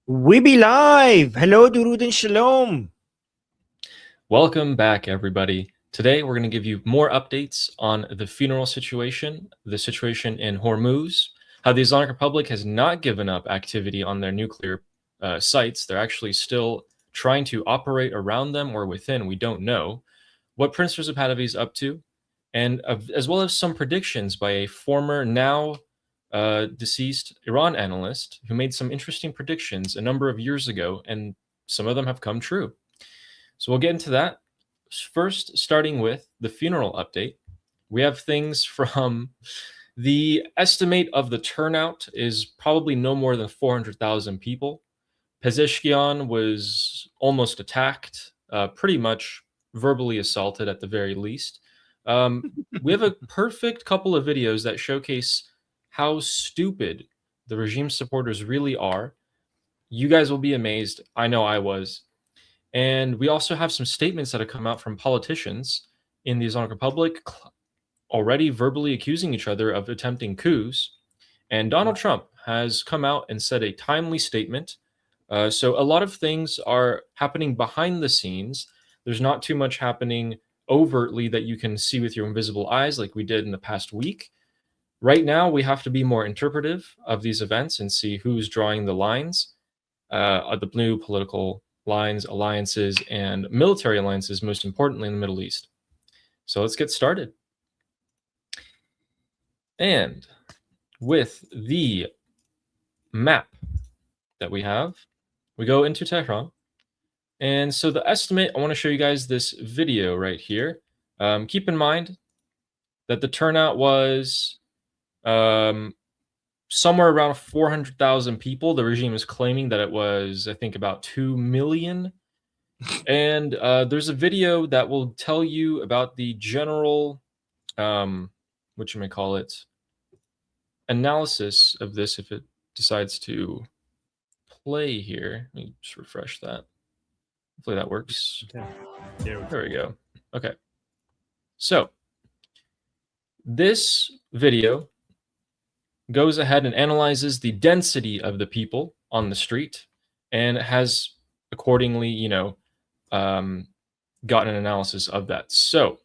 We be live. Hello, Durud and Shalom. Welcome back, everybody. Today, we're going to give you more updates on the funeral situation, the situation in Hormuz, how the Islamic Republic has not given up activity on their nuclear sites. They're actually still trying to operate around them or within. We don't know what Prince Reza Pahlavi is up to, and as well as some predictions by a former, now deceased Iran analyst who made some interesting predictions a number of years ago, and some of them have come true. So we'll get into that. First, starting with the funeral update, we have things from the estimate of the turnout is probably no more than 400,000 people. Pezeshkian was almost attacked, pretty much verbally assaulted at the very least. We have a perfect couple of videos that showcase how stupid the regime supporters really are. You guys will be amazed. I know I was. And we also have some statements that have come out from politicians in the Islamic Republic already verbally accusing each other of attempting coups. And Donald Trump has come out and said a timely statement. So a lot of things are happening behind the scenes. There's not too much happening overtly that you can see with your invisible eyes like we did in the past week. Right now, we have to be more interpretive of these events and see who's drawing the lines, the blue political lines, alliances, and military alliances, most importantly in the Middle East. So let's get started. And with the map that we have, we go into Tehran. And so the estimate, I want to show you guys this video right here. Keep in mind that the turnout was somewhere around 400,000 people. The regime is claiming that it was, I think, about 2 million. And there's a video that will tell you about the general, what you may call it, analysis of this if it decides to play here. Let me just refresh that. Hopefully that works. There we go. Okay. So this video goes ahead and analyzes the density of the people on the street and has accordingly, gotten an analysis of that. So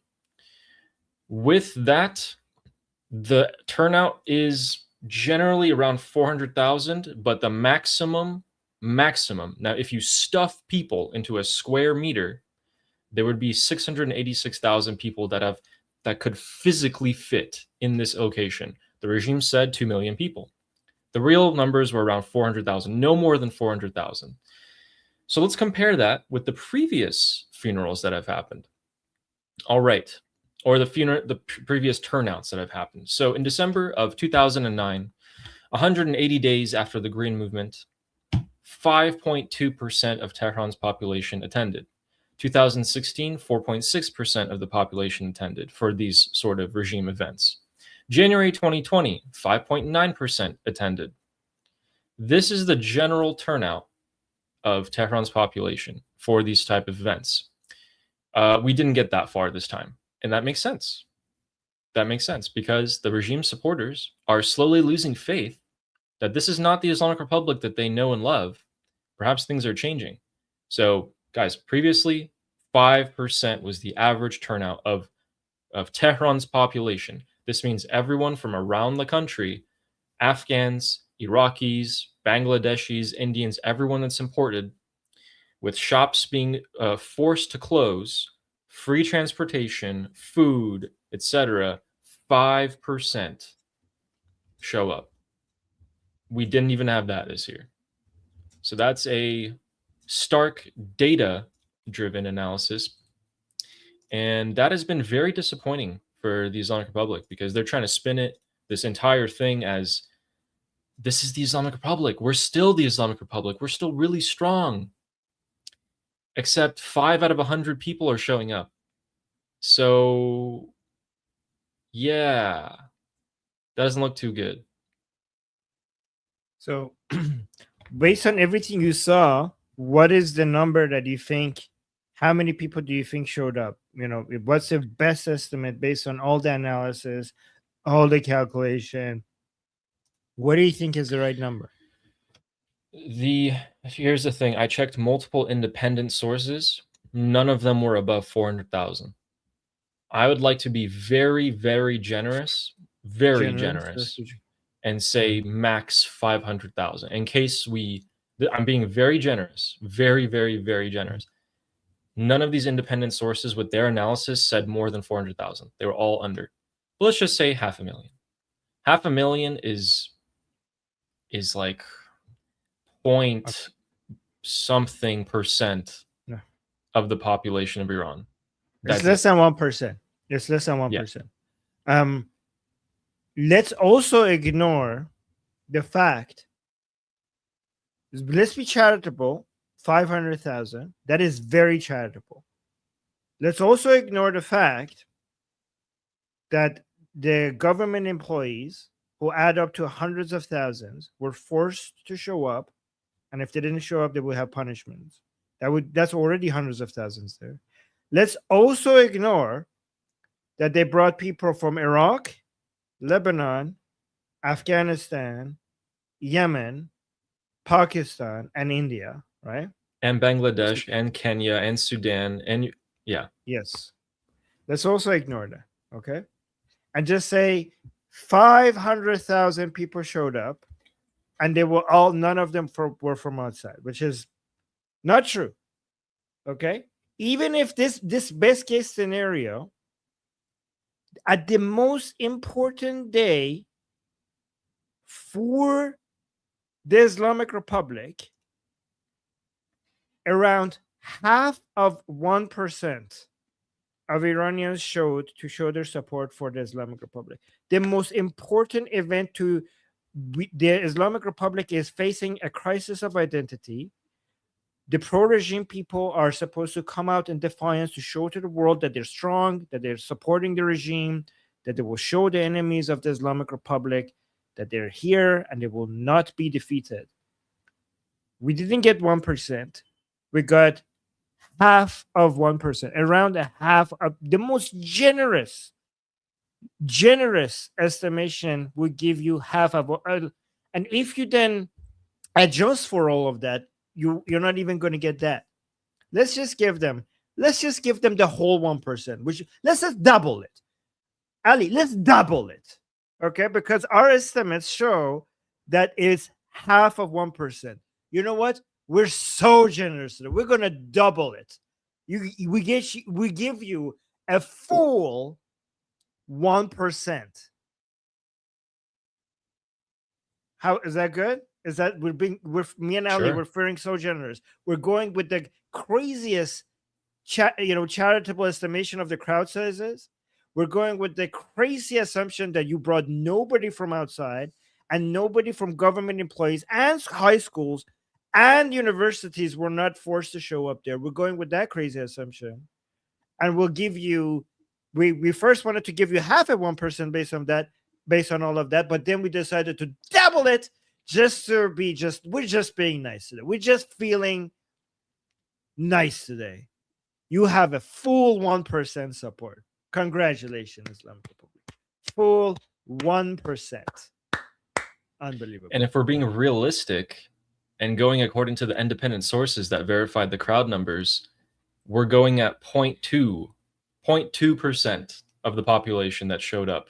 with that, the turnout is generally around 400,000, but the maximum, now if you stuff people into a square meter, there would be 686,000 people that could physically fit in this location. The regime said 2 million people. The real numbers were around 400,000, no more than 400,000. So let's compare that with the previous funerals that have happened. All right. Or the previous turnouts that have happened. So in December of 2009, 180 days after the Green Movement, 5.2% of Tehran's population attended. 2016, 4.6% of the population attended for these sort of regime events. January 2020, 5.9% attended. This is the general turnout of Tehran's population for these type of events. We didn't get that far this time, and that makes sense. That makes sense because the regime supporters are slowly losing faith that this is not the Islamic Republic that they know and love. Perhaps things are changing. So, guys, previously 5% was the average turnout of Tehran's population. This means everyone from around the country, Afghans, Iraqis, Bangladeshis, Indians, everyone that's imported, with shops being forced to close, free transportation, food, etc., 5% show up. We didn't even have that this year. So that's a stark data-driven analysis. And that has been very disappointing for the Islamic Republic because they're trying to spin it, this entire thing, as this is the Islamic Republic. We're still the Islamic Republic. We're still really strong. Except 5 out of 100 people are showing up. So, yeah, that doesn't look too good. So, based on everything you saw, what is the number that you think? How many people do you think showed up? What's the best estimate based on all the analysis, all the calculation? What do you think is the right number? Here's the thing. I checked multiple independent sources. None of them were above 400,000. I would like to be very, very generous, very Generous. generous, and say max 500,000 in case I'm being very generous, very, very, very generous. None of these independent sources with their analysis said more than 400,000. They were all under. But let's just say 500,000. 500,000 is like point something percent of the population of Iran. It's less than 1%. It's less than 1%. Yeah. Let's also ignore the fact. Let's be charitable. 500,000. That is very charitable. Let's also ignore the fact that the government employees, who add up to hundreds of thousands, were forced to show up, and if they didn't show up, they would have punishments. That's already hundreds of thousands there. Let's also ignore that they brought people from Iraq, Lebanon, Afghanistan, Yemen, Pakistan, and India, right? And Bangladesh, and Kenya, and Sudan, and Yes. Let's also ignore that, okay? And just say 500,000 people showed up, and they were none of them were from outside, which is not true, okay? Even if this best case scenario, at the most important day for the Islamic Republic, around half of 1% of Iranians show their support for the Islamic Republic. The most important event the Islamic Republic is facing a crisis of identity. The pro-regime people are supposed to come out in defiance to show to the world that they're strong, that they're supporting the regime, that they will show the enemies of the Islamic Republic that they're here and they will not be defeated. We didn't get 1%. We got half of 1%, around a half of the most generous estimation would give you half of, and if you then adjust for all of that, you're not even going to get that. Let's just give them the whole 1%, which let's just double it. Ali, let's double it. Okay, because our estimates show that it's half of 1%. You know what? We're so generous. We're gonna double it. We give you a full 1%. How is that good? Is that me and Ali? We're feeling so generous. We're going with the craziest, charitable estimation of the crowd sizes. We're going with the crazy assumption that you brought nobody from outside and nobody from government employees and high schools and universities were not forced to show up there. We're going with that crazy assumption. And we'll give you, we first wanted to give you half of 1% based on all of that, but then we decided to double it we're just being nice today. We're just feeling nice today. You have a full 1% support. Congratulations, Islamic Republic. Full 1%. Unbelievable. And if we're being realistic and going according to the independent sources that verified the crowd numbers, we're going at 0.2% of the population that showed up.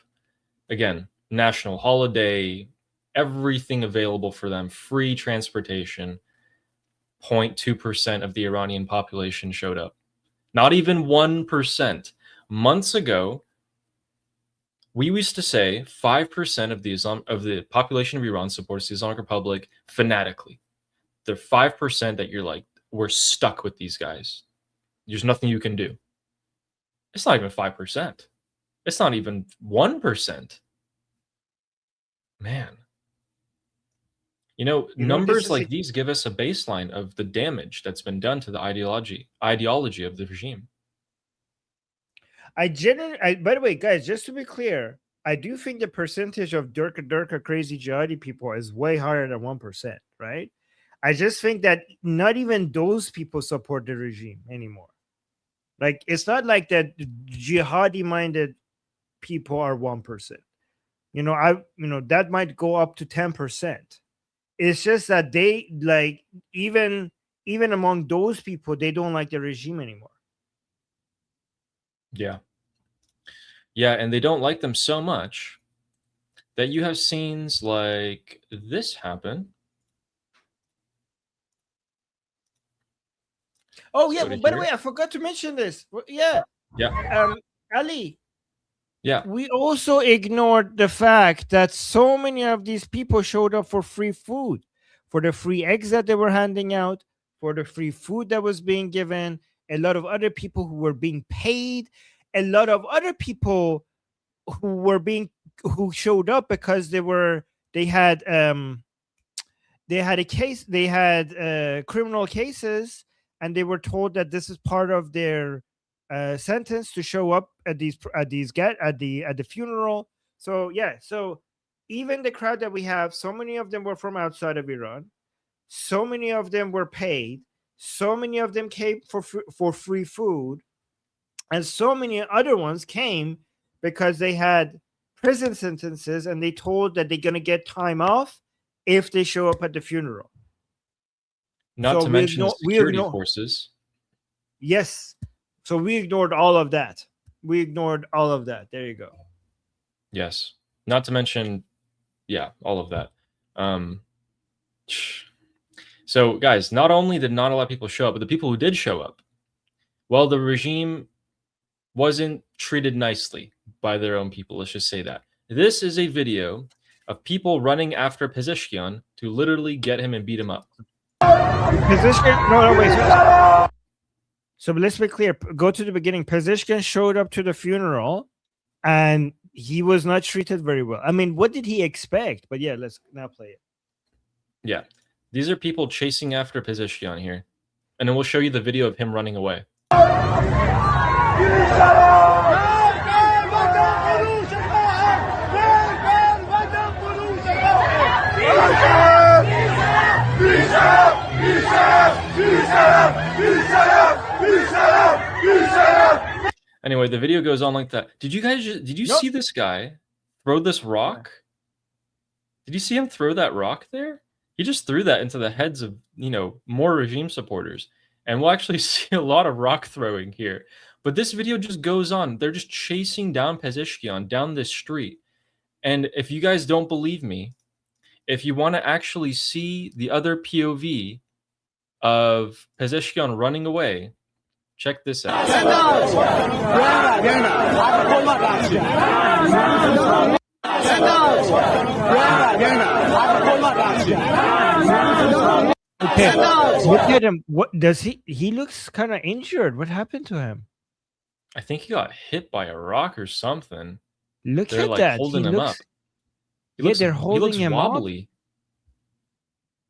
Again, national holiday, everything available for them, free transportation. 0.2% of the Iranian population showed up. Not even 1%. Months ago, we used to say 5% of the population of Iran supports the Islamic Republic fanatically. The 5% that you're like, we're stuck with these guys. There's nothing you can do. It's not even 5%. It's not even 1%. Man. Numbers like these give us a baseline of the damage that's been done to the ideology of the regime. By the way, guys, just to be clear, I do think the percentage of Durka crazy jihadi people is way higher than 1%, right? I just think that not even those people support the regime anymore. Like, it's not like that jihadi minded people are 1%. That might go up to 10%. It's just that they like even among those people, they don't like the regime anymore. Yeah. Yeah, and they don't like them so much that you have scenes like this happen. Oh yeah, well, by the way, I forgot to mention this. Yeah. Ali. Yeah. We also ignored the fact that so many of these people showed up for free food, for the free eggs that they were handing out, for the free food that was being given. A lot of other people who were being paid, a lot of other people who showed up because they had criminal cases, and they were told that this is part of their sentence to show up at the funeral. So yeah, so even the crowd that we have, so many of them were from outside of Iran, so many of them were paid, so many of them came for free food, and so many other ones came because they had prison sentences, and they told that they're going to get time off if they show up at the funeral. Not to mention the security forces. Yes. So we ignored all of that. There you go. Yes. Not to mention, yeah, all of that. So, guys, not only did not a lot of people show up, but the people who did show up, well, the regime wasn't treated nicely by their own people. Let's just say that. This is a video of people running after Pezeshkian to literally get him and beat him up. Pezeshkian? No, wait. So let's be clear. Go to the beginning. Pezeshkian showed up to the funeral, and he was not treated very well. I mean, what did he expect? But yeah, let's now play it. Yeah. These are people chasing after Pezeshkian here. And then we'll show you the video of him running away. Anyway, the video goes on like that. Did you see this guy throw this rock? Did you see him throw that rock there? He just threw that into the heads of, more regime supporters. And we'll actually see a lot of rock throwing here. But this video just goes on. They're just chasing down Pezeshkian down this street. And if you guys don't believe me, if you want to actually see the other POV of Pezeshkian running away, check this out. Okay, look at him. What does he looks kind of injured. What happened to him? I think he got hit by a rock or something. Look at that. Holding him up. They're holding him wobbly. Up.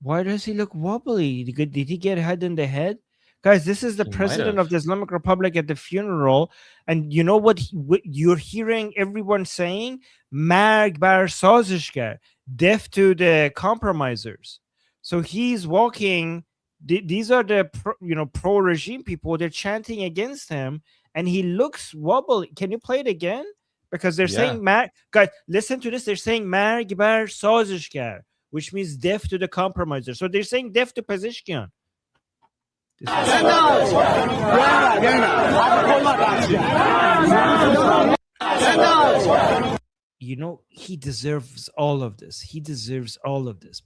Why does he look wobbly? Did he get hit in the head? Guys, this is the president of the Islamic Republic at the funeral. And you know what you're hearing everyone saying? Marg bar sazishgar, death to the compromisers. So he's walking. These are the pro-regime people. They're chanting against him, and he looks wobbly. Can you play it again? Because they're saying, guys, listen to this. They're saying Marg bar sazishgar, which means death to the compromisers. So they're saying death to Pezeshkian. He deserves all of this.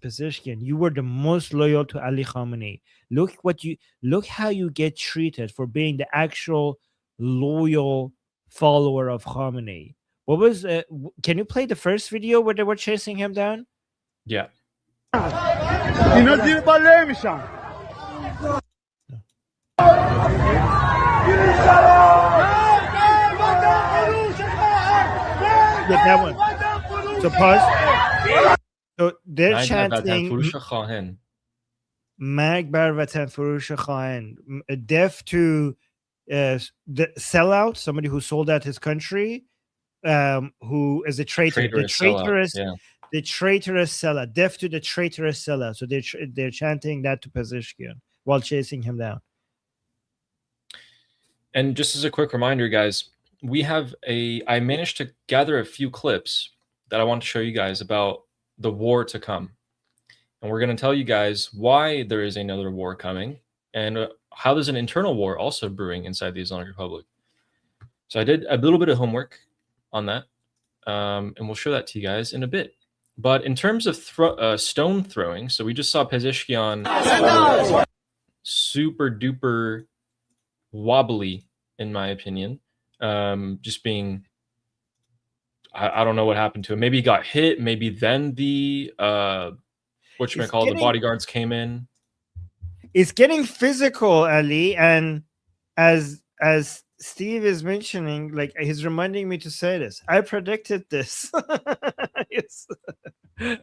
Pezeshkian, you were the most loyal to Ali Khamenei. Look how you get treated for being the actual loyal follower of Khamenei. What was can you play the first video where they were chasing him down? Yeah. That one. So pause. So they're chanting Mag bar vatan furush khaen, death to the sellout, somebody who sold out his country, who is a traitor, the traitorous seller, death to the traitorous seller. So they're chanting that to Pezeshkian while chasing him down. And just as a quick reminder, guys, I managed to gather a few clips that I want to show you guys about the war to come. And we're going to tell you guys why there is another war coming and how there's an internal war also brewing inside the Islamic Republic. So I did a little bit of homework on that, and we'll show that to you guys in a bit. But in terms of stone throwing, so we just saw Pezeshkian super duper wobbly, in my opinion. Just being, I don't know what happened to him. Maybe he got hit. Maybe then the the bodyguards came in. It's getting physical, Ali, and as Steve is mentioning, like he's reminding me to say this. I predicted this. Yes.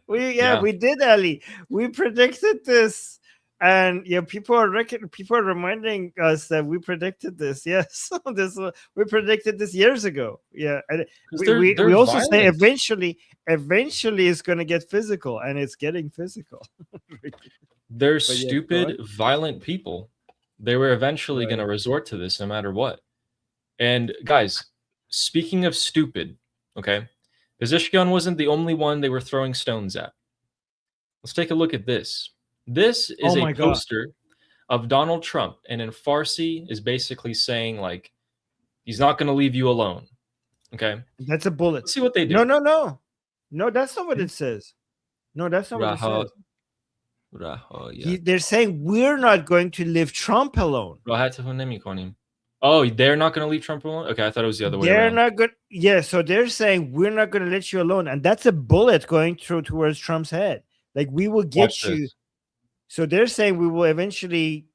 We did, Ali. We predicted this, and people are reminding us that we predicted this. Yes, we predicted this years ago. Yeah, and we also say eventually it's going to get physical, and it's getting physical. They're stupid, violent people. They were eventually going to resort to this no matter what. And guys, speaking of stupid, okay, Pezeshkian wasn't the only one they were throwing stones at. Let's take a look at this. This is a poster of Donald Trump, and in Farsi is basically saying, like, he's not going to leave you alone. Okay? That's a bullet. Let's see what they do. No, that's not what it says. No, that's not what it says. They're saying we're not going to leave Trump alone. Oh, they're not going to leave Trump alone? Okay, I thought it was the other way around. They're not good. Yeah, so they're saying we're not going to let you alone. And that's a bullet going through towards Trump's head. Like, we will get you. So they're saying we will eventually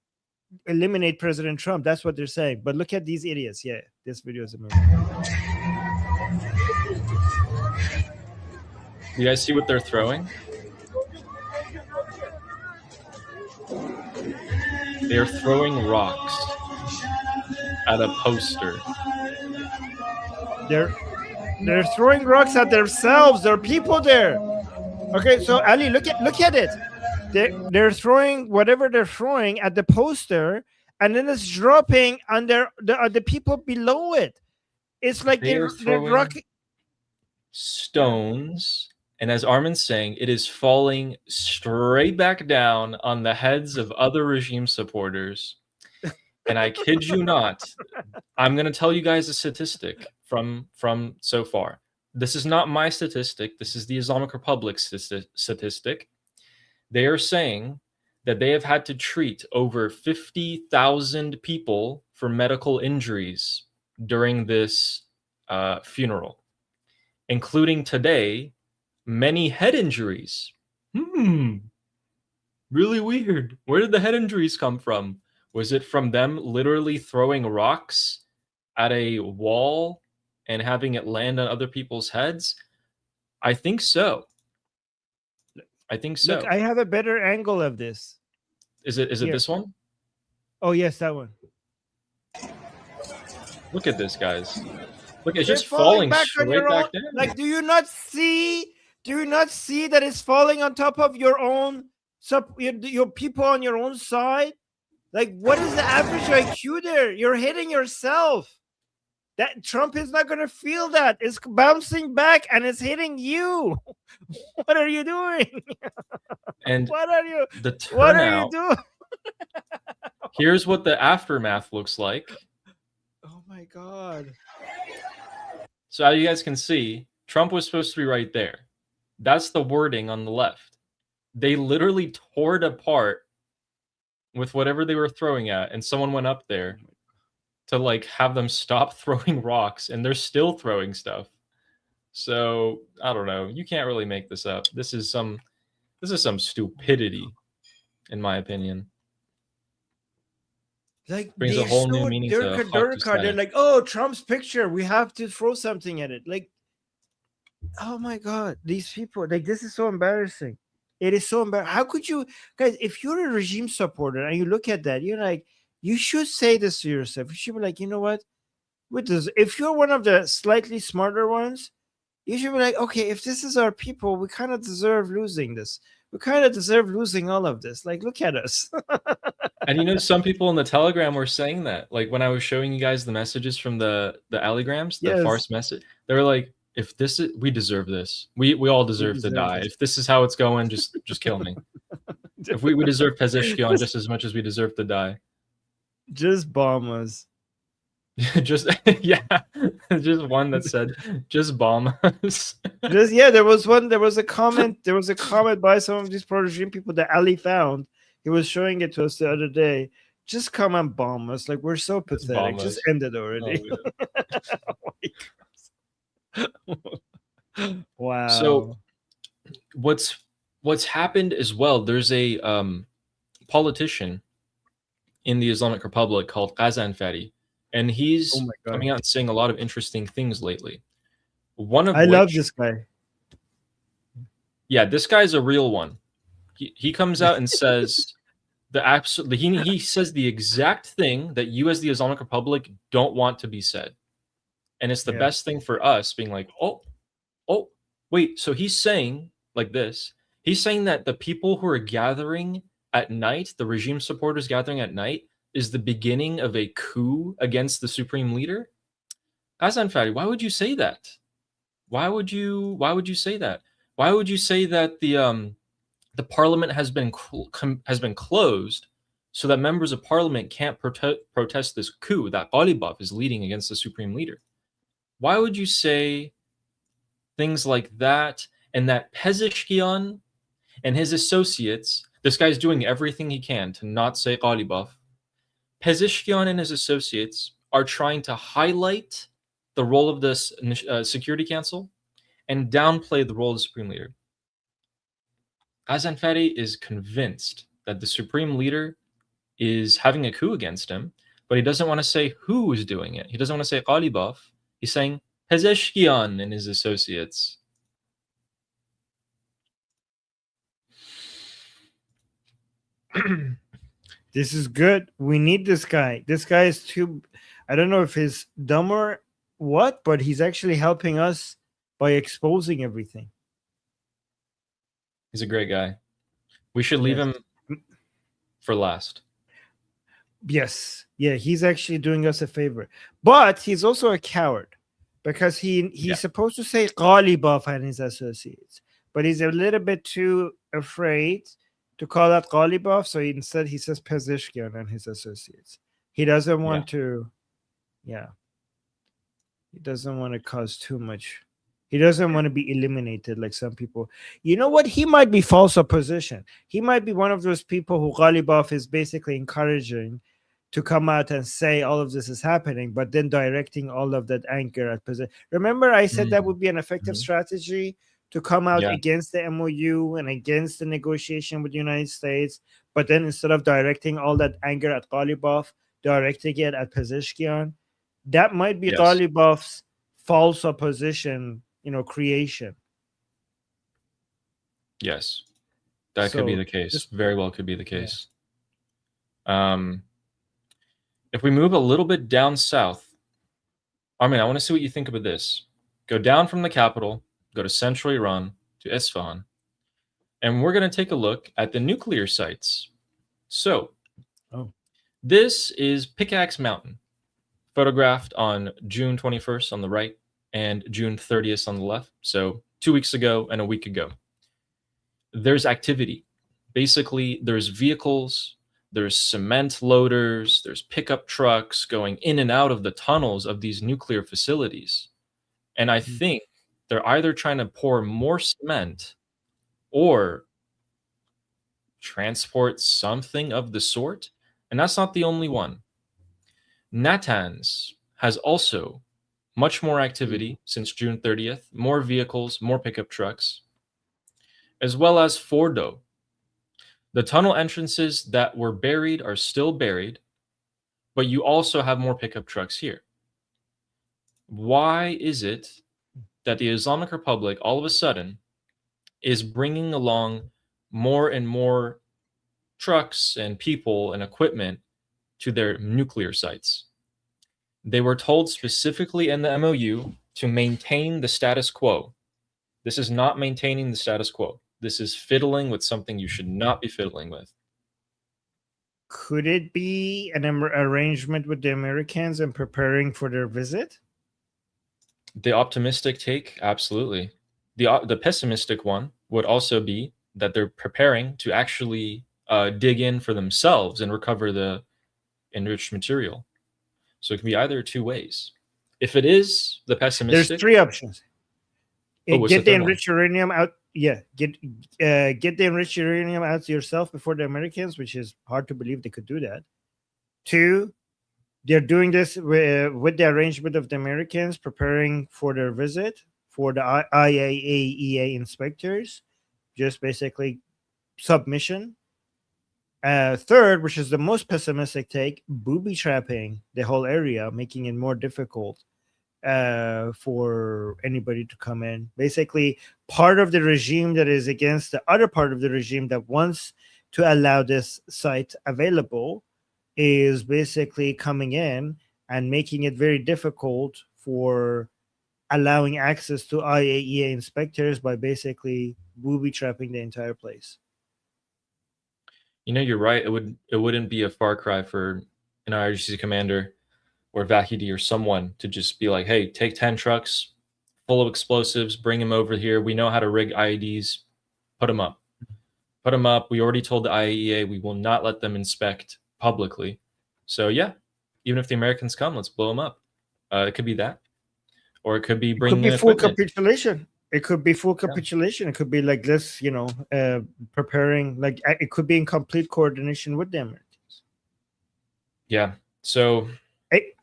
eliminate President Trump. That's what they're saying. But look at these idiots. Yeah, this video is amazing. You guys see what they're throwing? They're throwing rocks at a poster. They're throwing rocks at themselves. There are people there. Okay, so Ali, look at it. They're throwing whatever they're throwing at the poster, and then it's dropping on the people below it. It's like they're rocking stones. And as Armin's saying, it is falling straight back down on the heads of other regime supporters. And I kid you not, I'm going to tell you guys a statistic from so far. This is not my statistic. This is the Islamic Republic's statistic. They are saying that they have had to treat over 50,000 people for medical injuries during this funeral, including today, many head injuries. Really weird. Where did the head injuries come from? Was it from them literally throwing rocks at a wall and having it land on other people's heads? I think so. Look, I have a better angle of this. Is it this one? Oh, yes, that one. Look at this, guys. Look, it's just falling straight back down. Like, do you not see that it's falling on top of your own, your people on your own side? Like, what is the average IQ there? You're hitting yourself. That Trump is not going to feel that. It's bouncing back and it's hitting you. What are you doing? And what are you doing? Here's what the aftermath looks like. Oh my God. So as you guys can see, Trump was supposed to be right there. That's the wording on the left. They literally tore it apart with whatever they were throwing at, and someone went up there to like have them stop throwing rocks, and they're still throwing stuff. So I don't know. You can't really make this up. This is some stupidity, in my opinion. Like, brings a whole new meaning to they're like, oh, Trump's picture, we have to throw something at it. Like, oh my God, these people, like, this is so embarrassing. It is so embarrassing. How could you guys, if you're a regime supporter and you look at that, you're like, you should say this to yourself. You should be like, you know what? With this, if you're one of the slightly smarter ones, you should be like, okay, if this is our people, we kind of deserve losing this. We kind of deserve losing all of this. Like, look at us. And you know, some people in the Telegram were saying that. Like, when I was showing you guys the messages from the Alligrams, the farce message, they were like, if this is, we deserve this. We all deserve to die. If this is how it's going, just kill me. If we deserve Pezeshkian just as much as we deserve to die. Just bomb us. Just yeah, just one that said just bomb us. There was a comment by some of these pro-regime people that Ali found. He was showing it to us the other day. Just come and bomb us. Like, we're so pathetic. Just end it already. Oh, wow. So what's happened as well, there's a politician in the Islamic Republic called Qazanfari, and he's coming out and saying a lot of interesting things lately. I love this guy. Yeah, this guy's a real one. He comes out and says he says the exact thing that you as the Islamic Republic don't want to be said. And it's the best thing for us being like, oh, wait. So he's saying like this. He's saying that the people who are gathering at night, the regime supporters gathering at night, is the beginning of a coup against the supreme leader. Hassan Fadi, why would you say that? Why would you say that? Why would you say that the parliament has been closed so that members of parliament can't protest this coup that Ghalibaf is leading against the supreme leader? Why would you say things like that, and that Pezeshkian and his associates, this guy's doing everything he can to not say Ghalibaf, Pezeshkian and his associates are trying to highlight the role of this Security Council and downplay the role of the Supreme Leader. Hassan Fadi is convinced that the Supreme Leader is having a coup against him, but he doesn't want to say who is doing it. He doesn't want to say Ghalibaf. He's saying Pezeshkian and his associates. This is good. We need this guy. This guy is too, I don't know if he's dumb or what, but he's actually helping us by exposing everything. He's a great guy. We should leave him for last. Yes. Yeah, he's actually doing us a favor. But he's also a coward because he's supposed to say Ghalibaf and his associates, but he's a little bit too afraid to call out Ghalibaf, so instead he says Pezeshkian and his associates. He doesn't want to, he doesn't want to cause too much. He doesn't want to be eliminated like some people. You know what? He might be false opposition. He might be one of those people who Ghalibaf is basically encouraging to come out and say all of this is happening, but then directing all of that anger at position. Remember, I said that would be an effective strategy to come out against the MOU and against the negotiation with the United States, but then instead of directing all that anger at Ghalibaf, directing it at Pezeshkian. That might be Ghalibaf's false opposition, creation. Yes, that could be the case. Very well could be the case. If we move a little bit down south, Armin, I want to see what you think about this. Go down from the capital, go to central Iran, to Isfahan, and we're going to take a look at the nuclear sites. So, this is Pickaxe Mountain, photographed on June 21st on the right and June 30th on the left. So 2 weeks ago and a week ago. There's activity. Basically, there's vehicles, there's cement loaders, there's pickup trucks going in and out of the tunnels of these nuclear facilities. And I think they're either trying to pour more cement or transport something of the sort. And that's not the only one. Natanz has also much more activity since June 30th, more vehicles, more pickup trucks, as well as Fordo. The tunnel entrances that were buried are still buried, but you also have more pickup trucks here. Why is it that the Islamic Republic all of a sudden is bringing along more and more trucks and people and equipment to their nuclear sites? They were told specifically in the MOU to maintain the status quo. This is not maintaining the status quo. This is fiddling with something you should not be fiddling with. Could it be an arrangement with the Americans and preparing for their visit? The optimistic take, absolutely. The pessimistic one would also be that they're preparing to actually dig in for themselves and recover the enriched material. So it can be either two ways. If it is the There's pessimistic, three options. what's Get the the third one? enriched uranium out. Yeah, get the enriched uranium out to yourself before the Americans, which is hard to believe they could do that. Two, they're doing this with the arrangement of the Americans, preparing for their visit for the IAEA inspectors, just basically submission. Third, which is the most pessimistic take, booby trapping the whole area, making it more difficult for anybody to come in. Basically, part of the regime that is against the other part of the regime that wants to allow this site available is basically coming in and making it very difficult for allowing access to IAEA inspectors by basically booby trapping the entire place. You know, you're right. It wouldn't be a far cry for an IRGC commander or VACD or someone to just be like, hey, take 10 trucks full of explosives, bring them over here. We know how to rig IEDs. Put them up. Put them up. We already told the IAEA we will not let them inspect publicly. So yeah, even if the Americans come, let's blow them up. It could be that, or it could be bringing in full equipment. capitulation. It could be full capitulation. It could be like this, preparing. Like it could be in complete coordination with the Americans. Yeah. So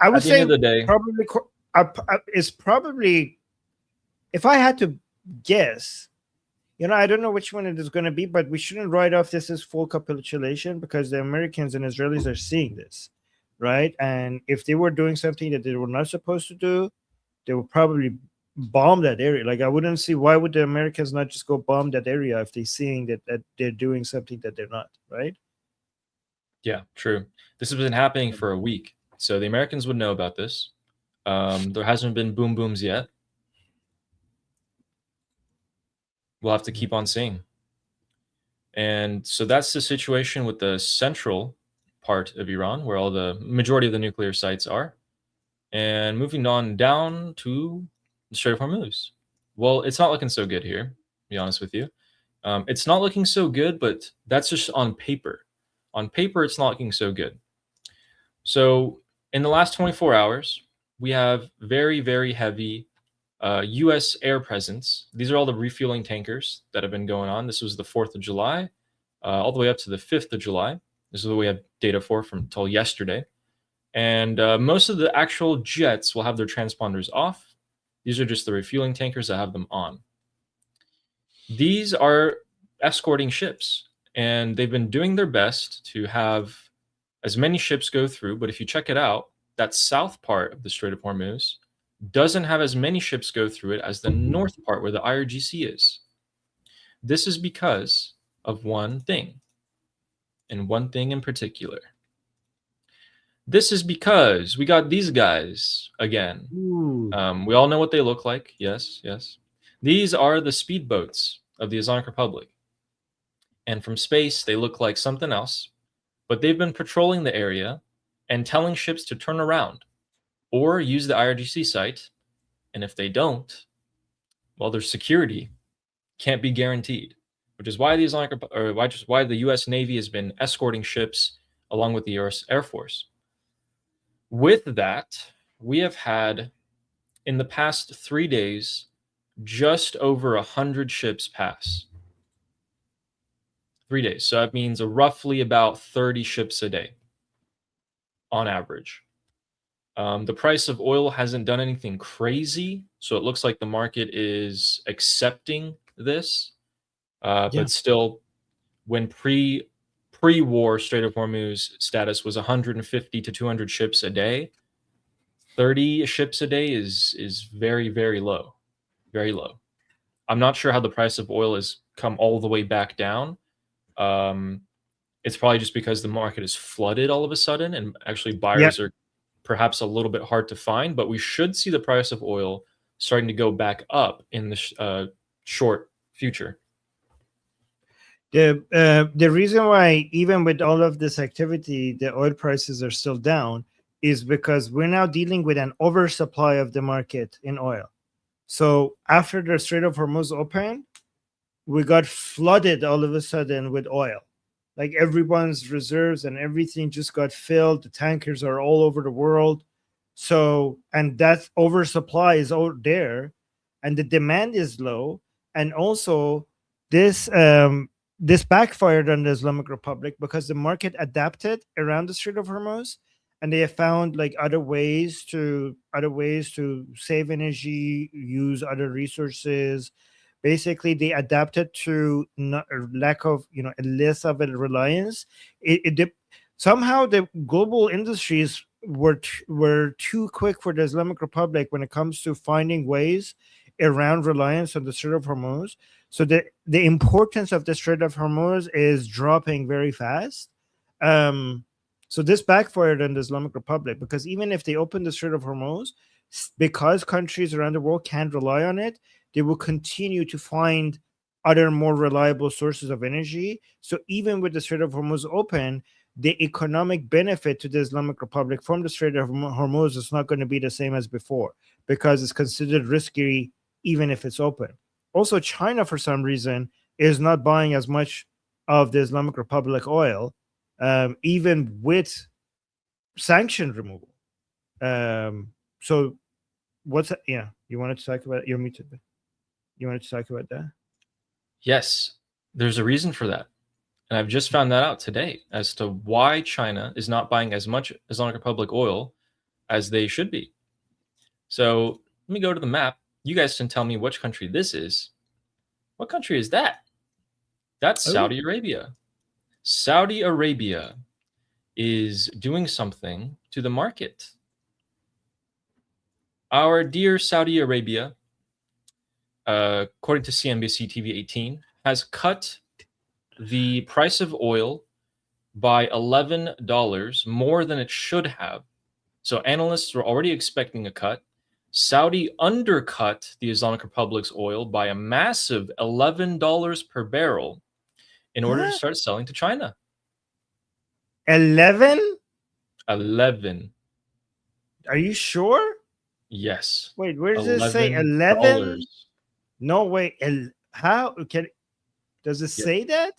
I would say the day, probably is probably, if I had to guess, I don't know which one it is going to be, but we shouldn't write off this as full capitulation because the Americans and Israelis are seeing this, right? And if they were doing something that they were not supposed to do, they would probably bomb that area. Like I wouldn't see why would the Americans not just go bomb that area if they're seeing that they're doing something that they're not, right? Yeah, true. This has been happening for a week, so the Americans would know about this. There hasn't been boom booms yet. We'll have to keep on seeing. And so that's the situation with the central part of Iran, where all the majority of the nuclear sites are. And moving on down to the Strait of Hormuz. Well, it's not looking so good here, to be honest with you. It's not looking so good, but that's just on paper. On paper, it's not looking so good. So in the last 24 hours, we have very, very heavy U.S. air presence. These are all the refueling tankers that have been going on. This was the 4th of July, all the way up to the 5th of July. This is what we have data for from until yesterday. And most of the actual jets will have their transponders off. These are just the refueling tankers that have them on. These are escorting ships, and they've been doing their best to have as many ships go through. But if you check it out, that south part of the Strait of Hormuz doesn't have as many ships go through it as the north part where the IRGC is. This is because of one thing, and one thing in particular. This is because we got these guys again. We all know what they look like. Yes, yes. These are the speedboats of the Islamic Republic. And from space, they look like something else. But they've been patrolling the area and telling ships to turn around or use the IRGC site. And if they don't, well, their security can't be guaranteed, which is why why the U.S. Navy has been escorting ships along with the U.S. Air Force. With that, we have had, in the past 3 days, just over 100 ships pass. 3 days. So that means roughly about 30 ships a day on average. The price of oil hasn't done anything crazy, so it looks like the market is accepting this. But still, when pre-war Strait of Hormuz status was 150 to 200 ships a day, 30 ships a day is very, very low. Very low. I'm not sure how the price of oil has come all the way back down. It's probably just because the market is flooded all of a sudden, and actually buyers are perhaps a little bit hard to find, but we should see the price of oil starting to go back up in the short future. The reason why, even with all of this activity, the oil prices are still down is because we're now dealing with an oversupply of the market in oil. So after the Strait of Hormuz opened, we got flooded all of a sudden with oil. like everyone's reserves and everything just got filled. The tankers are all over the world. So, and that oversupply is out there, and the demand is low. And also, this backfired on the Islamic Republic because the market adapted around the Strait of Hormuz, and they have found like other ways to save energy, use other resources. Basically, they adapted to lack of less of a reliance. Somehow the global industries were too quick for the Islamic Republic when it comes to finding ways around reliance on the Strait of Hormuz. So the importance of the Strait of Hormuz is dropping very fast. So this backfired on the Islamic Republic because even if they open the Strait of Hormuz, because countries around the world can't rely on it, they will continue to find other more reliable sources of energy. So even with the Strait of Hormuz open, the economic benefit to the Islamic Republic from the Strait of Hormuz is not going to be the same as before because it's considered risky even if it's open. Also, China, for some reason, is not buying as much of the Islamic Republic oil, even with sanction removal. So what's that? Yeah, you wanted to talk about it? You're muted. You wanted to talk about that? Yes, there's a reason for that. And I've just found that out today as to why China is not buying as much Islamic Republic oil as they should be. So let me go to the map. You guys can tell me which country this is. What country is that? That's Saudi Arabia. Saudi Arabia is doing something to the market. Our dear Saudi Arabia, according to CNBC TV 18, has cut the price of oil by $11 more than it should have. So analysts were already expecting a cut. Saudi undercut the Islamic Republic's oil by a massive $11 per barrel in order to start selling to China. 11? 11. Are you sure? Yes. Wait, where does it say 11? No way. How does it say that?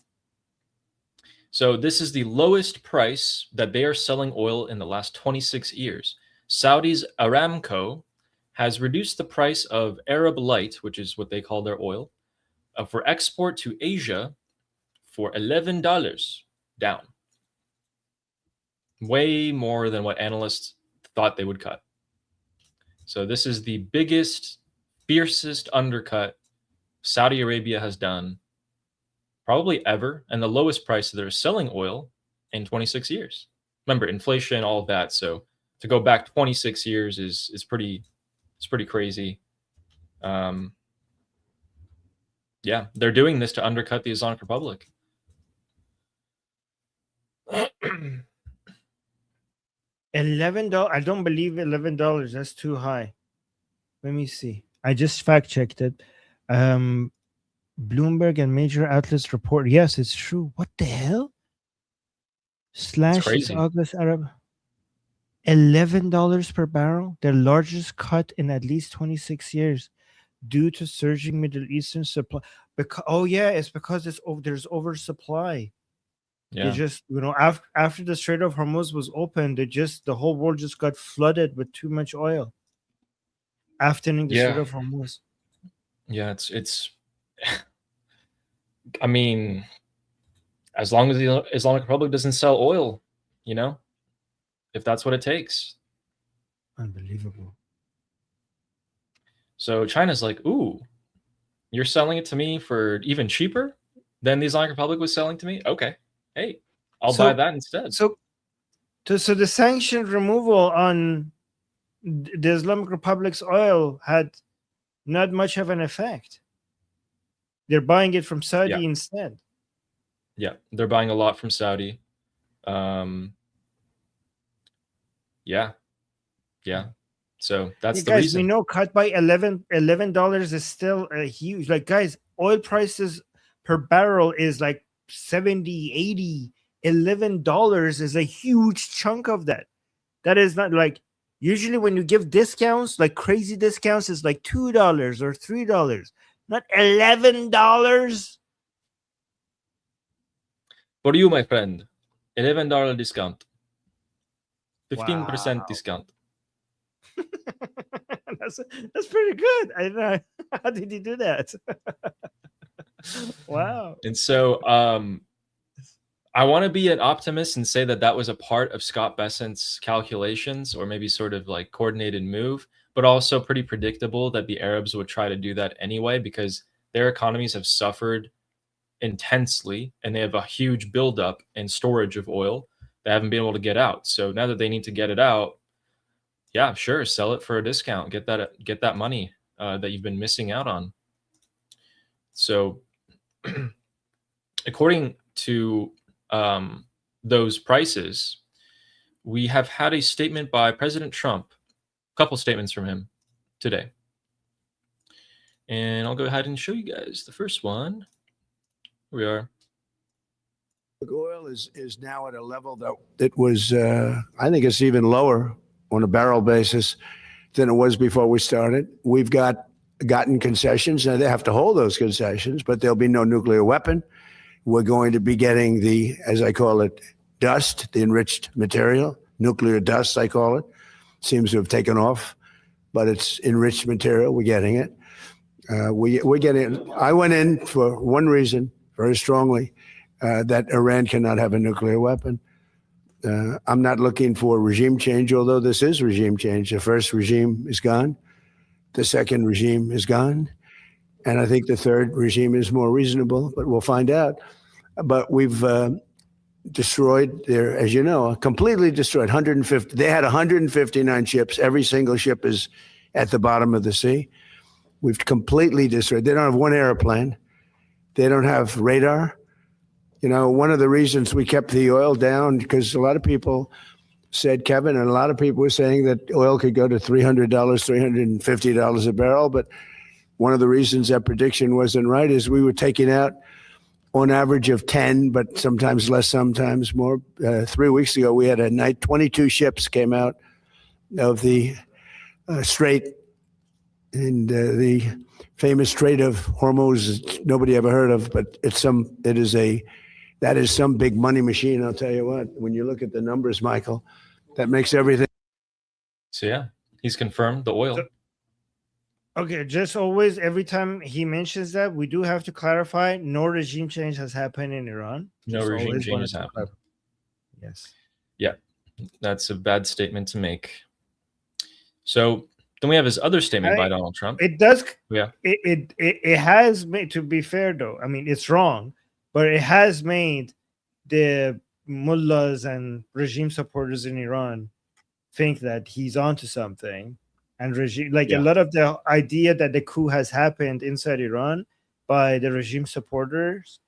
So this is the lowest price that they are selling oil in the last 26 years. Saudi's Aramco has reduced the price of Arab Light, which is what they call their oil, for export to Asia for $11 down. Way more than what analysts thought they would cut. So this is the biggest, fiercest undercut Saudi Arabia has done probably ever, and the lowest price that they're selling oil in 26 years. Remember, inflation, all of that. So to go back 26 years is pretty crazy. Yeah, they're doing this to undercut the Islamic Republic. $11. I don't believe $11. That's too high. Let me see. I just fact checked it. Bloomberg and major outlets report. Yes, it's true. What the hell? Slash August Arab. $11 per barrel, their largest cut in at least 26 years, due to surging Middle Eastern supply. It's because there's oversupply. Yeah. They just after the Strait of Hormuz was opened, the whole world just got flooded with too much oil. After the Strait of Hormuz. Yeah, it's. I mean, as long as the Islamic Republic doesn't sell oil, if that's what it takes. Unbelievable. So China's like, ooh, you're selling it to me for even cheaper than the Islamic Republic was selling to me? Okay. Hey, I'll buy that instead. So the sanction removal on the Islamic Republic's oil had not much of an effect. They're buying it from Saudi instead. Yeah, they're buying a lot from Saudi. Yeah. So that's the reason. We know cut by $11 is still a huge. Like, guys, oil prices per barrel is like 70, 80. $11 is a huge chunk of that. That is not like usually when you give discounts, like crazy discounts, is like $2 or $3, not $11. For you, my friend, $11 discount, 15% Wow. discount. that's pretty good. I don't know. How did he do that? Wow. And so I want to be an optimist and say that that was a part of Scott Bessent's calculations, or maybe sort of like coordinated move, but also pretty predictable that the Arabs would try to do that anyway, because their economies have suffered intensely and they have a huge buildup and storage of oil they haven't been able to get out. So now that they need to get it out, yeah, sure, sell it for a discount, get that money that you've been missing out on. So according to those prices, we have had a statement by President Trump, a couple statements from him today. And I'll go ahead and show you guys the first one. Here we are. Oil is now at a level that it was, I think it's even lower on a barrel basis than it was before we started. We've gotten concessions. Now they have to hold those concessions, but there'll be no nuclear weapon. We're going to be getting the, as I call it, dust, the enriched material, nuclear dust, I call it. Seems to have taken off, but it's enriched material. We're getting it. We're getting it. I went in for one reason, very strongly, that Iran cannot have a nuclear weapon. I'm not looking for regime change, although this is regime change. The first regime is gone. The second regime is gone. And I think the third regime is more reasonable, but we'll find out. But we've destroyed their, as you know, completely destroyed 150. They had 159 ships. Every single ship is at the bottom of the sea. We've completely destroyed. They don't have one airplane. They don't have radar. You know, one of the reasons we kept the oil down, because a lot of people said, Kevin, and a lot of people were saying that oil could go to $300, $350 a barrel. But one of the reasons that prediction wasn't right is we were taking out on average of 10, but sometimes less, sometimes more. 3 weeks ago, we had a night, 22 ships came out of the Strait, and the famous Strait of Hormuz, nobody ever heard of, but that is some big money machine, I'll tell you what. When you look at the numbers, Michael, that makes everything. So yeah, he's confirmed the oil. Okay, just always, every time he mentions that, we do have to clarify, no regime change has happened in Iran. No regime change has happened. Yes. Yeah, that's a bad statement to make. So then we have his other statement by Donald Trump. It does. Yeah. It has made, to be fair though, I mean, it's wrong, but it has made the mullahs and regime supporters in Iran think that he's onto something. And regime, like a lot of the idea that the coup has happened inside Iran by the regime supporters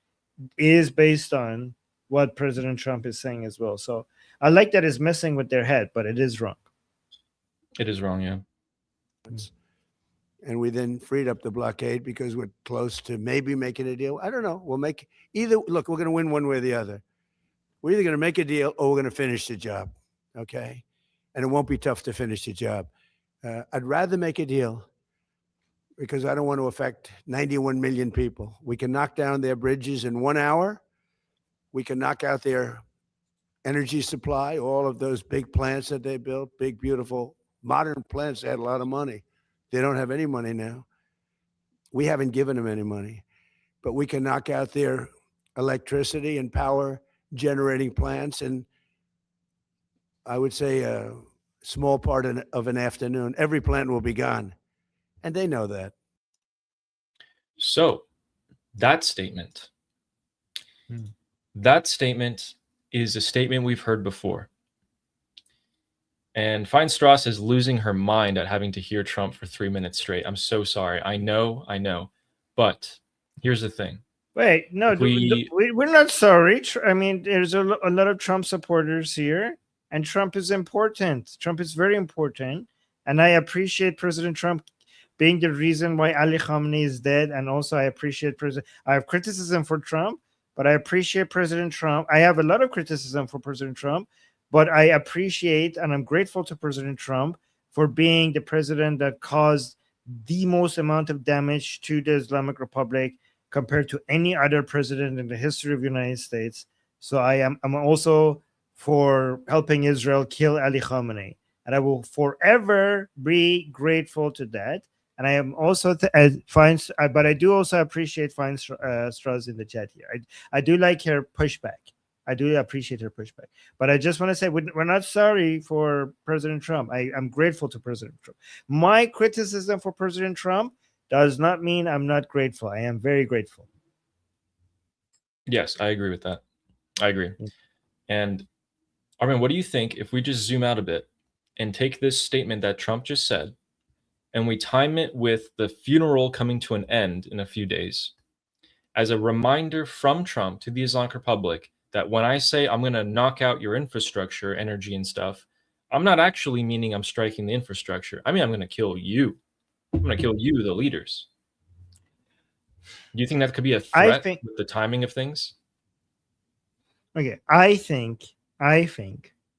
is based on what President Trump is saying as well. So I like that it's messing with their head, but it is wrong. It is wrong, yeah. And we then freed up the blockade because we're close to maybe making a deal. I don't know. We'll make either. Look, we're going to win one way or the other. We're either going to make a deal or we're going to finish the job. Okay. And it won't be tough to finish the job. I'd rather make a deal because I don't want to affect 91 million people. We can knock down their bridges in 1 hour. We can knock out their energy supply, all of those big plants that they built, big, beautiful, modern plants. They had a lot of money. They don't have any money now. We haven't given them any money, but we can knock out their electricity and power generating plants. And I would say a small part of an afternoon, every plant will be gone. And they know that. So that statement is a statement we've heard before. And Feinstrass is losing her mind at having to hear Trump for 3 minutes straight. I'm so sorry. I know. But here's the thing. Wait, no, we're not sorry. I mean, there's a lot of Trump supporters here, and Trump is important. Trump is very important. And I appreciate President Trump being the reason why Ali Khamenei is dead. And also I appreciate I have criticism for Trump, but I appreciate President Trump. I have a lot of criticism for President Trump, but I appreciate and I'm grateful to President Trump for being the president that caused the most amount of damage to the Islamic Republic compared to any other president in the history of the United States. So I'm also for helping Israel kill Ali Khamenei, and I will forever be grateful to that. And I am also but I do also appreciate Feinstra's in the chat here. I do like her pushback. I do appreciate her pushback. But I just want to say we're not sorry for President Trump. I'm grateful to President Trump. My criticism for President Trump does not mean I'm not grateful. I am very grateful. Yes, I agree with that. I agree. And Armin, what do you think if we just zoom out a bit and take this statement that Trump just said and we time it with the funeral coming to an end in a few days as a reminder from Trump to the Islamic Republic that when I say I'm going to knock out your infrastructure, energy and stuff, I'm not actually meaning I'm striking the infrastructure. I mean, I'm going to kill you. I'm going to kill you, the leaders. Do you think that could be a threat with the timing of things? Okay, I think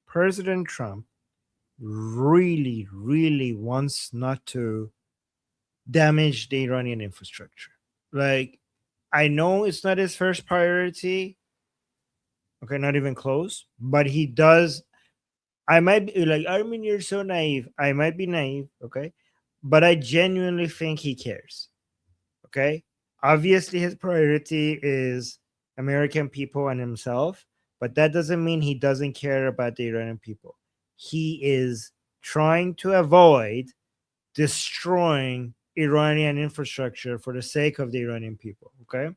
President Trump really, really wants not to damage the Iranian infrastructure. Like, I know it's not his first priority. Okay, not even close. But he does. I might be like, Armin, you're so naive. I might be naive, okay? But I genuinely think he cares. Okay? Obviously, his priority is American people and himself, but that doesn't mean he doesn't care about the Iranian people. He is trying to avoid destroying Iranian infrastructure for the sake of the Iranian people. Okay.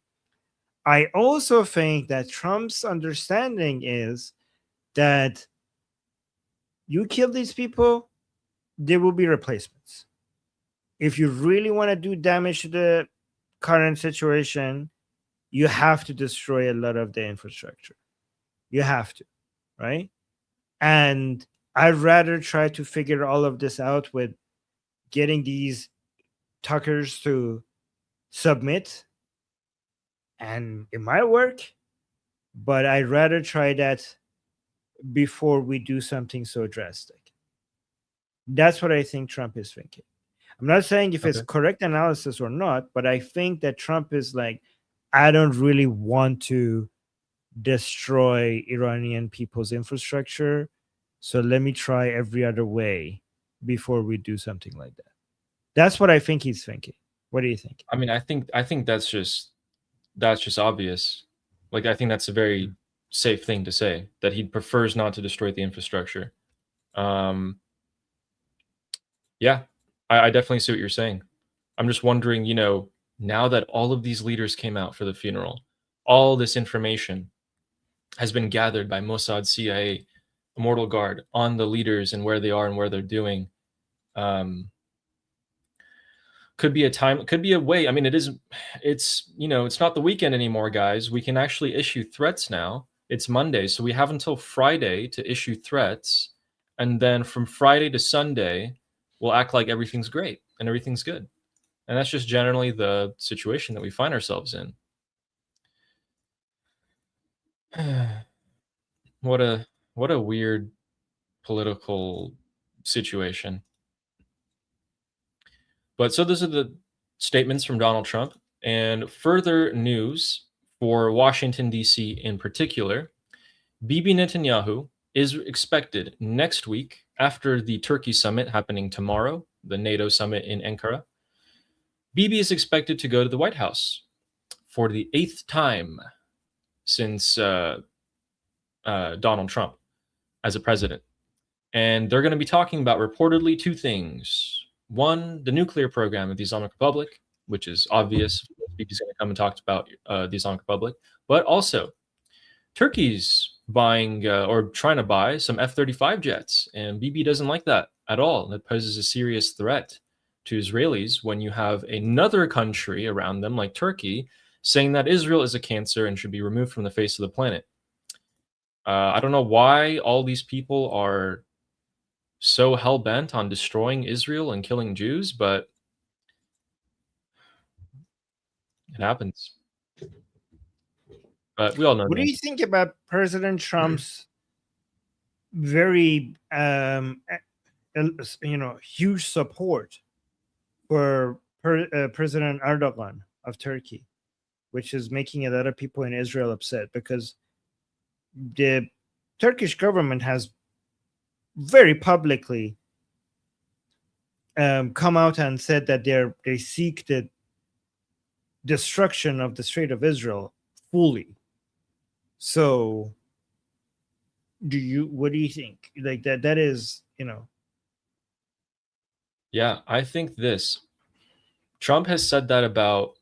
I also think that Trump's understanding is that you kill these people, there will be replacements. If you really want to do damage to the current situation, you have to destroy a lot of the infrastructure. You have to, right? And I'd rather try to figure all of this out with getting these Tuckers to submit, and it might work, but I'd rather try that before we do something so drastic. That's what I think Trump is thinking. I'm not saying if it's correct analysis or not, but I think that Trump is like, I don't really want to destroy Iranian people's infrastructure, so let me try every other way before we do something like that. That's what I think he's thinking. What do you think? I mean, I think that's just obvious. Like, I think that's a very safe thing to say, that he prefers not to destroy the infrastructure. Yeah, I definitely see what you're saying. I'm just wondering, now that all of these leaders came out for the funeral, all this information has been gathered by Mossad, CIA, Immortal Guard on the leaders and where they are and where they're doing. Could be a way. I mean, it's not the weekend anymore, guys. We can actually issue threats now. It's Monday, so we have until Friday to issue threats. And then from Friday to Sunday, we'll act like everything's great and everything's good. And that's just generally the situation that we find ourselves in. What a weird political situation. But so those are the statements from Donald Trump. And further news for Washington, D.C. in particular, Bibi Netanyahu is expected next week after the Turkey summit happening tomorrow, the NATO summit in Ankara. Bibi is expected to go to the White House for the 8th time since Donald Trump as a president. And they're going to be talking about reportedly two things. One, the nuclear program of the Islamic Republic, which is obvious. Bibi's going to come and talk about the Islamic Republic. But also, Turkey's buying or trying to buy some F-35 jets. And Bibi doesn't like that at all. That poses a serious threat to Israelis when you have another country around them, like Turkey, saying that Israel is a cancer and should be removed from the face of the planet. I don't know why all these people are so hell-bent on destroying Israel and killing Jews, but it happens. But we all know. What do you think about President Trump's very huge support for President Erdogan of Turkey, which is making a lot of people in Israel upset? Because the Turkish government has very publicly come out and said that they seek the destruction of the Strait of Israel fully. So, what do you think? Like that is, Yeah, I think this. Trump has said that about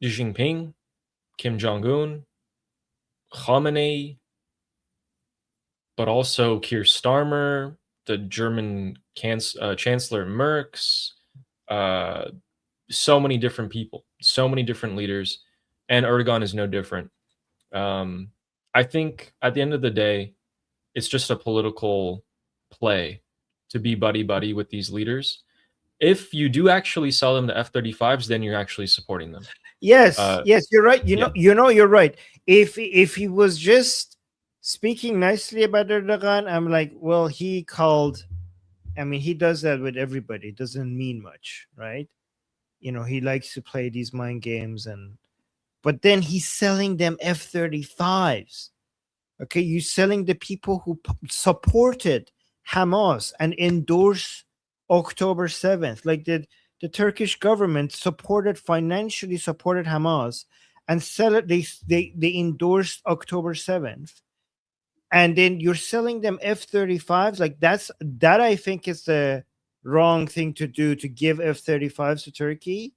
Xi Jinping, Kim Jong-un, Khamenei, but also Keir Starmer, the German Chancellor Merz, so many different people, so many different leaders, and Erdogan is no different. I think at the end of the day, it's just a political play to be buddy-buddy with these leaders. If you do actually sell them the F-35s, then you're actually supporting them. Yes, yes, you're right. You're right. If he was just speaking nicely about Erdogan, I'm like, well, he does that with everybody. It doesn't mean much, right? He likes to play these mind games, but then he's selling them F-35s. Okay, you're selling the people who supported Hamas and endorsed October 7th. Like the Turkish government financially supported Hamas and they endorsed October 7th. And then you're selling them F-35s. Like that I think is the wrong thing to do, to give F-35s to Turkey.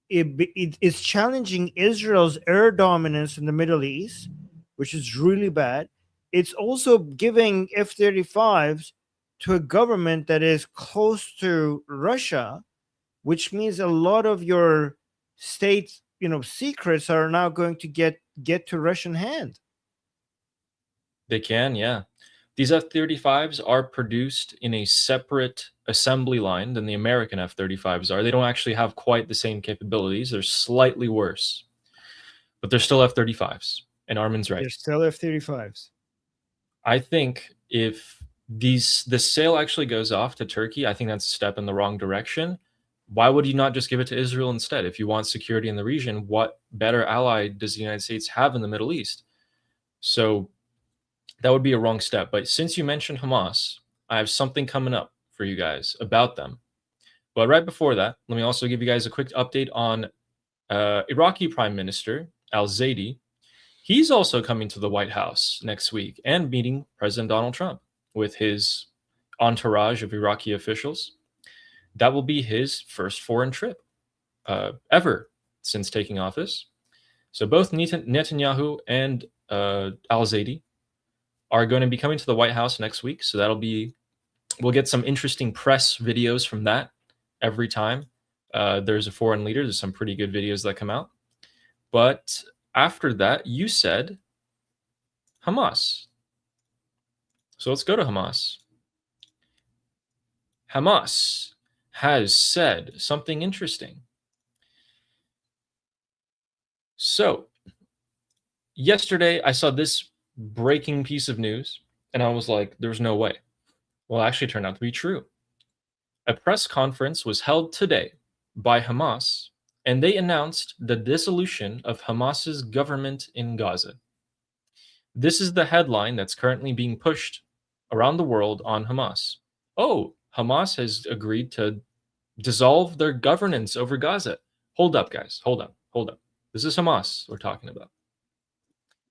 It is challenging Israel's air dominance in the Middle East, which is really bad. It's also giving F-35s to a government that is close to Russia, which means a lot of your state, secrets are now going to get to Russian hand. They can, yeah. These F-35s are produced in a separate assembly line than the American F-35s are. They don't actually have quite the same capabilities. They're slightly worse, but they're still F-35s. And Armin's right. They're still F-35s. I think if the sale actually goes off to Turkey, I think that's a step in the wrong direction. Why would you not just give it to Israel instead? If you want security in the region, what better ally does the United States have in the Middle East? So that would be a wrong step. But since you mentioned Hamas, I have something coming up for you guys about them. But right before that, let me also give you guys a quick update on Iraqi Prime Minister al-Zaidi. He's also coming to the White House next week and meeting President Donald Trump with his entourage of Iraqi officials. That will be his first foreign trip ever since taking office. So both Netanyahu and al-Zaidi are going to be coming to the White House next week. So we'll get some interesting press videos from that every time there's a foreign leader. There's some pretty good videos that come out. But after that, you said Hamas. So let's go to Hamas. Hamas has said something interesting. So yesterday, I saw this breaking piece of news, and I was like, there's no way. Well, it actually turned out to be true. A press conference was held today by Hamas, and they announced the dissolution of Hamas's government in Gaza. This is the headline that's currently being pushed around the world on Hamas. Oh, Hamas has agreed to dissolve their governance over Gaza. Hold up, guys. Hold up. This is Hamas we're talking about.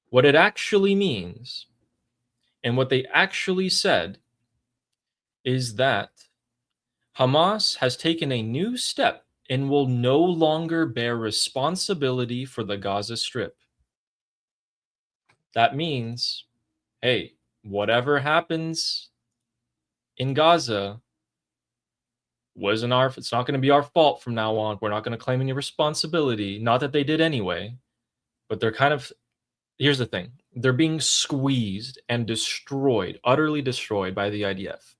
What it actually means and what they actually said is that Hamas has taken a new step and will no longer bear responsibility for the Gaza Strip. That means, hey, whatever happens in Gaza it's not going to be our fault from now on. We're not going to claim any responsibility. Not that they did anyway, but here's the thing. They're being squeezed and destroyed, utterly destroyed by the IDF.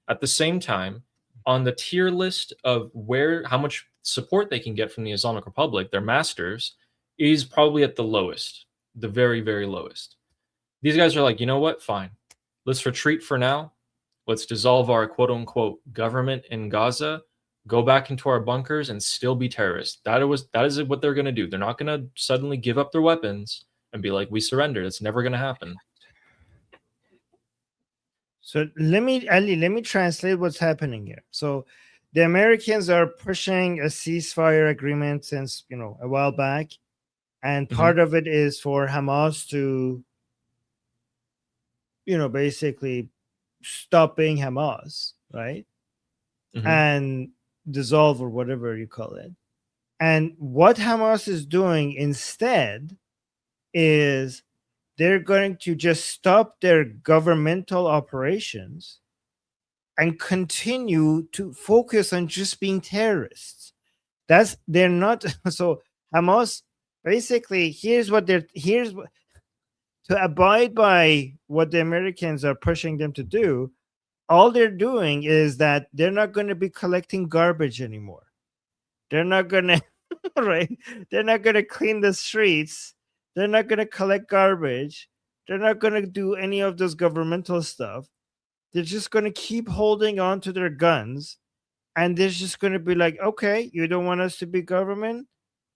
At the same time, on the tier list of how much support they can get from the Islamic Republic, their masters, is probably at the lowest, the very, very lowest. These guys are like, you know what? Fine. Let's retreat for now. Let's dissolve our quote-unquote government in Gaza, go back into our bunkers, and still be terrorists. That is what they're going to do. They're not going to suddenly give up their weapons and be like, we surrender. It's never going to happen. So Ali, let me translate what's happening here. So the Americans are pushing a ceasefire agreement since, a while back. And part of it is for Hamas to, basically stop being Hamas, right? And dissolve, or whatever you call it. And what Hamas is doing instead is they're going to just stop their governmental operations and continue to focus on just being terrorists. They're not. So Hamas, basically, here's what, to abide by what the Americans are pushing them to do. All they're doing is that they're not going to be collecting garbage anymore. They're not going to, right? They're not going to clean the streets. They're not going to collect garbage. They're not going to do any of this governmental stuff. They're just going to keep holding on to their guns. And they're just going to be like, okay, you don't want us to be government?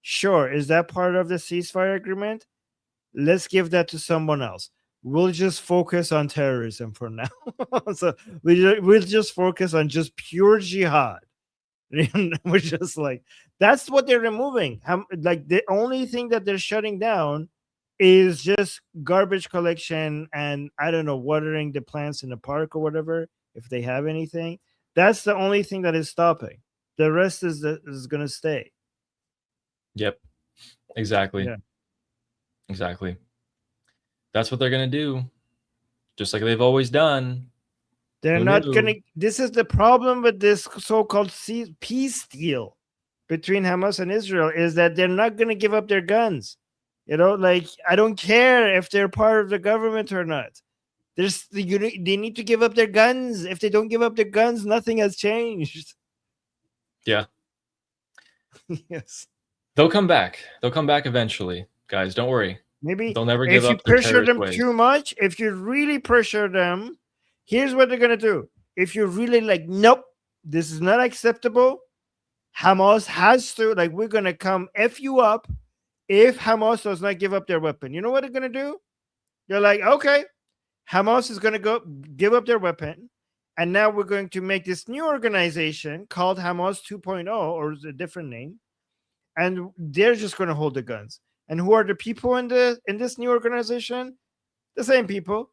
Sure. Is that part of the ceasefire agreement? Let's give that to someone else. We'll just focus on terrorism for now. So we'll just focus on just pure jihad. We're just like, that's what they're removing. Like, the only thing that they're shutting down is just garbage collection and, I don't know, watering the plants in the park or whatever, if they have anything. That's the only thing that is stopping. The rest is going to stay. Yep. Exactly. Yeah. Exactly. That's what they're going to do. Just like they've always done. They're not going to. This is the problem with this so-called peace deal between Hamas and Israel, is that they're not going to give up their guns. Like, I don't care if they're part of the government or not. They need to give up their guns. If they don't give up their guns, nothing has changed. Yeah. Yes. They'll come back. They'll come back eventually, guys. Don't worry. Maybe they'll never give up. If you pressure them too much, if you really pressure them, here's what they're gonna do. If you're really like, nope, this is not acceptable, Hamas has to, like, we're gonna come F you up if Hamas does not give up their weapon. You know what they're gonna do? They're like, okay, Hamas is gonna go give up their weapon, and now we're going to make this new organization called Hamas 2.0, or a different name, and they're just gonna hold the guns. And who are the people in this new organization? The same people.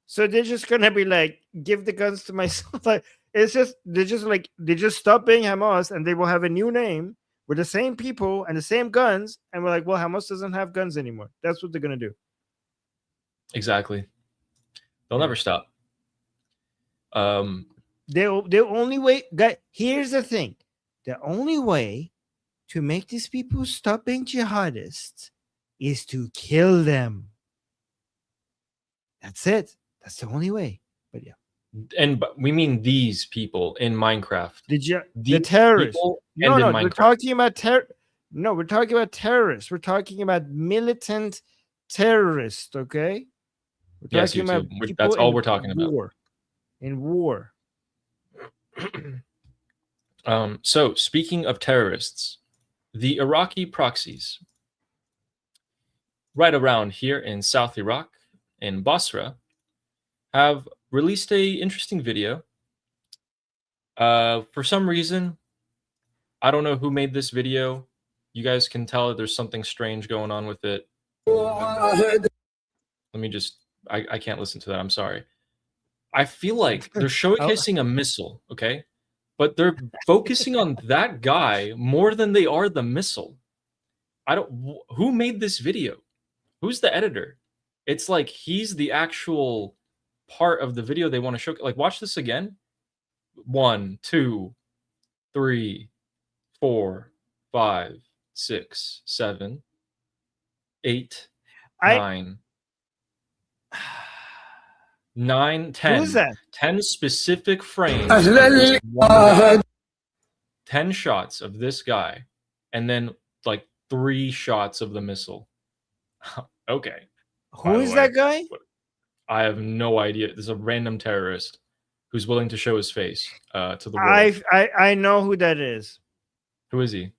So they're just gonna be like, give the guns to myself. Like, they just stop being Hamas, and they will have a new name with the same people and the same guns. And we're like, well, Hamas doesn't have guns anymore. That's what they're gonna do. Exactly. They'll never stop. The only way, guys, here's the thing: the only way to make these people stop being jihadists is to kill them. That's it. That's the only way. But yeah. And we mean these people in Minecraft. The terrorists. No, we're talking about No, we're talking about terrorists. We're talking about militant terrorists, okay? We're talking about that's all we're talking about. In war. So speaking of terrorists, the Iraqi proxies right around here in South Iraq, in Basra, have released a interesting video. For some reason, I don't know who made this video. You guys can tell that there's something strange going on with it. Let me just, I can't listen to that. I'm sorry. I feel like they're showcasing a missile, okay? But they're focusing on that guy more than they are the missile. Who made this video? Who's the editor? It's like he's the actual part of the video they want to show. Like, watch this again. 1, 2, 3, 4, 5, 6, 7, 8, 9. 9, 10. Who's that? 10 specific frames. 10 shots of this guy, and then like 3 shots of the missile. Okay. Who is that guy? I have no idea. There's a random terrorist who's willing to show his face to the world. I know who that is. Who is he?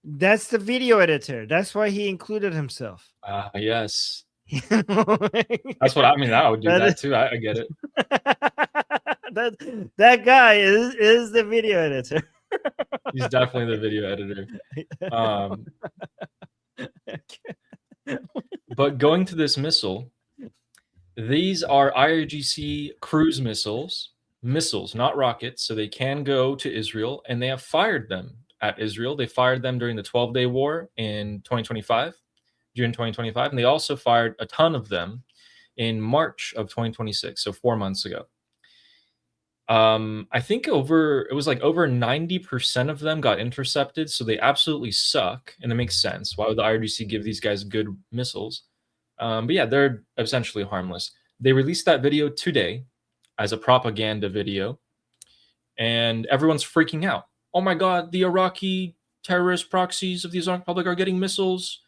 That's the video editor. That's why he included himself. Yes. That's what I mean. I would do that is, too. I get it. that guy is the video editor. He's definitely the video editor. But going to this missile, these are IRGC cruise missiles, not rockets, so they can go to Israel, and they have fired them at Israel. They fired them during the 12-day war in 2025, June 2025, and they also fired a ton of them in March of 2026, so 4 months ago. I think it was like over 90% of them got intercepted, so they absolutely suck, and it makes sense. Why would the IRGC give these guys good missiles? But yeah, they're essentially harmless. They released that video today as a propaganda video, and everyone's freaking out. Oh my God, the Iraqi terrorist proxies of the Islamic Republic are getting missiles.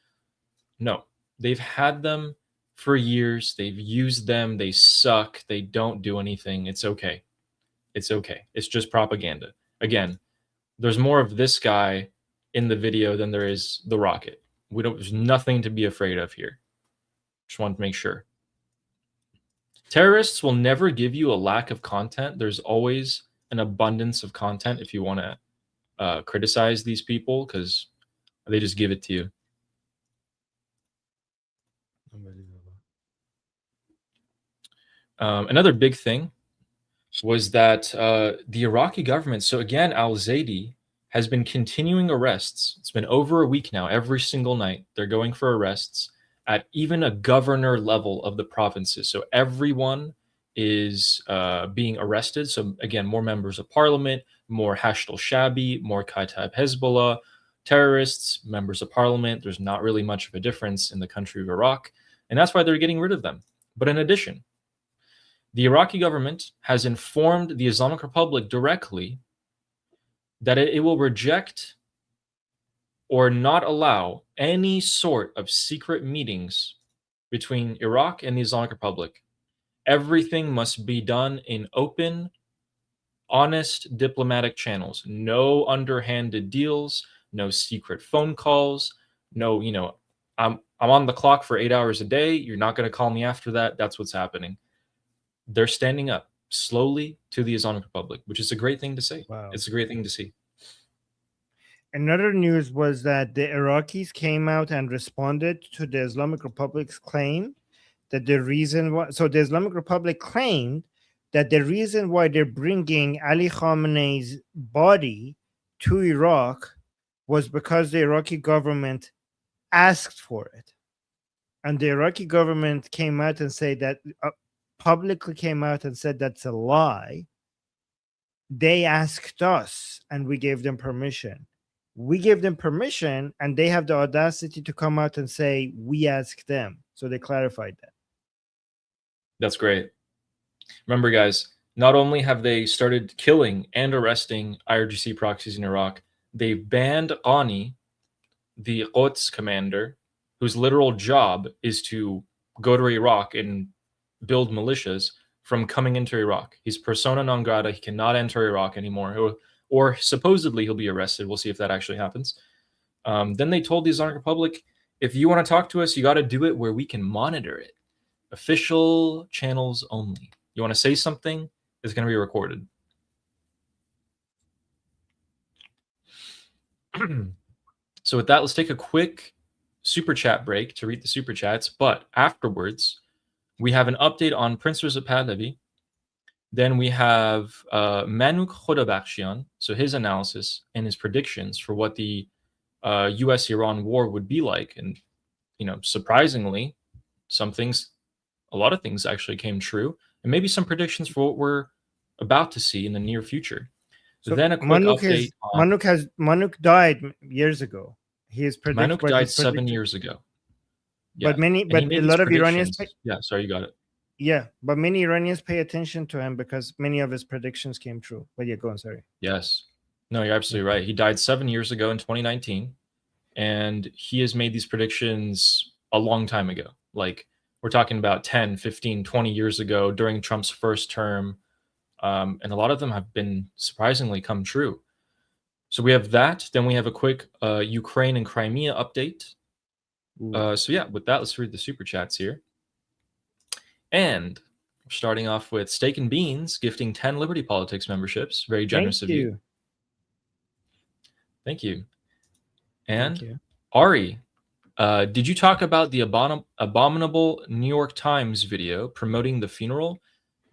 No, they've had them for years. They've used them. They suck. They don't do anything. It's okay. It's okay. It's just propaganda. Again, there's more of this guy in the video than there is the rocket. There's nothing to be afraid of here. Just want to make sure. Terrorists will never give you a lack of content. There's always an abundance of content if you want to criticize these people, because they just give it to you. Another big thing was that the Iraqi government, so again, al-Zaidi has been continuing arrests. It's been over a week now. Every single night, they're going for arrests at even a governor level of the provinces. So everyone is being arrested. So again, more members of parliament, more Hashd al-Shabi, more Kataib Hezbollah, terrorists, members of parliament. There's not really much of a difference in the country of Iraq. And that's why they're getting rid of them. But in addition, the Iraqi government has informed the Islamic Republic directly that it will reject or not allow any sort of secret meetings between Iraq and the Islamic Republic. Everything must be done in open, honest diplomatic channels. No underhanded deals, no secret phone calls, no, I'm on the clock for 8 hours a day. You're not going to call me after that. That's what's happening. They're standing up slowly to the Islamic Republic, which is a great thing to say. Wow. It's a great thing to see. Another news was that the Iraqis came out and responded to the Islamic Republic's claim that the reason why, so the Islamic Republic claimed that the reason why they're bringing Ali Khamenei's body to Iraq was because the Iraqi government asked for it. And the Iraqi government came out and said that, publicly came out and said that's a lie. They asked us and we gave them permission. We gave them permission, and they have the audacity to come out and say we asked them. So they clarified that. That's great. Remember, guys, not only have they started killing and arresting IRGC proxies in Iraq, they banned Ghani, the Quds commander, whose literal job is to go to Iraq and build militias, from coming into Iraq. He's persona non grata. He cannot enter Iraq anymore. Or supposedly he'll be arrested. We'll see if that actually happens. Then they told the Islamic Republic, if you want to talk to us, you got to do it where we can monitor it. Official channels only. You want to say something, it's going to be recorded. So with that, let's take a quick super chat break to read the super chats. But afterwards, we have an update on Prince Reza Pahlavi. Then we have Manuk Khodabakhshian, so his analysis and his predictions for what the U.S.-Iran war would be like. And, surprisingly, a lot of things actually came true. And maybe some predictions for what we're about to see in the near future. So then a quick update. Manuk died years ago. Manuk died 7 years ago. Yeah. But a lot of Iranians. Yeah, sorry, you got it. Yeah, but many Iranians pay attention to him because many of his predictions came true. But yeah, go on, sorry. Yes. No, you're absolutely right. He died 7 years ago in 2019, and he has made these predictions a long time ago. Like, we're talking about 10, 15, 20 years ago during Trump's first term, and a lot of them have been surprisingly come true. So we have that. Then we have a quick Ukraine and Crimea update. So yeah, with that, let's read the super chats here. And we're starting off with Steak and Beans gifting 10 Liberty Politics memberships. Very generous of you. Thank you. And Thank you. Ari, did you talk about the abominable New York Times video promoting the funeral?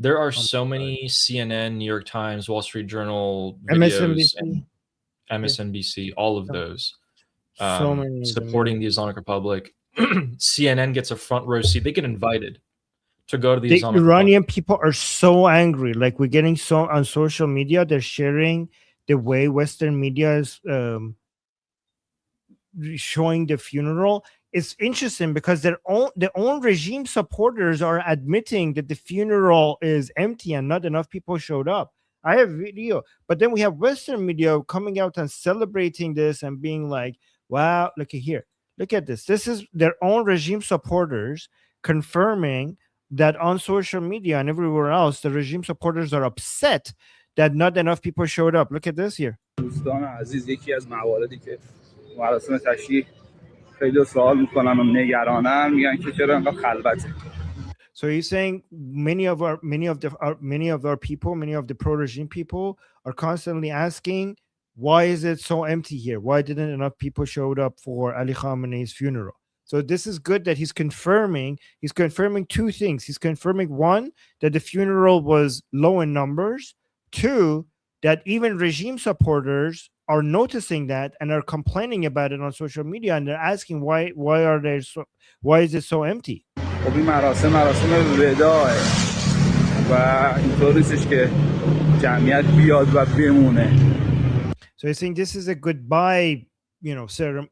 There are so many CNN, New York Times, Wall Street Journal videos, and MSNBC, all of those So many supporting the Islamic Republic. CNN gets a front row seat. They get invited to go to the Islamic Iranian Republic. people are so angry. Like, we're getting so on social media, they're sharing the way Western media is showing the funeral. It's interesting because their own regime supporters are admitting that the funeral is empty and not enough people showed up. I have video, but then we have Western media coming out and celebrating this and being like, wow, look at here. Look at this. This is their own regime supporters confirming that on social media and everywhere else, the regime supporters are upset that not enough people showed up. Look at this here. So he's saying many of the pro-regime people are constantly asking, why is it so empty here? Why didn't enough people showed up for Ali Khamenei's funeral? So this is good that he's confirming two things. He's confirming, one, that the funeral was low in numbers. Two, that even regime supporters are noticing that and are complaining about it on social media, and they're asking why is it so empty? خب این مراسم وداعه و اینطور نیستش که جمعیت بیاد و بمونه. So I think this is a goodbye, ceremony,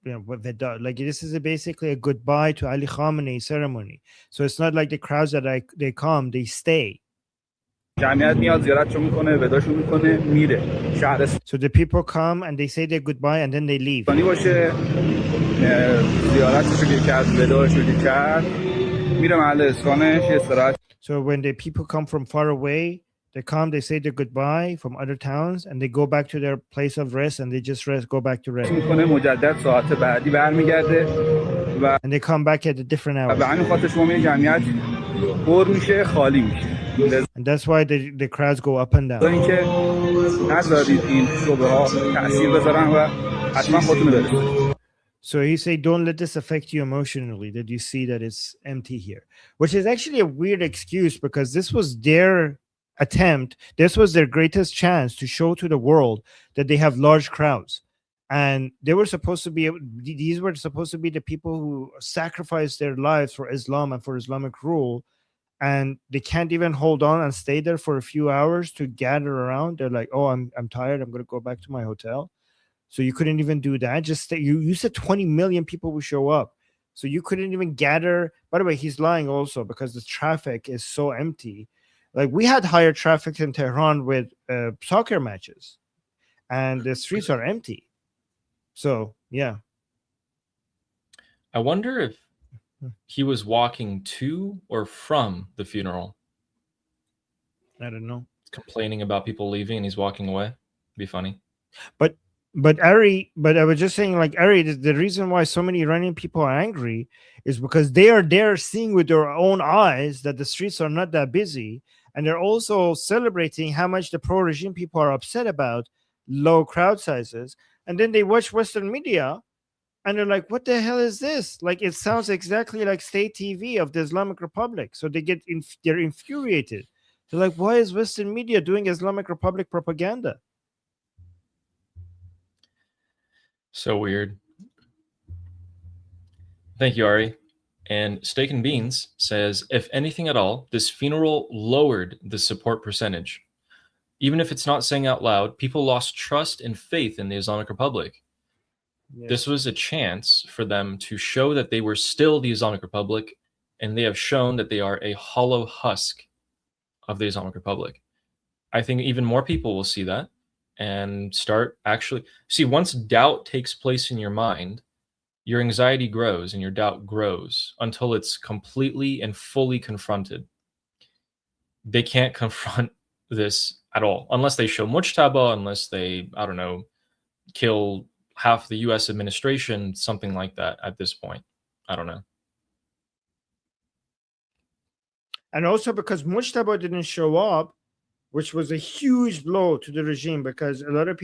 like this is basically a goodbye to Ali Khamenei ceremony. So it's not like the crowds that they come, they stay. جمعیت میاد زیارتشو میکنه، وداشو میکنه، میره. So the people come and they say their goodbye and then they leave. باشه زیارتشو که کرد، وداشو که کرد، میره محل اسکانش استراحت. So when the people come from far away, they come, they say their goodbye from other towns, and they go back to their place of rest, and they just go back to rest. میکنه مجدد ساعت بعدی برمیگرده و and they come back at a different hour. به همین خاطر شما میبینید جمعیت پر میشه، خالی میشه. And that's why the crowds go up and down. اینکه نذارید این شبهه ها تاثیر بذارن و حتما خودتون برسید. So he said, don't let this affect you emotionally, that you see that it's empty here, which is actually a weird excuse, because this was their attempt. This was their greatest chance to show to the world that they have large crowds. And they were supposed to be, these were supposed to be the people who sacrificed their lives for Islam and for Islamic rule. And they can't even hold on and stay there for a few hours to gather around. They're like, oh, I'm tired. I'm going to go back to my hotel. So you couldn't even do that. Just stay. You said 20 million people will show up. So you couldn't even gather. By the way, he's lying also, because the traffic is so empty. Like, we had higher traffic in Tehran with soccer matches, and the streets are empty. So, yeah. I wonder if he was walking to or from the funeral. I don't know. Complaining about people leaving and he's walking away. Be funny. But Ari, I was just saying, like, Ari, the reason why so many Iranian people are angry is because they are there seeing with their own eyes that the streets are not that busy. And they're also celebrating how much the pro-regime people are upset about low crowd sizes. And then they watch Western media and they're like, what the hell is this? Like, it sounds exactly like state TV of the Islamic Republic. So they're infuriated. They're like, why is Western media doing Islamic Republic propaganda? So weird. Thank you, Ari. And Steak and Beans says, if anything at all, this funeral lowered the support percentage. Even if it's not saying out loud, people lost trust and faith in the Islamic Republic. Yes. This was a chance for them to show that they were still the Islamic Republic, and they have shown that they are a hollow husk of the Islamic Republic. I think even more people will see that and start actually see, once doubt takes place in your mind, your anxiety grows and your doubt grows until it's completely and fully confronted. They can't confront this at all unless they show mujtaba, unless they, I don't know, kill half the U.S. administration, something like that at this point. I don't know. And also because Mujtaba didn't show up, which was a huge blow to the regime, because a lot of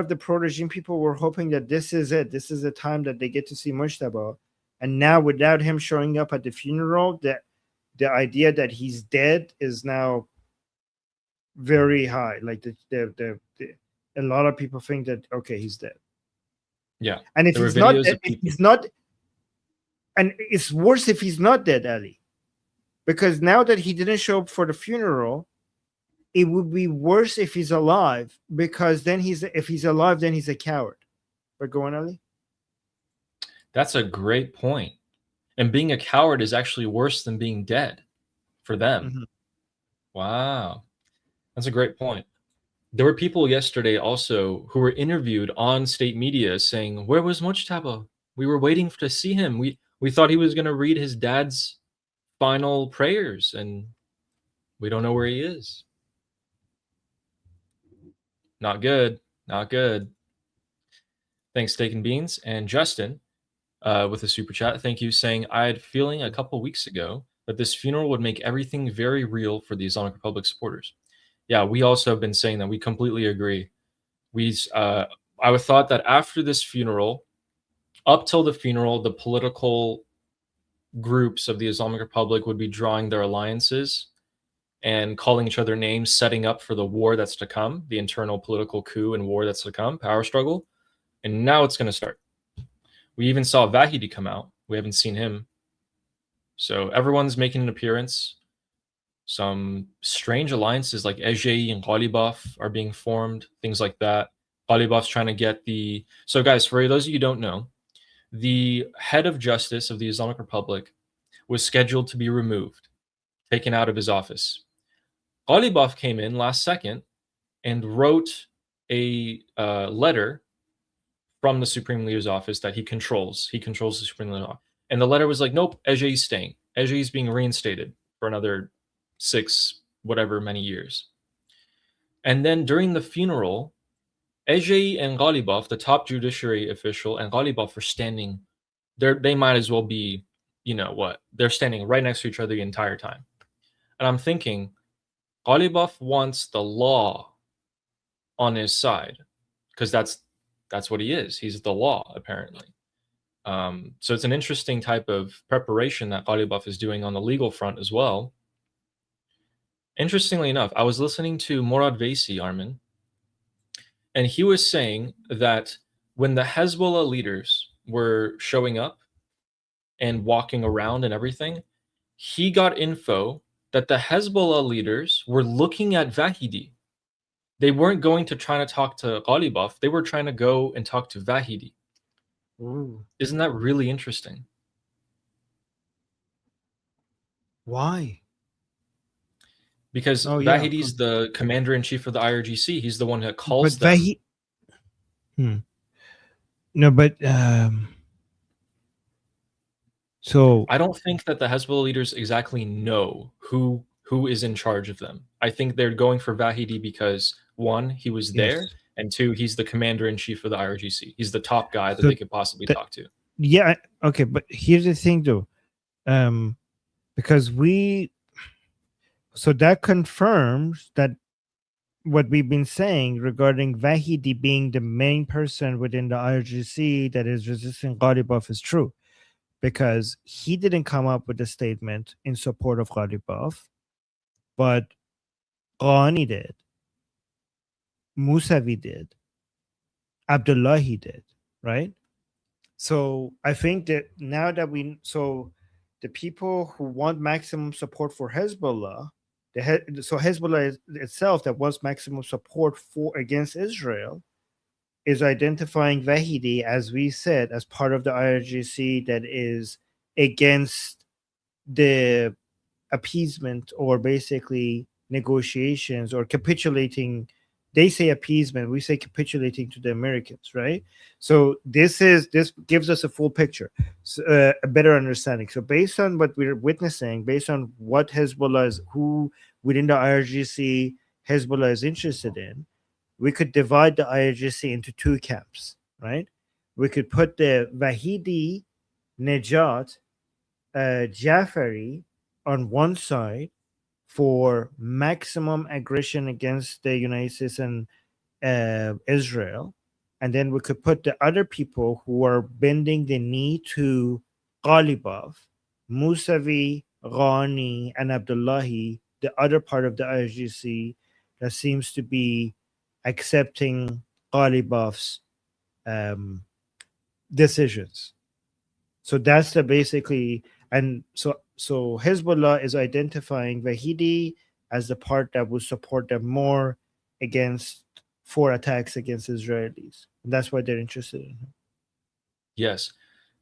the pro-regime people were hoping that this is it. This is the time that they get to see Mujtaba. And now without him showing up at the funeral, the idea that he's dead is now very high. Like a lot of people think that, okay, he's dead. Yeah. And if he's not, and it's worse if he's not dead, Ali. Because now that he didn't show up for the funeral, it would be worse if he's alive, because then if he's alive, then he's a coward. But go on, Ali. That's a great point. And being a coward is actually worse than being dead for them. Mm-hmm. Wow. That's a great point. There were people yesterday also who were interviewed on state media saying, where was Mujtaba? We were waiting to see him. We thought he was going to read his dad's final prayers, and we don't know where he is. Not good. Not good. Thanks, Steak and Beans. And Justin, with a super chat, thank you, saying, I had a feeling a couple weeks ago that this funeral would make everything very real for the Islamic Republic supporters. Yeah, we also have been saying that. We completely agree. I would thought that after this funeral, up till the funeral, the political groups of the Islamic Republic would be drawing their alliances and calling each other names, setting up for the war that's to come, the internal political coup and war that's to come, power struggle. And now it's going to start. We even saw Vahidi come out. We haven't seen him. So everyone's making an appearance. Some strange alliances like Ejei and Ghalibaf are being formed, things like that. Ghalibaf's trying to get the... So guys, for those of you who don't know, the head of justice of the Islamic Republic was scheduled to be removed, taken out of his office. Ghalibaf came in last second and wrote a letter from the Supreme Leader's office that he controls. He controls the Supreme Leader's office. And the letter was like, nope, Ejei's staying. Ejei's being reinstated for another 6 whatever many years. And then during the funeral, Ejei and Ghalibaf, the top judiciary official, and Ghalibaf are standing there. They might as well be, you know what, they're standing right next to each other the entire time. And I'm thinking, Ghalibaf wants the law on his side, because that's what he is. He's the law, apparently. So it's an interesting type of preparation that Ghalibaf is doing on the legal front as well. Interestingly enough, I was listening to Morad Vaisi, Armin, and he was saying that when the Hezbollah leaders were showing up and walking around and everything, he got info that the Hezbollah leaders were looking at Vahidi. They weren't going to try to talk to Ghalibaf. They were trying to go and talk to Vahidi. Ooh. Isn't that really interesting? Why? Because Vahidi's the commander-in-chief of the IRGC. He's the one that calls them. No, but so I don't think that the Hezbollah leaders exactly know who is in charge of them. I think they're going for Vahidi because, one, he was there, and two, he's the commander-in-chief of the IRGC. He's the top guy that they could possibly talk to. Yeah, okay, but here's the thing, though. Because so that confirms that what we've been saying regarding Vahidi being the main person within the IRGC that is resisting Ghalibaf is true. Because he didn't come up with a statement in support of Ghalibaf, but Ghani did, Musavi did, Abdullahi did, right? So I think that now that the people who want maximum support for Hezbollah, so Hezbollah itself that wants maximum support against Israel, is identifying Vahidi, as we said, as part of the IRGC that is against the appeasement or basically negotiations or capitulating. They say appeasement, we say capitulating to the Americans, right? So this gives us a full picture, a better understanding. So based on what we're witnessing, based on what Hezbollah is, who within the IRGC Hezbollah is interested in, we could divide the IRGC into 2 camps, right? We could put the Vahidi, Nejat, Jafari, on one side for maximum aggression against the United States and Israel, and then we could put the other people who are bending the knee to Ghalibaf, Musavi, Ghani, and Abdullahi, the other part of the IRGC that seems to be accepting Ghalibaf's decisions. So that's the basically, and so Hezbollah is identifying Vahidi as the part that will support them more against for attacks against Israelis. And that's why they're interested in him. Yes.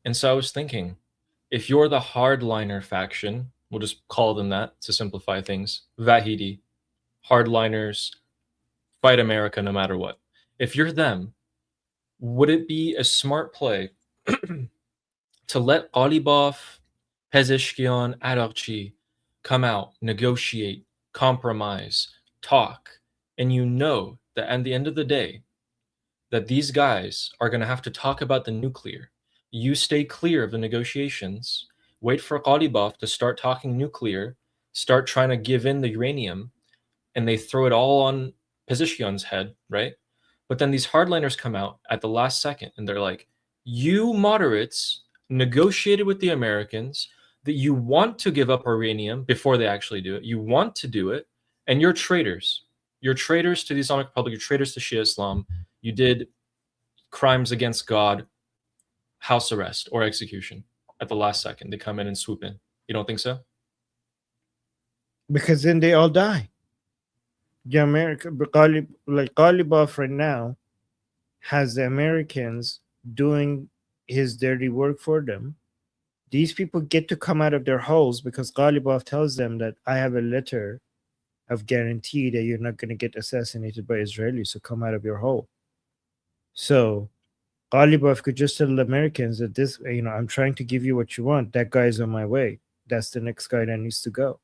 And so I was thinking, if you're the hardliner faction, we'll just call them that to simplify things, Vahidi, hardliners, fight America no matter what. If you're them, would it be a smart play to let Ghalibaf, Pezeshkian, Araqchi come out, negotiate, compromise, talk, and you know that at the end of the day, that these guys are going to have to talk about the nuclear. You stay clear of the negotiations, wait for Ghalibaf to start talking nuclear, start trying to give in the uranium, and they throw it all on Pezeshkian's head, right? But then these hardliners come out at the last second, and they're like, you moderates negotiated with the Americans that you want to give up uranium before they actually do it. You want to do it, and you're traitors. You're traitors to the Islamic Republic. You're traitors to Shia Islam. You did crimes against God, house arrest or execution at the last second. They come in and swoop in. You don't think so? Because then they all die. The Ghalibaf right now has the Americans doing his dirty work for them. These people get to come out of their holes because Ghalibaf tells them that I have a letter of guarantee that you're not going to get assassinated by Israelis, so come out of your hole. So Ghalibaf could just tell the Americans that this, I'm trying to give you what you want. That guy's on my way. That's the next guy that needs to go.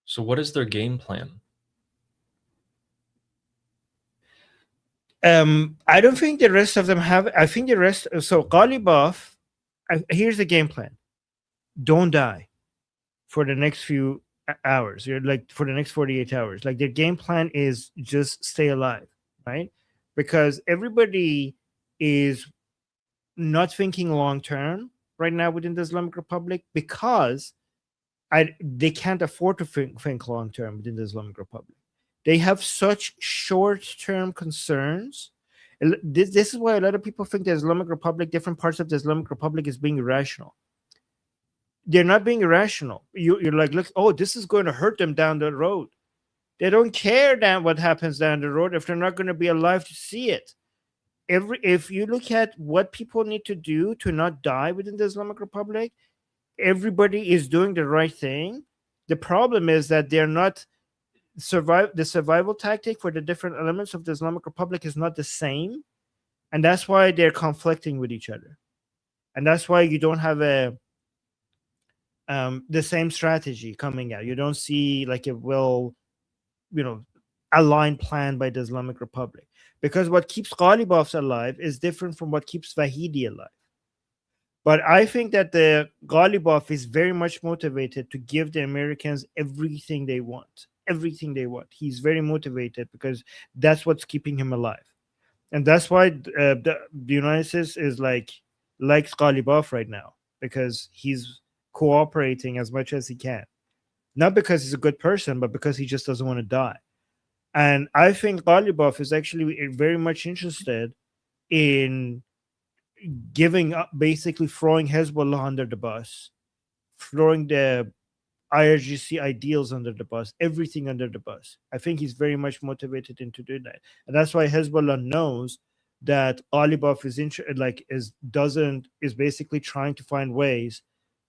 So what is their game plan? I don't think the rest of them have. I think the rest. So Ghalibaf, here's the game plan: don't die for the next few hours. You're like for the next 48 hours. Like their game plan is just stay alive, right? Because everybody is not thinking long term right now within the Islamic Republic because they can't afford to think long term within the Islamic Republic. They have such short-term concerns. This is why a lot of people think the Islamic Republic, different parts of the Islamic Republic, is being irrational. They're not being irrational. You're like, look, oh, this is going to hurt them down the road. They don't care what happens down the road if they're not going to be alive to see it. If you look at what people need to do to not die within the Islamic Republic, everybody is doing the right thing. The problem is that they're not the survival tactic for the different elements of the Islamic Republic is not the same, and that's why they're conflicting with each other, and that's why you don't have the same strategy coming out. You don't see like a aligned plan by the Islamic Republic, because what keeps Ghalibaf alive is different from what keeps Vahidi alive. But I think that the Ghalibaf is very much motivated to give the Americans everything they want. Everything they want. He's very motivated because that's what's keeping him alive. And that's why the United States is likes Ghalibaf right now, because he's cooperating as much as he can. Not because he's a good person, but because he just doesn't want to die. And I think Ghalibaf is actually very much interested in giving up, basically throwing Hezbollah under the bus, throwing the IRGC ideals under the bus, everything under the bus. I think he's very much motivated into doing that, and that's why Hezbollah knows that Ghalibaf is basically trying to find ways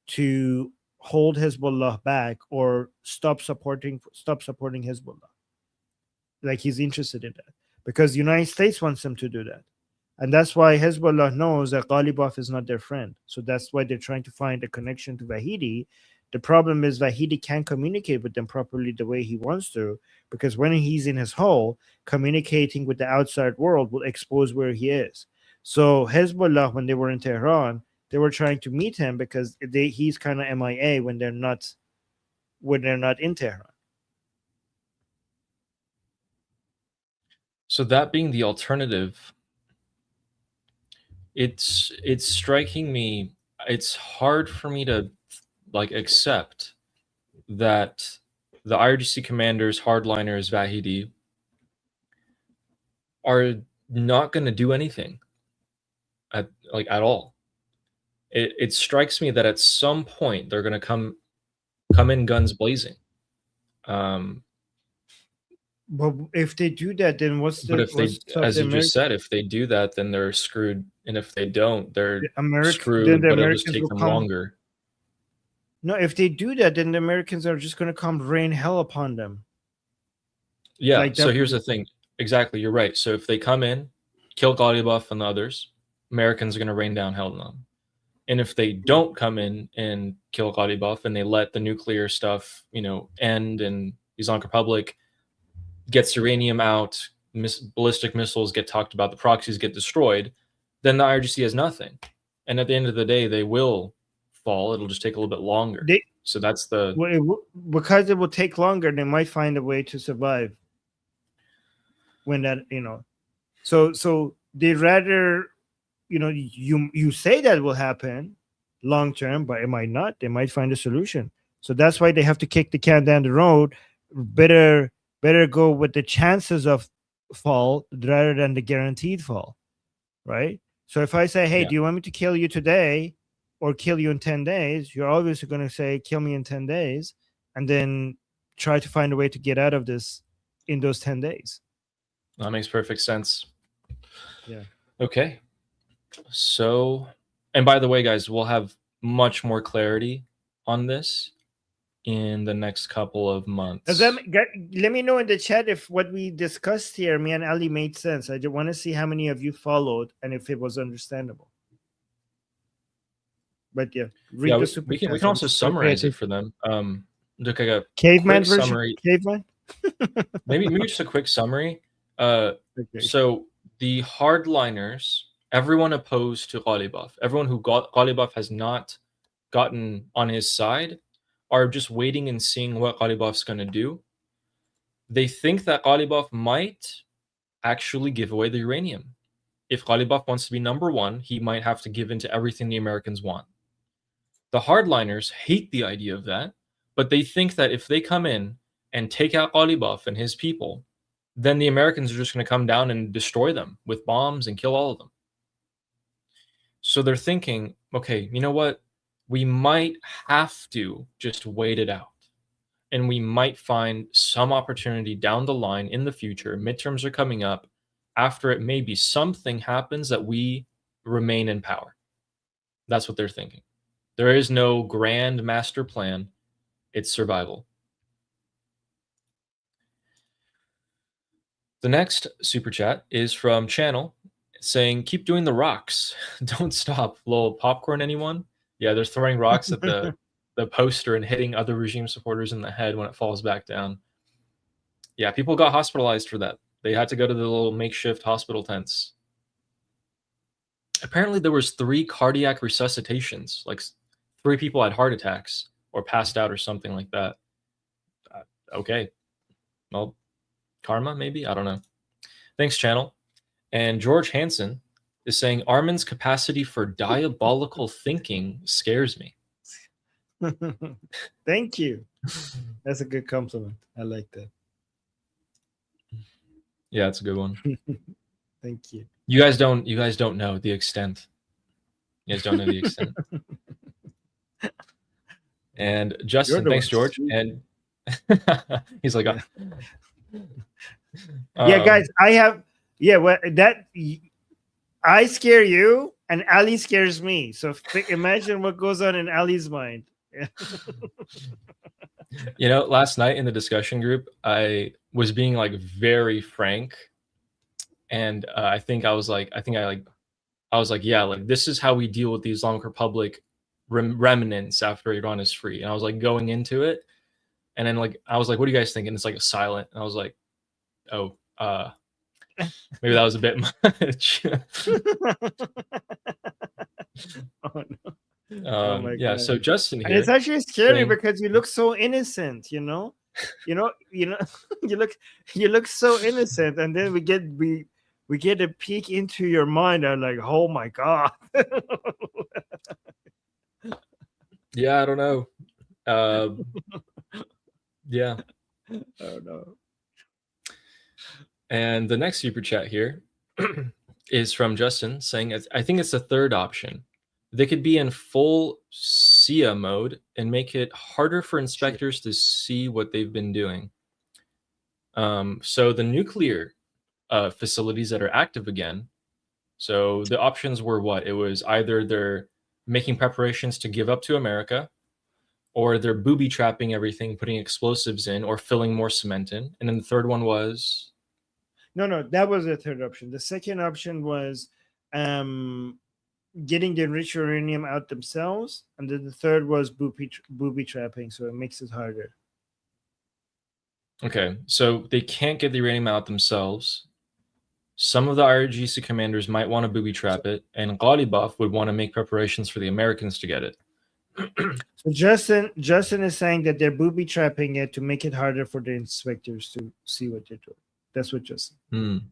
to hold Hezbollah back or stop supporting Hezbollah. Like he's interested in that because the United States wants him to do that. And that's why Hezbollah knows that Ghalibaf is not their friend. So that's why they're trying to find a connection to Vahidi. The problem is Vahidi can't communicate with them properly the way he wants to, because when he's in his hole, communicating with the outside world will expose where he is. So Hezbollah, when they were in Tehran, they were trying to meet him because he's kind of MIA when they're not in Tehran. So that being the alternative, it's striking me. It's hard for me to like accept that the IRGC commanders, hardliners, Vahidi, are not going to do anything at all. It strikes me that at some point they're going to come in guns blazing. But if they do that, then what's the? But if they, as you just said, if they do that, then they're screwed. And if they don't, they're screwed. Then the but it'll just Americans take them longer. No, if they do that, then the Americans are just going to come rain hell upon them. Yeah. Like so here's the thing. Exactly, you're right. So if they come in, kill Ghalibaf and the others, Americans are going to rain down hell on them. And if they don't come in and kill Ghalibaf and they let the nuclear stuff, end, and the Islamic Republic gets uranium out, ballistic missiles get talked about, the proxies get destroyed, then the IRGC has nothing. And at the end of the day, they will fall. It'll just take a little bit longer. So that's because it will take longer, they might find a way to survive. When that, so they rather, you say that will happen long term, but it might not. They might find a solution. So that's why they have to kick the can down the road. Better go with the chances of fall rather than the guaranteed fall, right? So if I say, hey, do you want me to kill you today or kill you in 10 days? You're obviously going to say, kill me in 10 days, and then try to find a way to get out of this in those 10 days. That makes perfect sense. Yeah. Okay. So, and by the way, guys, we'll have much more clarity on this in the next couple of months. Let me know in the chat if what we discussed here, me and Ali, made sense. I just want to see how many of you followed and if it was understandable. But yeah, we can also summarize it for them. Look, like a caveman version. Summary. Caveman. maybe just a quick summary. Okay. So the hardliners, everyone opposed to Ghalibaf, everyone who Ghalibaf has not gotten on his side, are just waiting and seeing what Ghalibaf's going to do. They think that Ghalibaf might actually give away the uranium. If Ghalibaf wants to be number one, he might have to give in to everything the Americans want. The hardliners hate the idea of that, but they think that if they come in and take out Ghalibaf and his people, then the Americans are just going to come down and destroy them with bombs and kill all of them. So they're thinking, okay, you know what? We might have to just wait it out. And we might find some opportunity down the line in the future. Midterms are coming up. After it, maybe something happens that we remain in power. That's what they're thinking. There is no grand master plan. It's survival. The next super chat is from Channel saying, keep doing the rocks. Don't stop. Lol, popcorn, anyone? Yeah, they're throwing rocks at the poster and hitting other regime supporters in the head when it falls back down. Yeah, people got hospitalized for that. They had to go to the little makeshift hospital tents. Apparently there was 3 cardiac resuscitations. Like 3 people had heart attacks or passed out or something like that. Okay. Well, karma, maybe? I don't know. Thanks, Channel. And George Hansen is saying, Armin's capacity for diabolical thinking scares me. Thank you. That's a good compliment. I like that. Yeah, it's a good one. Thank you. You guys don't know the extent. You guys don't know the extent. And Justin, thanks, George. And he's like, yeah, guys, I scare you and Ali scares me. So imagine what goes on in Ali's mind. Last night in the discussion group, I was being like very frank. And I was like, yeah, like this is how we deal with the Islamic Republic remnants after Iran is free. And I was like going into it. And then I was like, what do you guys think? And it's like a silent. And I was like, oh, maybe that was a bit much. Oh no. Oh my Yeah, God. so Justin And here it's actually scary saying, because you look so innocent, you know, you look so innocent, and then we get a peek into your mind and like, oh my God. yeah, I don't know. Yeah. Oh no. And the next super chat here is from Justin saying, I think it's the third option. They could be in full SIA mode and make it harder for inspectors to see what they've been doing. So the nuclear facilities that are active again. So the options were what? It was either they're making preparations to give up to America, or they're booby trapping everything, putting explosives in, or filling more cement in. And then the third one was No, that was the third option. The second option was getting the enriched uranium out themselves, and then the third was booby trapping, so it makes it harder. okay. So they can't get the uranium out themselves. Some of the IRGC commanders might want to booby trap it, and Ghalibaf would want to make preparations for the Americans to get it. So Justin is saying that they're booby trapping it to make it harder for the inspectors to see what they're doing. That's what Justin.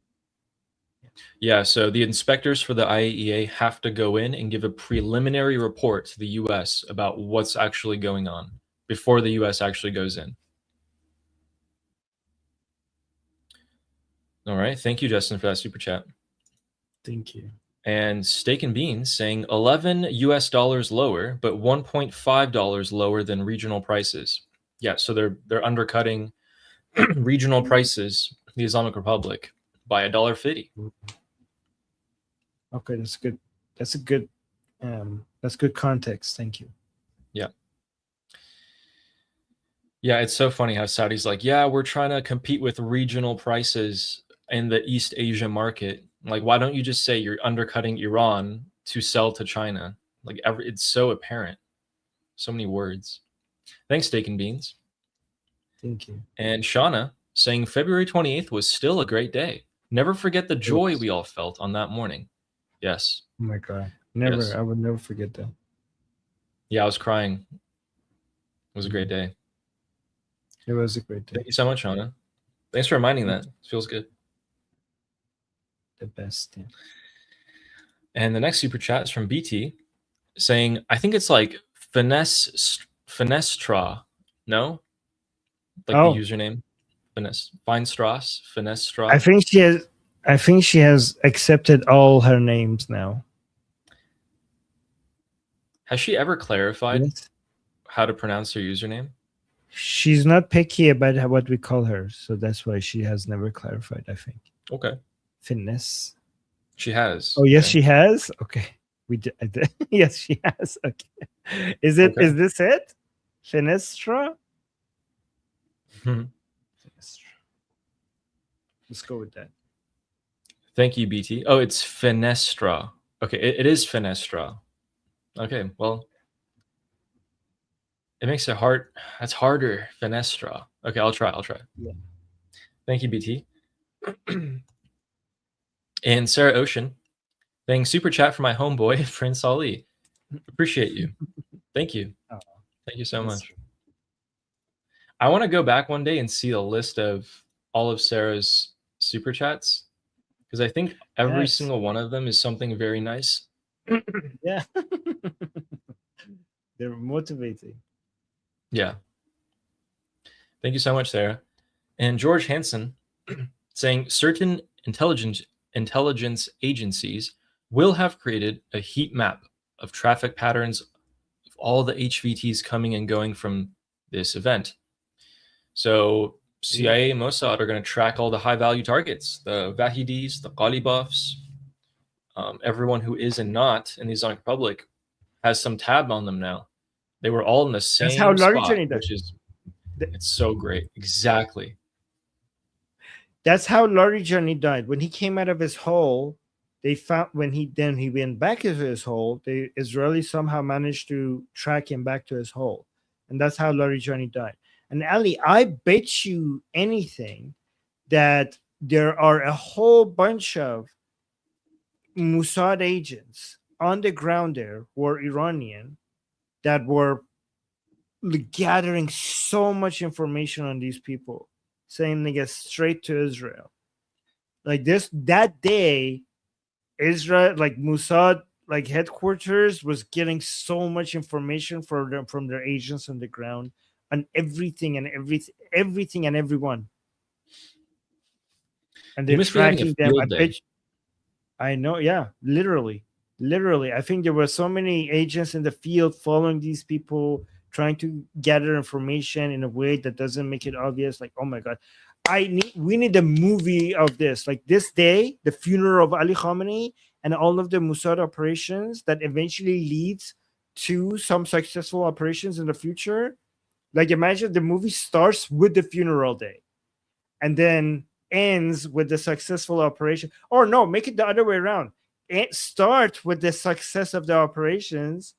Yeah, so the inspectors for the IAEA have to go in and give a preliminary report to the U.S. about what's actually going on before the U.S. actually goes in. All right. Thank you, Justin, for that super chat. Thank you. And Steak and Beans saying $11 US lower, but $1.5 lower than regional prices. Yeah, so they're undercutting regional prices, the Islamic Republic, by $1.50. Okay, that's good. That's good context. Thank you. Yeah. Yeah, it's so funny how Saudi's like, yeah, we're trying to compete with regional prices in the East Asia market. Like, why don't you just say you're undercutting Iran to sell to China? Like, it's so apparent. So many words. Thanks, Steak and Beans. Thank you. And Shauna saying February 28th was still a great day. Never forget the joy we all felt on that morning. Yes. Oh my God. Never. Yes. I would never forget that. Yeah, I was crying. It was a great day. It was a great day. Thank you so much, Shauna. Thanks for reminding that. It feels good. The best. Yeah. And the next super chat is from BT saying, I think it's like Finestra. No? Like the username. Finestra. I think she has accepted all her names now. Has she ever clarified how to pronounce her username? She's not picky about what we call her, so that's why she has never clarified, I think. Okay. Finesse. She has. Oh, yes, she has? Okay. We did. Yes, she has. Okay. Is this it? Finestra? Finestra. Let's go with that. Thank you, BT. Oh, it's Finestra. Okay, it is Finestra. Okay, well, it makes it hard. That's harder. Finestra. Okay, I'll try. Yeah. Thank you, BT. And Sarah Ocean, saying super chat for my homeboy, Prince Ali. Appreciate you. Thank you. Oh, thank you so much. I want to go back one day and see a list of all of Sarah's super chats, because I think every single one of them is something very nice. Yeah. They're motivating. Yeah. Thank you so much, Sarah. And George Hansen saying certain intelligence agencies will have created a heat map of traffic patterns of all the HVTs coming and going from this event. So CIA and Mossad are going to track all the high-value targets, the Vahidis, the Ghalibafs, everyone who is and not in the Islamic Republic has some tab on them now. They were all in the same spot, which is it's so great. Exactly. That's how Larijani died. When he came out of his hole, they found when he went back into his hole, the Israelis somehow managed to track him back to his hole. And that's how Larijani died. And Ali, I bet you anything that there are a whole bunch of Mossad agents on the ground there were Iranian that were gathering so much information on these people, saying they get straight to Israel. Like that day, Israel, like Mossad, like headquarters, was getting so much information from their agents on the ground on everything and everything and everyone, and they're tracking them. I know, yeah, literally. I think there were so many agents in the field following these people, trying to gather information in a way that doesn't make it obvious. Like, oh my god, we need a movie of this. Like this day, the funeral of Ali Khamenei, and all of the Mossad operations that eventually leads to some successful operations in the future. Like, imagine the movie starts with the funeral day, and then ends with the successful operation. Or no, make it the other way around. It start with the success of the operations,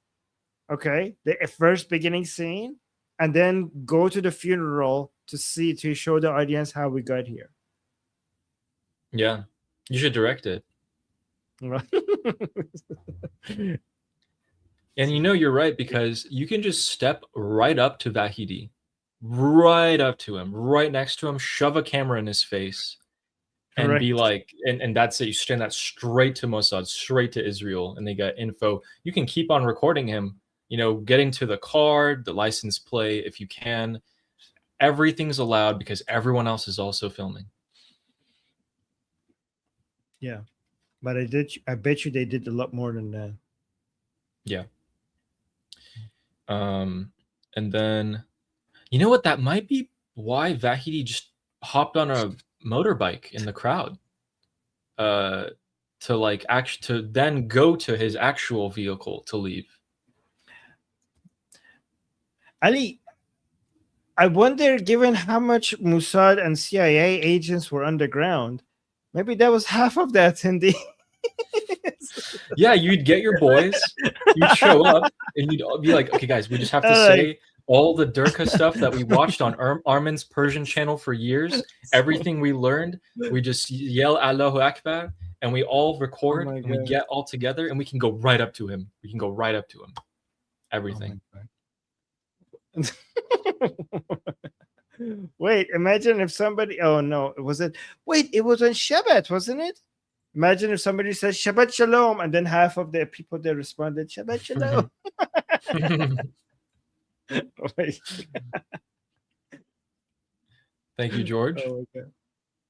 okay, the first beginning scene, and then go to the funeral to show the audience how we got here. Yeah, you should direct it. And you're right, because you can just step right up to Vahidi, right up to him, right next to him, shove a camera in his face, and be like, and that's it. You send that straight to Mossad, straight to Israel, and they got info. You can keep on recording him, getting to the card, the license plate, if you can. Everything's allowed because everyone else is also filming. Yeah, but I bet you they did a lot more than that. Yeah. And then, you know what? That might be why Vahidi just hopped on a motorbike in the crowd, to then go to his actual vehicle to leave. Ali, I wonder, given how much Mossad and CIA agents were underground, maybe that was half of the attendees. Yeah, you'd get your boys, you'd show up, and you'd be like, okay, guys, we just have to say all the Durka stuff that we watched on Armin's Persian channel for years. Everything we learned, we just yell Allahu Akbar, and we all record, and we get all together, and we can go right up to him. Everything. Wait, imagine if somebody, oh no, it was on Shabbat, wasn't it? Imagine if somebody says Shabbat Shalom, and then half of the people that responded Shabbat Shalom. Thank you, George. Oh, okay.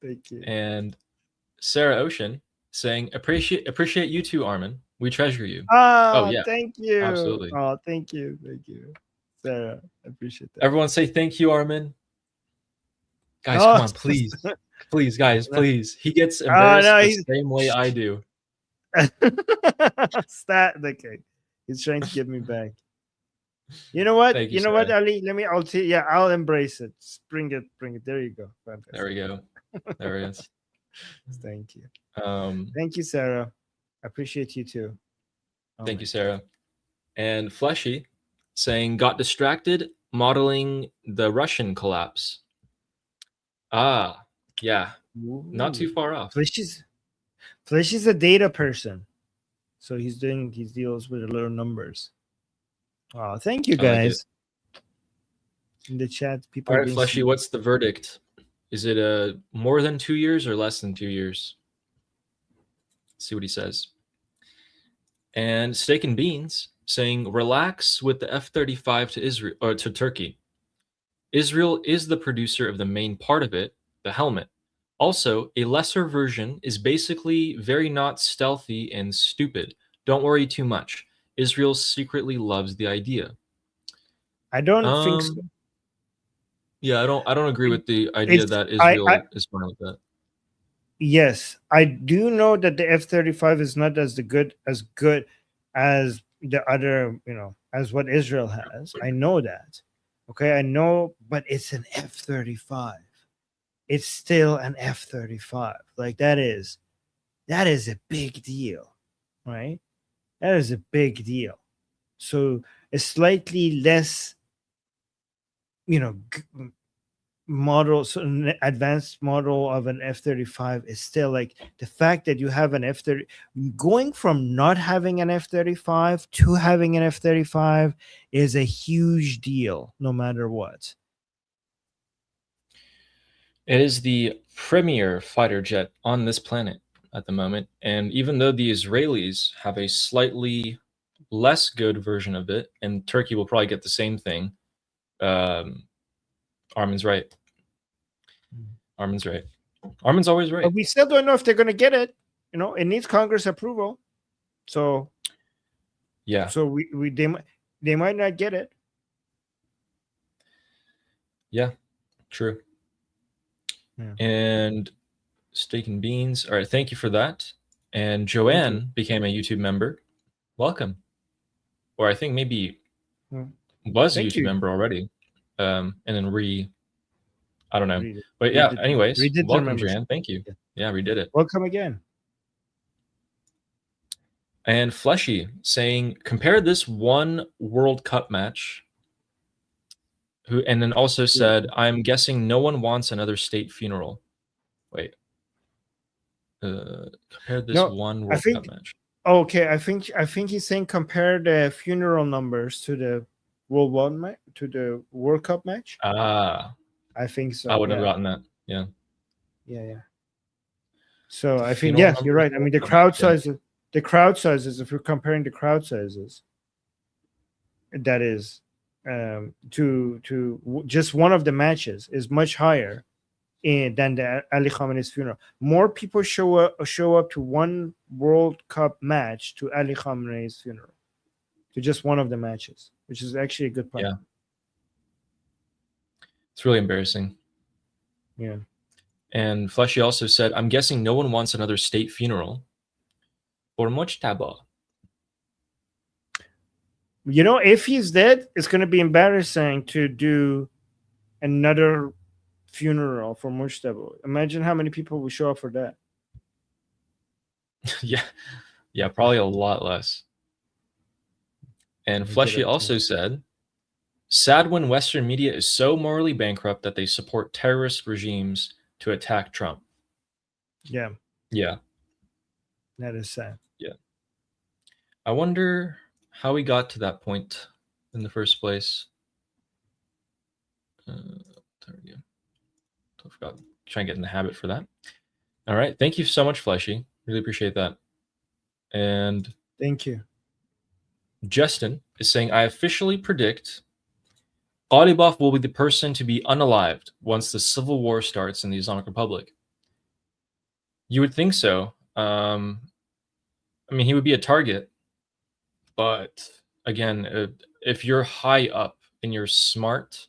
Thank you. And Sarah Ocean saying, appreciate you too, Armin. We treasure you. Oh yeah. Thank you. Absolutely. Oh, thank you. Sarah, I appreciate that. Everyone say thank you, Armin. Guys, come on, please. Please, guys, please. He gets embarrassed the same way I do. Okay. He's trying to get me back. You know what? You know what, Ali? I'll embrace it. Just bring it. There you go. Fantastic. There we go. There it is. Thank you. Thank you, Sarah. I appreciate you too. Thank you, Sarah. And Fleshy saying, got distracted modeling the Russian collapse. Yeah. Ooh. Not too far off. Fleshy's a data person. So he deals with a lot of numbers. Oh, thank you guys. In the chat, people. All right, Fleshy, what's the verdict? Is it more than 2 years or less than 2 years? Let's see what he says. And Steak and Beans saying, relax with the F-35 to Israel or to Turkey. Israel is the producer of the main part of it, the helmet. Also, a lesser version is basically very not stealthy and stupid. Don't worry too much. Israel secretly loves the idea. I don't think so. Yeah, I don't agree with the idea that Israel is fine with that. Yes, I do know that the F-35 is not as good as the other, as what Israel has. I know that. Okay, I know, but it's an F-35. It's still an F-35. Like that is a big deal, right? That is a big deal. So it's slightly less, model, so an advanced model of an F-35 is still like the fact that you have an F-30, going from not having an F-35 to having an F-35 is a huge deal, no matter what. It is the premier fighter jet on this planet at the moment, and even though the Israelis have a slightly less good version of it, and Turkey will probably get the same thing, Armin's right. Armin's right. Armin's always right. But we still don't know if they're going to get it. You know, it needs Congress approval. So, yeah. So they might not get it. Yeah, true. Yeah. And steak and beans. All right, thank you for that. And Joanne became a YouTube member. Welcome. Or I think maybe was a YouTube member already. And then I don't know. But yeah, anyways, welcome, Joanne. Thank you. Yeah, we did it. Welcome again. And Fleshy saying, compare this one World Cup match. And then also said, I'm guessing no one wants another state funeral. Wait. Compare this one World Cup match. Okay, I think he's saying compare the funeral numbers to the World Cup match. Ah. I think so. I wouldn't have gotten that. Yeah. Yeah. So I think yes, you're right. I mean the crowd sizes, if you're comparing the crowd sizes, that is to just one of the matches is much higher than the Ali Khamenei's funeral. More people show up to one World Cup match to Ali Khamenei's funeral, to just one of the matches, which is actually a good point. Yeah. It's really embarrassing. Yeah. And Fleshy also said, I'm guessing no one wants another state funeral. Or Mujtaba. You know, if he's dead, it's going to be embarrassing to do another funeral for Mujtaba. Imagine how many people will show up for that. Yeah, probably a lot less. And Fleshy also said, sad when Western media is so morally bankrupt that they support terrorist regimes to attack Trump. Yeah. Yeah. That is sad. Yeah. I wonder how we got to that point in the first place. There we go. I forgot. Try and get in the habit for that. All right. Thank you so much, Fleshy. Really appreciate that. And thank you. Justin is saying, I officially predict Ghalibaf will be the person to be unalived once the civil war starts in the Islamic Republic. You would think so. I mean, he would be a target. But again, if you're high up and you're smart,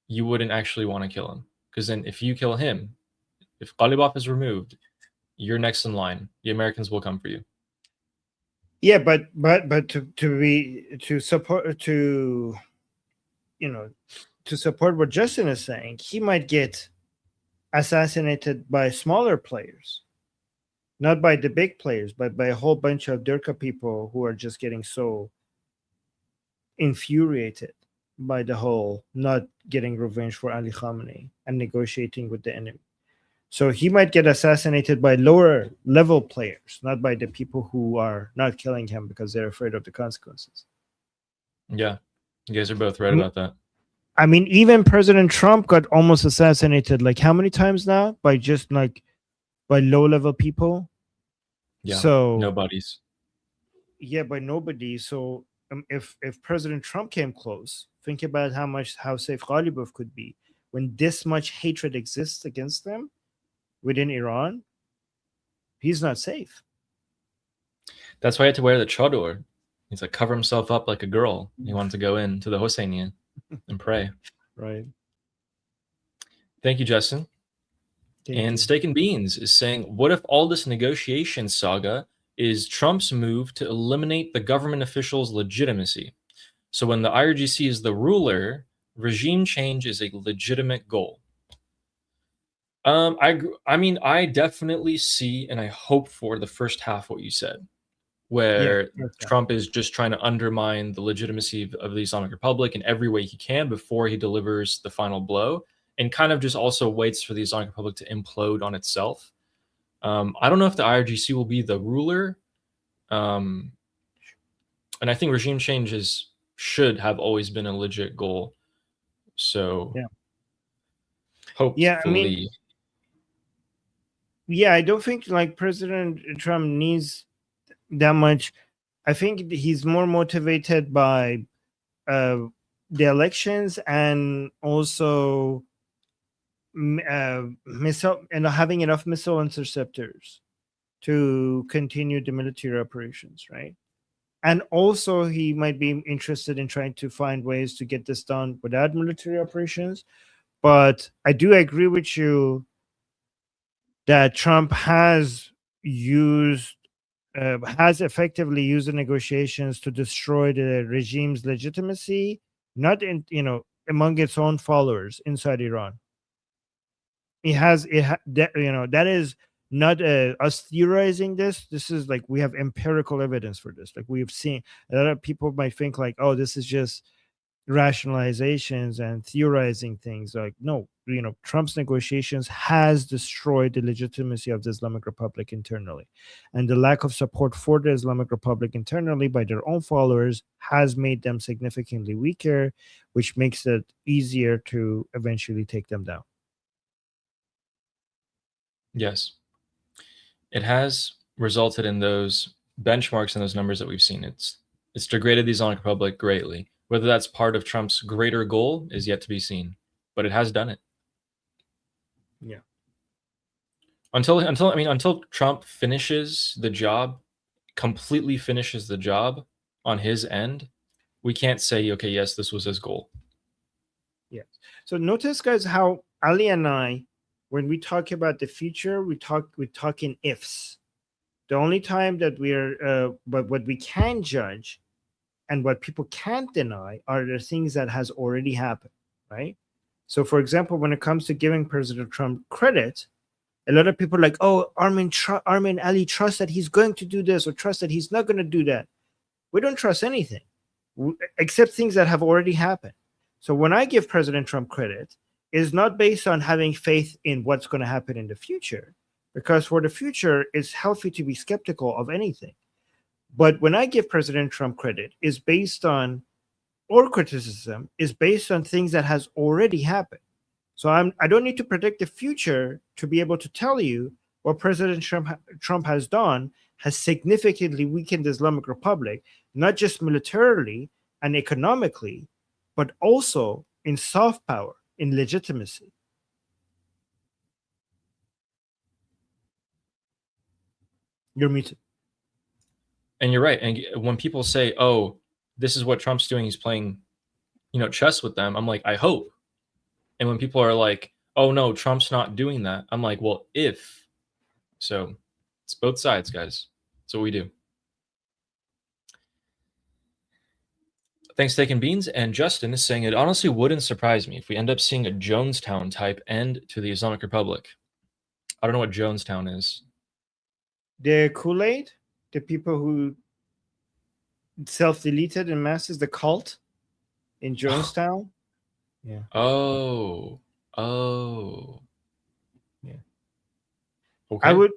you wouldn't actually want to kill him. Because then if you kill him, if Ghalibaf is removed, you're next in line. The Americans will come for you. Yeah, but to support what Justin is saying, he might get assassinated by smaller players, not by the big players, but by a whole bunch of Dirka people who are just getting so infuriated by the whole not getting revenge for Ali Khamenei and negotiating with the enemy. So he might get assassinated by lower level players, not by the people who are not killing him because they're afraid of the consequences. Yeah, you guys are both right about that. I mean, even President Trump got almost assassinated, like how many times now? By just like by low level people. Yeah, so nobodies. Yeah, by nobody. So if President Trump came close, think about how safe Ghalibaf could be when this much hatred exists against them within Iran. He's not safe. That's why he had to wear the chador. He's like cover himself up like a girl. He wanted to go into the Hosseinian and pray. Right. Thank you, Justin. And Steak and Beans is saying, what if all this negotiation saga is Trump's move to eliminate the government officials' legitimacy? So when the IRGC is the ruler, regime change is a legitimate goal. I mean, I definitely see and I hope for the first half what you said, where Trump is just trying to undermine the legitimacy of the Islamic Republic in every way he can before he delivers the final blow. and kind of just also waits for the Islamic Republic to implode on itself. I don't know if the IRGC will be the ruler, and I think regime changes should have always been a legit goal. So hopefully, yeah, I mean, yeah, I don't think like President Trump needs that much. I think he's more motivated by the elections and also missile and having enough missile interceptors to continue the military operations, right? And also he might be interested in trying to find ways to get this done without military operations. But I do agree with you that Trump has effectively used the negotiations to destroy the regime's legitimacy, not in among its own followers inside Iran. That is not us theorizing this. This is like we have empirical evidence for this. Like we have seen a lot of people might think like, oh, this is just rationalizations and theorizing things. Like, no, Trump's negotiations has destroyed the legitimacy of the Islamic Republic internally, and the lack of support for the Islamic Republic internally by their own followers has made them significantly weaker, which makes it easier to eventually take them down. Yes, it has resulted in those benchmarks and those numbers that we've seen. It's degraded the Islamic Republic greatly. Whether that's part of Trump's greater goal is yet to be seen, but it has done it. Yeah. Until Trump finishes the job, completely finishes the job on his end, we can't say, okay, yes, this was his goal. Yeah. So notice, guys, how Ali and I, when we talk about the future, we talk in ifs. The only time that but what we can judge and what people can't deny are the things that has already happened, right? So, for example, when it comes to giving President Trump credit, a lot of people are like, oh, Armin Ali trusts that he's going to do this or trust that he's not going to do that. We don't trust anything except things that have already happened. So when I give President Trump credit, it's not based on having faith in what's going to happen in the future, because for the future, it's healthy to be skeptical of anything. But when I give President Trump credit, is based on, or criticism is based on things that has already happened. So I don't need to predict the future to be able to tell you what President Trump has done has significantly weakened the Islamic Republic, not just militarily and economically, but also in soft power, in legitimacy. You're muted. And you're right. And when people say, oh, this is what Trump's doing, he's playing, chess with them, I'm like, I hope. And when people are like, oh, no, Trump's not doing that, I'm like, well, if. So it's both sides, guys. That's what we do. Thanks, Steak and Beans. And Justin is saying, it honestly wouldn't surprise me if we end up seeing a Jonestown type end to the Islamic Republic. I don't know what Jonestown is. The Kool-Aid, the people who self-deleted in masses, the cult in Jonestown. Yeah. Oh. Yeah. Okay. I would.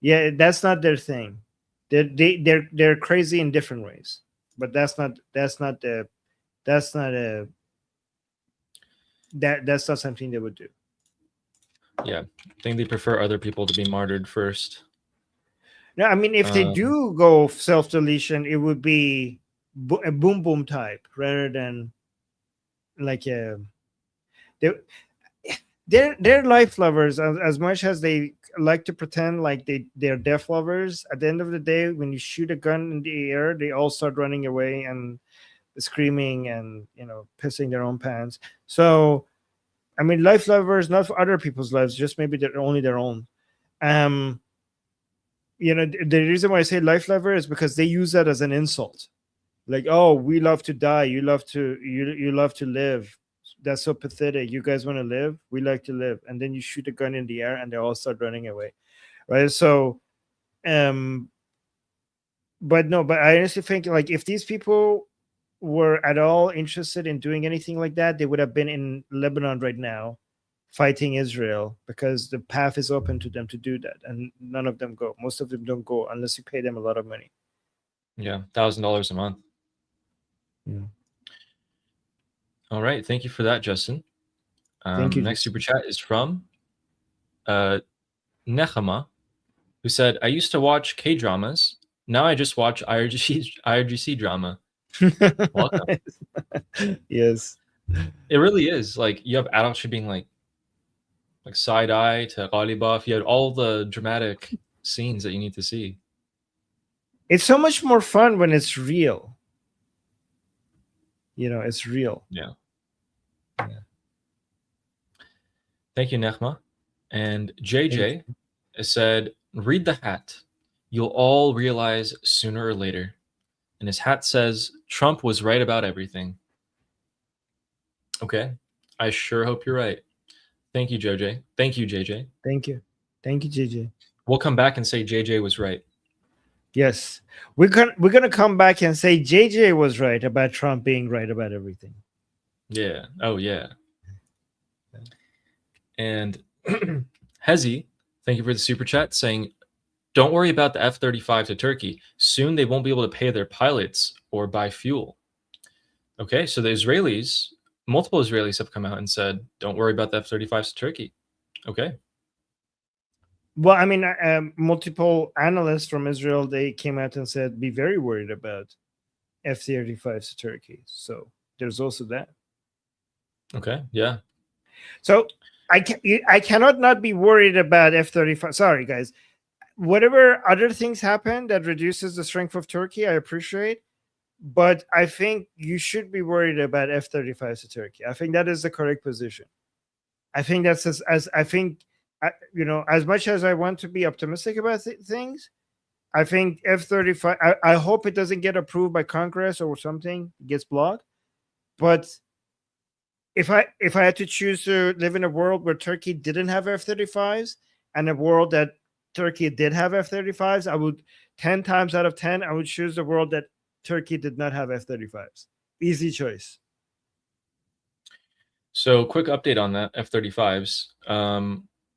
Yeah, that's not their thing. They're crazy in different ways, but that's not something they would do. Yeah, I think they prefer other people to be martyred first. No, I mean, if they do go self-deletion, it would be a boom boom type rather than like they're life lovers as much as they like to pretend like they're death lovers. At the end of the day, when you shoot a gun in the air, they all start running away and screaming and pissing their own pants. So I mean, life lovers, not for other people's lives, just maybe they're only their own. The reason why I say life lover is because they use that as an insult. Like, oh, we love to die. You love to live. That's so pathetic. You guys want to live? We like to live. And then you shoot a gun in the air and they all start running away. Right. So, but I honestly think like if these people were at all interested in doing anything like that, they would have been in Lebanon right now fighting Israel, because the path is open to them to do that, and none of them go. Most of them don't go unless you pay them a lot of money. Yeah, $1,000 a month. Yeah. All right, thank you for that, Justin. Thank you. Next Justin. super chat is from Nechama, who said, "I used to watch K dramas. Now I just watch IRGC drama." Welcome. Yes. It really is like you have adults being like side eye to Ghalibaf. You had all the dramatic scenes that you need to see. It's so much more fun when it's real. You know, it's real. Yeah. Thank you, Nechma. And JJ said, "Read the hat. You'll all realize sooner or later." And his hat says, "Trump was right about everything." Okay. I sure hope you're right. Thank you, JJ. Thank you, JJ. Thank you. Thank you, JJ. We'll come back and say JJ was right. Yes. We're gonna come back and say JJ was right about Trump being right about everything. Yeah. Oh, yeah. And Hezi, thank you for the super chat, saying, "Don't worry about the F-35 to Turkey. Soon they won't be able to pay their pilots or buy fuel." Okay, so the Israelis, multiple Israelis have come out and said, "Don't worry about the F-35s to Turkey." Okay. Well, I mean, multiple analysts from Israel, they came out and said, be very worried about F-35s to Turkey. So there's also that. Okay, yeah. So I cannot not be worried about F-35. Sorry, guys. Whatever other things happen that reduces the strength of Turkey, I appreciate. But I think you should be worried about F-35s to Turkey. I think that is the correct position. I think that's as I think, you know, as much as I want to be optimistic about things, I think F-35, I hope it doesn't get approved by Congress or something, it gets blocked. But if I had to choose to live in a world where Turkey didn't have F-35s and a world that Turkey did have F-35s, I would 10 times out of 10, I would choose the world that Turkey did not have F-35s. Easy choice. So quick update on that, F-35s.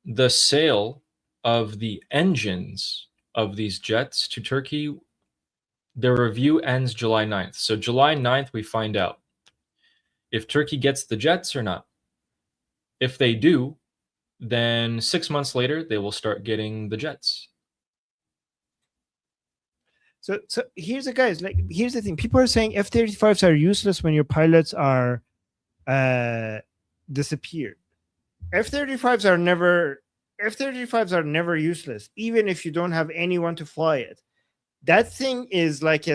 The sale of the engines of these jets to Turkey, their review ends July 9th. So July 9th, we find out if Turkey gets the jets or not. If they do, then 6 months later, they will start getting the jets. So here's the guys. Like, here's the thing. People are saying F-35s are useless when your pilots are disappeared. F-35s are never useless, even if you don't have anyone to fly it. That thing is like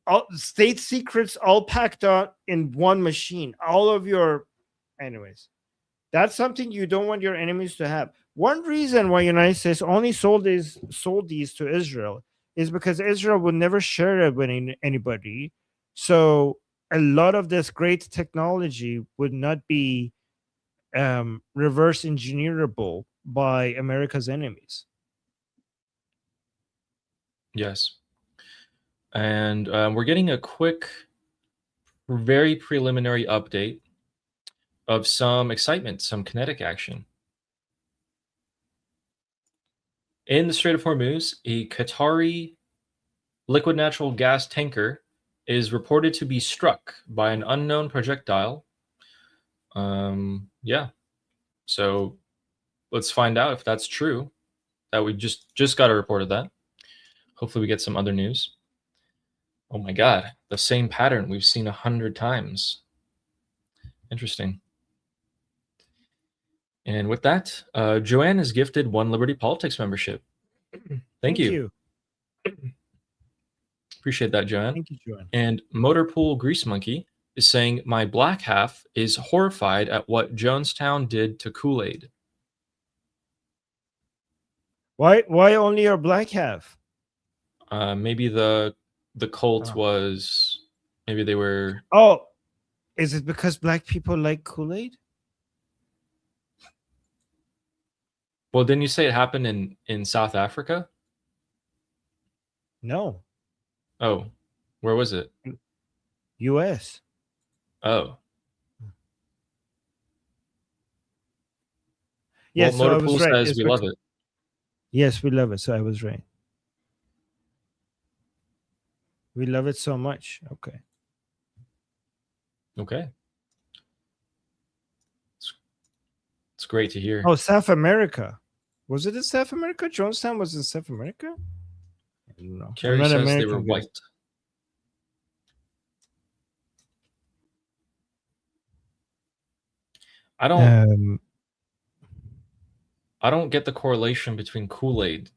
all state secrets all packed out in one machine. All of your, anyways, that's something you don't want your enemies to have. One reason why United States only sold these to Israel is because Israel would never share it with anybody. So a lot of this great technology would not be reverse engineerable by America's enemies. Yes. And we're getting a quick, very preliminary update of some excitement, some kinetic action. In the Strait of Hormuz, a Qatari liquid natural gas tanker is reported to be struck by an unknown projectile. Yeah. So let's find out if that's true. That we just got a report of that. Hopefully we get some other news. Oh my God, the same pattern we've seen 100 times. Interesting. And with that, Joanne is gifted 1 Liberty Politics membership. Thank you. Appreciate that, Joanne. Thank you, Joanne. And Motorpool Grease Monkey is saying, "My black half is horrified at what Jonestown did to Kool-Aid." Why only your black half? Maybe the cult was, maybe they were. Oh, is it because black people like Kool-Aid? Well, didn't you say it happened in South Africa? No. Oh, where was it? U.S. Oh. Yes, well, so I Motorpool was right. says It's we love it. Yes, we love it. So I was right. We love it so much. Okay. Okay. It's great to hear. Oh, South America. Was it in South America? Jonestown was in South America? I don't know. Carrie I'm not says American, they were guys. white. I don't get the correlation between Kool-Aid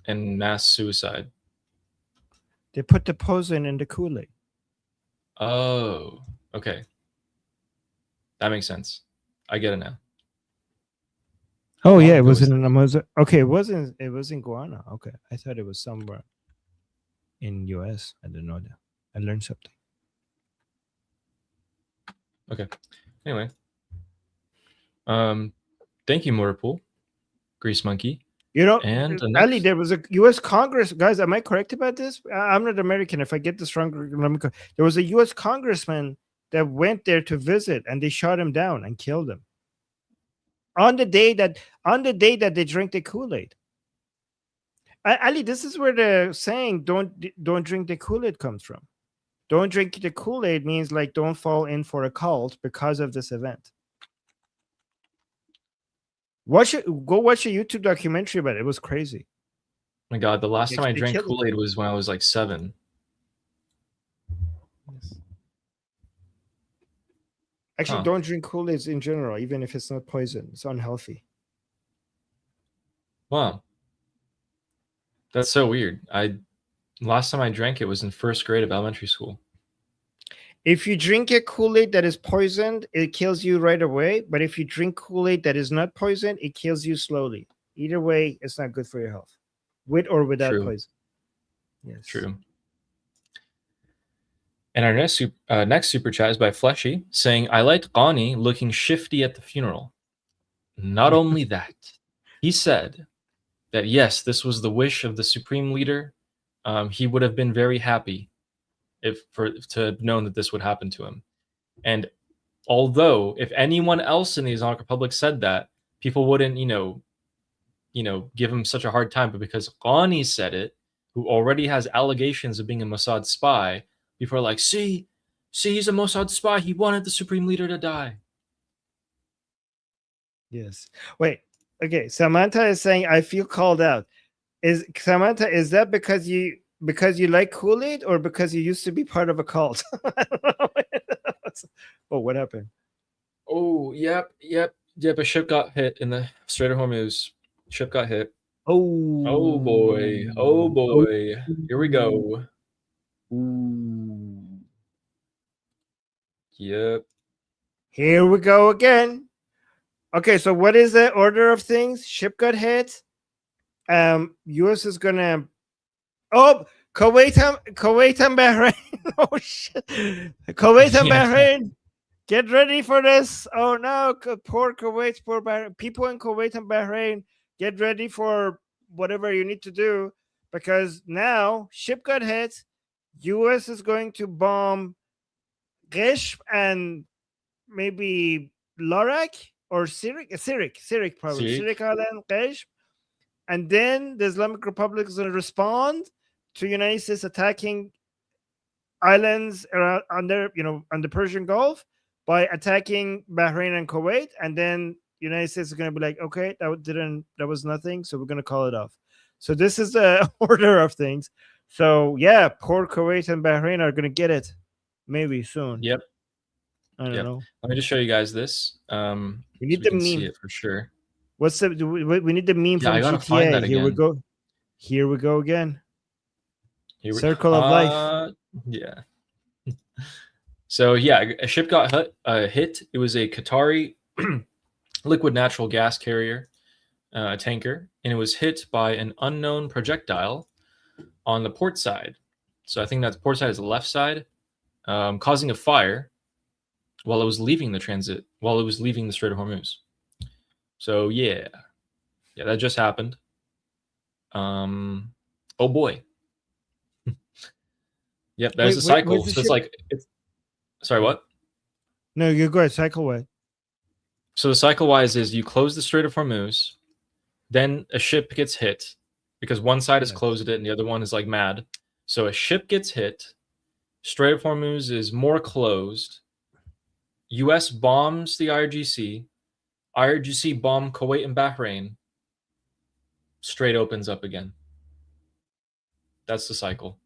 and mass suicide. They put the poison in the Kool-Aid. Oh, okay. That makes sense. I get it now. Oh yeah, it was in Amazon. Okay, it was in Guyana. Okay, I thought it was somewhere in US. I didn't know that. I learned something. Okay. Anyway, thank you, Motorpool, Grease Monkey. You know, and Ali, there was a U.S. Congress. Guys, am I correct about this? I'm not American. If I get this wrong, let me. There was a U.S. congressman that went there to visit, and they shot him down and killed him on the day that they drink the Kool-Aid. Ali, this is where the saying "don't drink the Kool-Aid" comes from. Don't drink the Kool-Aid means like don't fall in for a cult because of this event. Go watch a YouTube documentary about it. It was crazy. My God, the last time I drank Kool-Aid was when I was like 7. Yes. Actually, don't drink Kool-Aid in general, even if it's not poison. It's unhealthy. Wow. That's so weird. Last time I drank it was in 1st grade of elementary school. If you drink a Kool-Aid that is poisoned, it kills you right away. But if you drink Kool-Aid that is not poisoned, it kills you slowly. Either way, it's not good for your health, with or without poison. Yes. True. And our next super chat is by Fleshy, saying, I liked Ghani looking shifty at the funeral. Not only that, he said that, yes, this was the wish of the supreme leader. He would have been very happy to have known that this would happen to him. And although if anyone else in the Islamic Republic said that, people wouldn't, give him such a hard time. But because Ghani said it, who already has allegations of being a Mossad spy, people are like, see, he's a Mossad spy. He wanted the supreme leader to die. Yes. Wait. Okay. Samantha is saying, I feel called out. Samantha, is that because you like Kool-Aid or because you used to be part of a cult? Oh, what happened? Oh, yep. A ship got hit in the Strait of Hormuz. Ship got hit. Oh boy. Here we go. Yep. Here we go again. Okay, so what is the order of things? Ship got hit. US is gonna. Oh, Kuwait and Bahrain. Oh shit. Kuwait and Bahrain. Get ready for this. Oh no, poor Kuwait, poor Bahrain. People in Kuwait and Bahrain, get ready for whatever you need to do, because now ship got hit. US is going to bomb Gesh and maybe Lorak or Sirik probably. Sirik Island, Gesh. And then the Islamic Republic is going to respond to United States attacking islands around on the Persian Gulf by attacking Bahrain and Kuwait, and then United States is going to be like, okay, that was nothing, so we're going to call it off. So this is the order of things. So yeah, poor Kuwait and Bahrain are going to get it maybe soon. Yep. I don't know. Let me just show you guys this. We need the meme. See it for sure. What's the? We need the meme from GTA. Here we go. Here we go again. Circle of life. Yeah. So yeah, a ship got hit. It was a Qatari liquid natural gas carrier, tanker, and it was hit by an unknown projectile on the port side. So I think that port side is the left side, causing a fire while it was leaving the Strait of Hormuz. So yeah, that just happened. Oh boy. Yep, there's a cycle. So it's like Sorry, what? No, you go ahead. Cycle way. So the cycle wise is you close the Strait of Hormuz, then a ship gets hit because one side has closed it and the other one is like mad. So a ship gets hit, Strait of Hormuz is more closed. U.S. bombs the IRGC. IRGC bomb Kuwait and Bahrain. Strait opens up again. That's the cycle.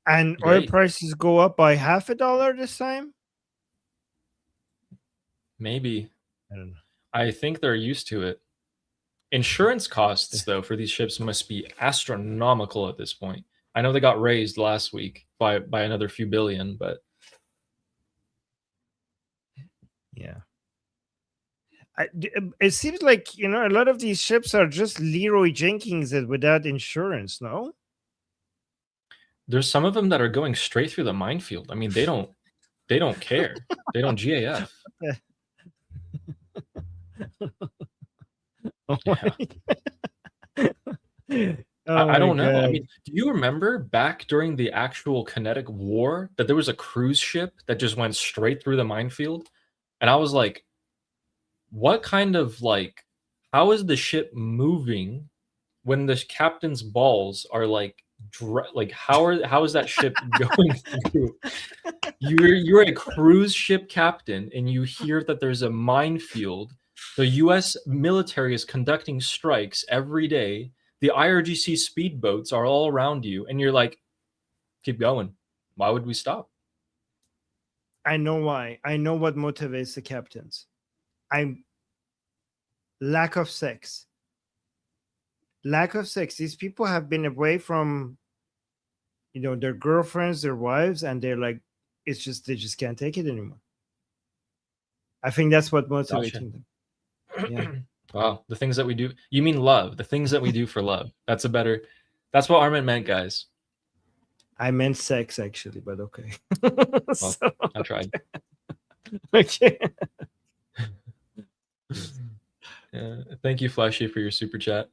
And oil prices go up by $0.50 this time? Maybe. I don't know. I think they're used to it. Insurance costs, though, for these ships must be astronomical at this point. I know they got raised last week by another few billion, but yeah. It seems like, a lot of these ships are just Leroy Jenkins without insurance, no? There's some of them that are going straight through the minefield. I mean, they don't care. They don't GAF. Oh I don't know. I mean, do you remember back during the actual kinetic war that there was a cruise ship that just went straight through the minefield? And I was like, what kind of how is the ship moving when the captain's balls are how is that ship going through? You're a cruise ship captain and you hear that there's a minefield. The U.S. military is conducting strikes every day. The IRGC speedboats are all around you, and you're like, keep going. Why would we stop? I know why. I know what motivates the captains. Lack of sex. Lack of sex. These people have been away from, their girlfriends, their wives, and they're like, they just can't take it anymore. I think that's what motivating them. Yeah. Wow. The things that we do. You mean love. The things that we do for love. That's what Armin meant, guys. I meant sex, actually, but okay. Well, I tried. Okay. Thank you, Flashy, for your super chat.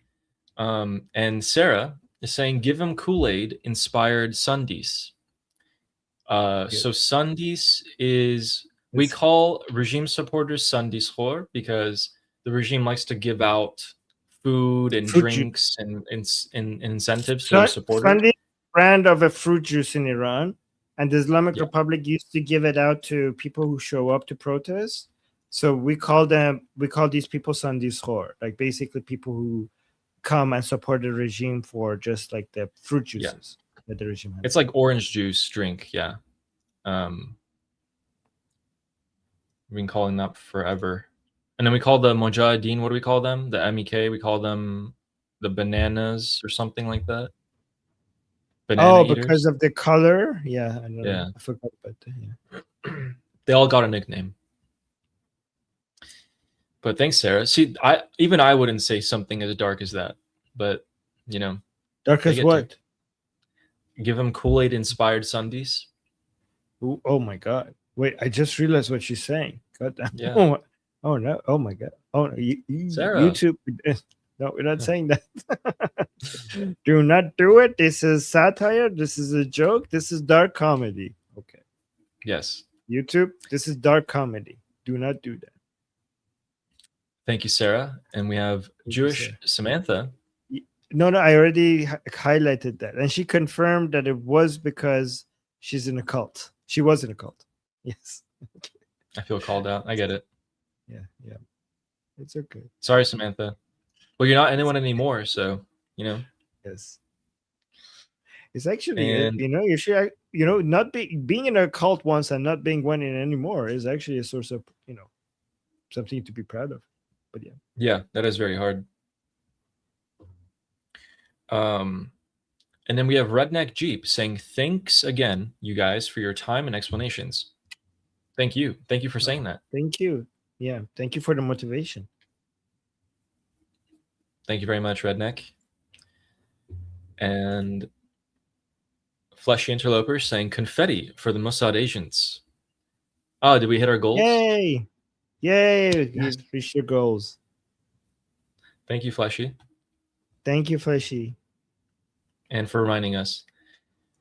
And Sarah is saying, give him Kool-Aid inspired Sundis. So Sundis is, we call regime supporters Sundis khor because the regime likes to give out food and drinks and incentives to their supporters. Sundis brand of a fruit juice in Iran, and the Islamic Republic used to give it out to people who show up to protest. So we call these people Sundis khor, like basically people who come and support the regime for just like the fruit juices that the regime has. It's like orange juice drink, yeah. We've been calling that forever. And then we call the Mujahideen, what do we call them? The MEK, we call them the bananas or something like that. Banana eaters. Because of the color? Yeah, I know. I forgot about that. Yeah. They all got a nickname. But thanks, Sarah. See, I wouldn't say something as dark as that. But, Dark as what? Give them Kool-Aid inspired Sundays. Ooh, oh my God. Wait, I just realized what she's saying. God damn. Yeah. Oh no. Oh my God. Oh no. Sarah. YouTube. No, we're not saying that. Do not do it. This is satire. This is a joke. This is dark comedy. Okay. Yes. YouTube, this is dark comedy. Do not do that. Thank you, Sarah. And we have Jewish Samantha. No, I already highlighted that. And she confirmed that it was because she's in a cult. She was in a cult. Yes. I feel called out. I get it. Yeah. It's okay. Sorry, Samantha. Well, you're not anyone anymore, so, Yes. It's actually, you should, not being in a cult once and not being one in anymore is actually a source of, something to be proud of. But yeah. Yeah, that is very hard. And then we have Redneck Jeep saying, thanks again, you guys, for your time and explanations. Thank you. Thank you for saying that. Thank you. Yeah. Thank you for the motivation. Thank you very much, Redneck. And Fleshy Interloper saying confetti for the Mossad agents. Oh, did we hit our goals? Yay! Yes. You've reached your goals. Thank you, Fleshy. Thank you, Fleshy. And for reminding us.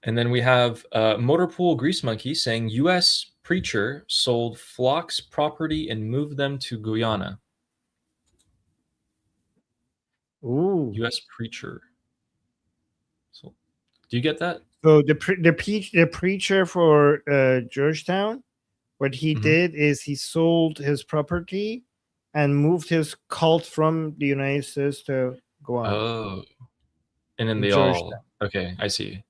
And then we have Motorpool Grease Monkey saying U.S. preacher sold flocks property and moved them to Guyana. Ooh. U.S. preacher. So, do you get that? So the preacher for Georgetown, what he did is he sold his property and moved his cult from the United States to Guam. Oh, and then in they Georgetown. all. Okay, I see.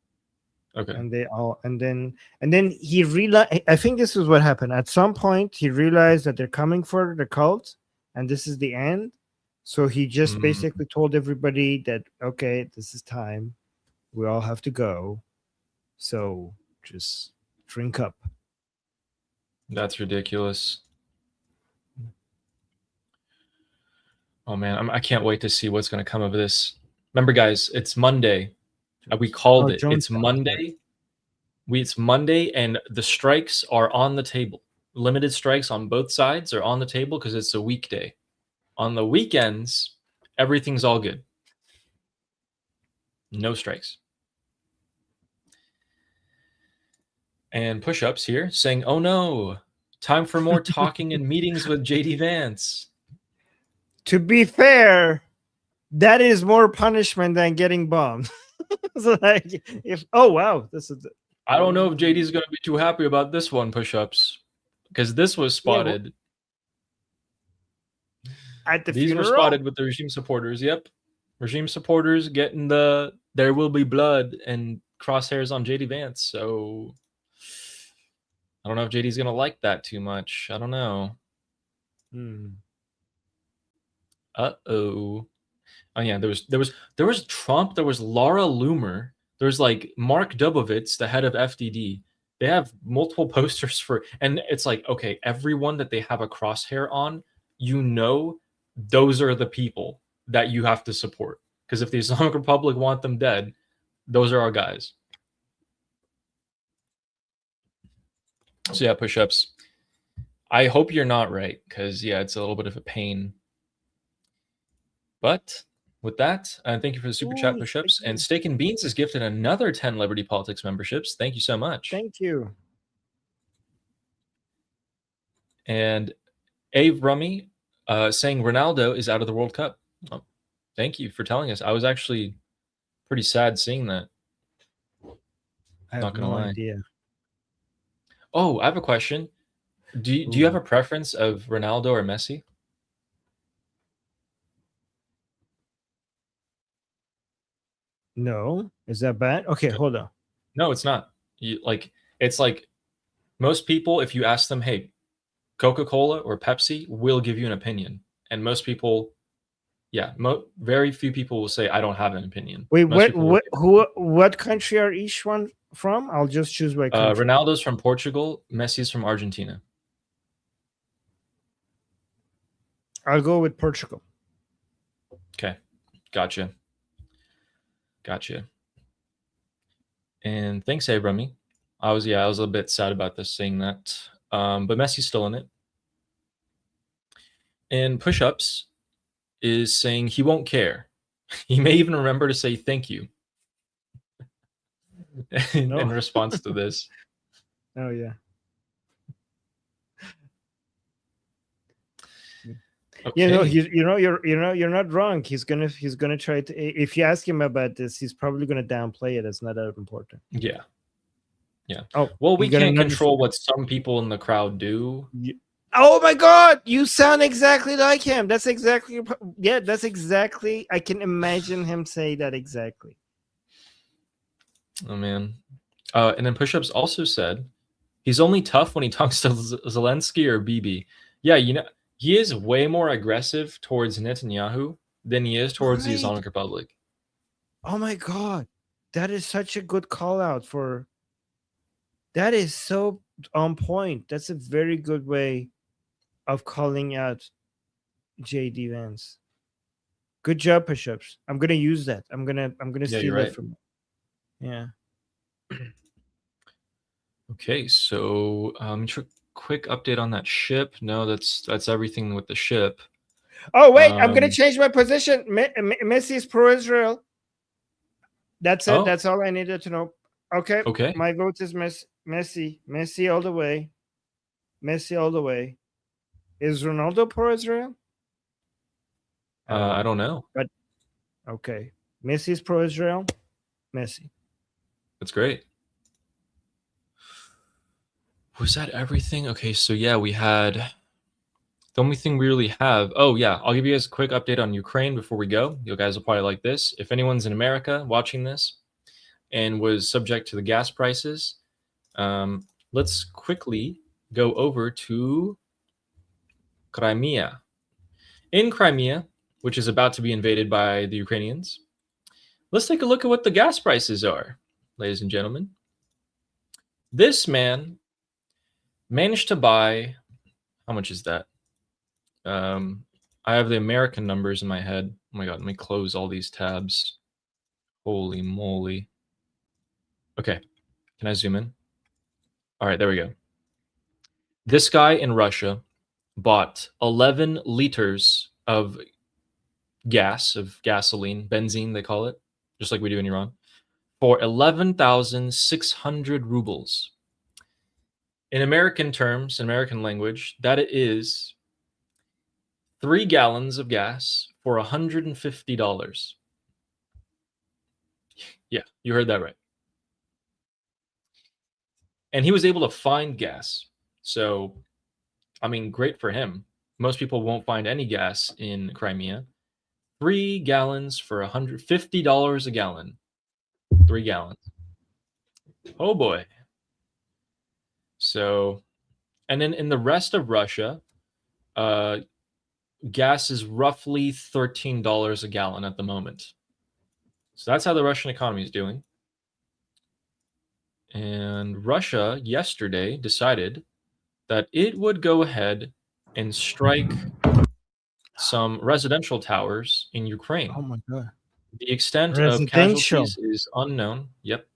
Okay. And they all and then he realized. I think this is what happened. At some point, he realized that they're coming for the cult, and this is the end. So he just basically told everybody that, okay, this is time. We all have to go. So just drink up. That's ridiculous. Oh man, I can't wait to see what's going to come of this. Remember, guys, it's Monday. We called it. It's Monday. It's Monday, and the strikes are on the table. Limited strikes on both sides are on the table because it's a weekday. On the weekends, everything's all good. No strikes. And push-ups here saying, "Oh no, time for more talking and meetings with JD Vance." To be fair, that is more punishment than getting bombed. So like, this is. I don't know if JD's going to be too happy about this one, push-ups, because this was spotted. At the These funeral? were spotted with the regime supporters. Yep, regime supporters getting the "there will be blood" and crosshairs on JD Vance. So I don't know if JD's going to like that too much. I don't know. Uh-oh. Oh yeah, there was Trump, there was Laura Loomer, there's like Mark Dubovitz, the head of FDD. They have multiple posters for, and it's like, okay, everyone that they have a crosshair on, you know, those are the people that you have to support. Because if the Islamic Republic want them dead, those are our guys. So yeah, push-ups. I hope you're not right, because yeah, it's a little bit of a pain. But with that, thank you for the super chat push-ups. And Steak and Beans is gifted another 10 Liberty Politics memberships. Thank you so much. Thank you. And Ave Rummy saying Ronaldo is out of the World Cup. Oh, thank you for telling us. I was actually pretty sad seeing that. I have no idea. Oh, I have a question. Do you have a preference of Ronaldo or Messi? No, is that bad? Okay, hold on. No, it's not. It's like most people, if you ask them, hey, Coca-Cola or Pepsi, will give you an opinion, and most people, very few people will say I don't have an opinion. Wait, what country are each one from? I'll just choose my country. Ronaldo's from Portugal, Messi's from Argentina. I'll go with Portugal. Okay, gotcha. And thanks, Abrami. I was a little bit sad about this, saying that. But Messi's still in it. And push-ups is saying he won't care. He may even remember to say thank you in response to this. Oh yeah. Okay. You're not wrong. He's gonna try to. If you ask him about this, he's probably gonna downplay it. It's not that important. Yeah. Oh well, we can't control what some people in the crowd do. Oh my God! You sound exactly like him. That's exactly. Yeah, that's exactly. I can imagine him say that exactly. Oh man. And then Push-ups also said he's only tough when he talks to Zelensky or Bibi. Yeah, he is way more aggressive towards Netanyahu than he is towards the Islamic Republic. Oh my God. That is such a good call out for. That is so on point. That's a very good way of calling out JD Vance. Good job, push-ups. I'm gonna use that. I'm gonna steal it from. Yeah. Okay, so quick update on that ship. No, that's everything with the ship. Oh wait, I'm gonna change my position. Messi is pro-Israel. That's it. That's all I needed to know. Okay. Okay. My vote is Messi. Messi all the way. Messi all the way. Is Ronaldo pro-Israel? I don't know. But okay. Messi's pro-Israel. Messi. That's great. Was that everything? Okay, so yeah, we had the only thing we really have. Oh yeah, I'll give you guys a quick update on Ukraine before we go. You guys will probably like this. If anyone's in America watching this and was subject to the gas prices, let's quickly go over to Crimea. In Crimea, which is about to be invaded by the Ukrainians, let's take a look at what the gas prices are, ladies and gentlemen. This man managed to buy, how much is that? I have the American numbers in my head. Oh my god, let me close all these tabs. Holy moly. Okay, can I zoom in? All right, there we go. This guy in Russia bought 11 liters of gas, of gasoline, benzene they call it, just like we do in Iran, for 11,600 rubles. In American terms, in American language, that is 3 gallons of gas for $150. Yeah, you heard that right. And he was able to find gas. So, I mean, great for him. Most people won't find any gas in Crimea. 3 gallons for $150 a gallon. 3 gallons. Oh boy. So, and then in the rest of Russia, gas is roughly $13 a gallon at the moment. So that's how the Russian economy is doing. And Russia yesterday decided that it would go ahead and strike some residential towers in Ukraine. Oh my god. The extent of Residential. casualties is unknown. Yep.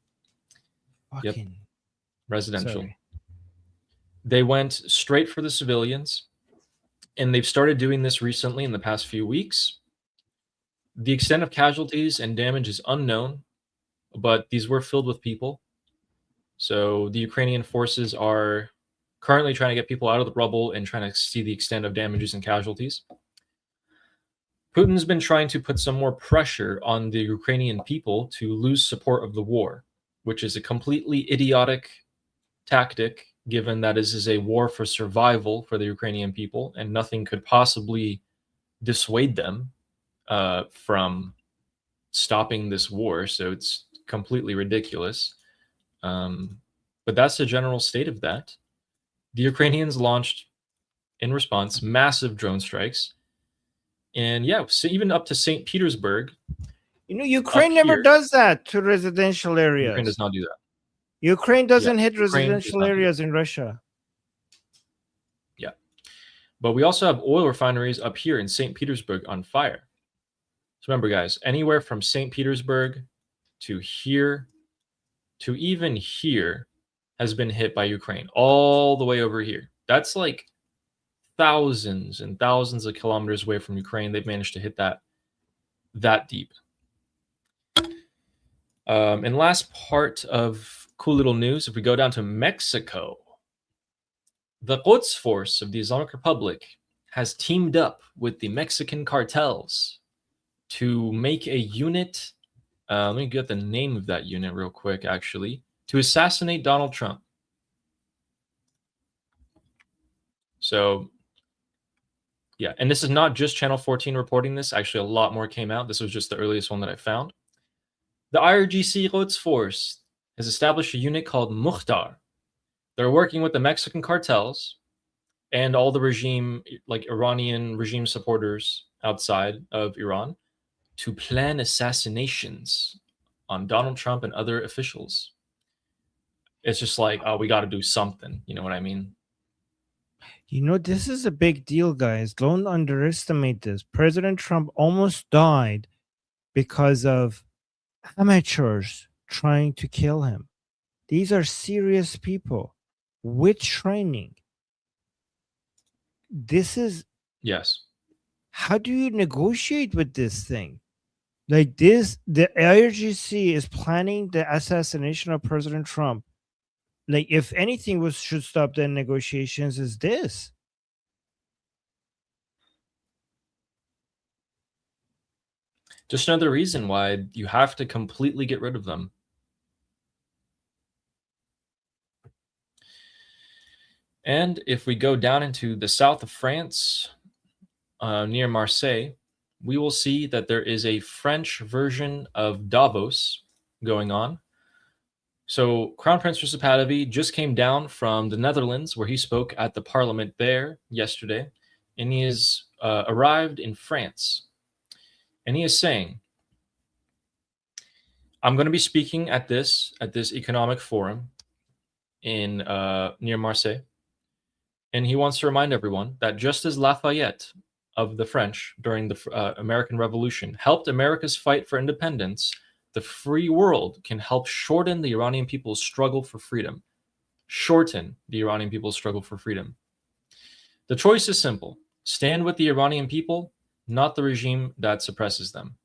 Fucking Residential. sorry. They went straight for the civilians, and they've started doing this recently in the past few weeks. The extent of casualties and damage is unknown, but these were filled with people. So the Ukrainian forces are currently trying to get people out of the rubble and trying to see the extent of damages and casualties. Putin's been trying to put some more pressure on the Ukrainian people to lose support of the war, which is a completely idiotic tactic, given that this is a war for survival for the Ukrainian people, and nothing could possibly dissuade them from stopping this war. So it's completely ridiculous. But that's the general state of that. The Ukrainians launched, in response, massive drone strikes. And yeah, so even up to St. Petersburg. You know, Ukraine never does that to residential areas. Ukraine does not do that. Ukraine doesn't hit residential areas in Russia. Yeah. But we also have oil refineries up here in St. Petersburg on fire. So remember, guys, anywhere from St. Petersburg to here to even here has been hit by Ukraine, all the way over here. That's like thousands and thousands of kilometers away from Ukraine. They've managed to hit that deep. And last part of cool little news, if we go down to Mexico, the Quds Force of the Islamic Republic has teamed up with the Mexican cartels to make a unit. Let me get the name of that unit real quick, actually, to assassinate Donald Trump. So, yeah, and this is not just Channel 14 reporting this. Actually, a lot more came out. This was just the earliest one that I found. The IRGC Quds Force has established a unit called Mukhtar. They're working with the Mexican cartels and all the regime, like Iranian regime supporters outside of Iran, to plan assassinations on Donald Trump and other officials. It's just like, oh, we got to do something. You know what I mean? You know, this is a big deal, guys. Don't underestimate this. President Trump almost died because of amateurs trying to kill him. These are serious people with training. This is... Yes. How do you negotiate with this thing? Like this, the IRGC is planning the assassination of President Trump. Like, if anything should stop the negotiations, is this. Just another reason why you have to completely get rid of them. And if we go down into the south of France, near Marseille, we will see that there is a French version of Davos going on. So Crown Prince Recep Pahlavi just came down from the Netherlands, where he spoke at the parliament there yesterday, and he has arrived in France. And he is saying, I'm going to be speaking at this economic forum in near Marseille. And he wants to remind everyone that just as Lafayette of the French during the American Revolution helped America's fight for independence, the free world can help shorten the Iranian people's struggle for freedom. Shorten the Iranian people's struggle for freedom. The choice is simple. Stand with the Iranian people, not the regime that suppresses them.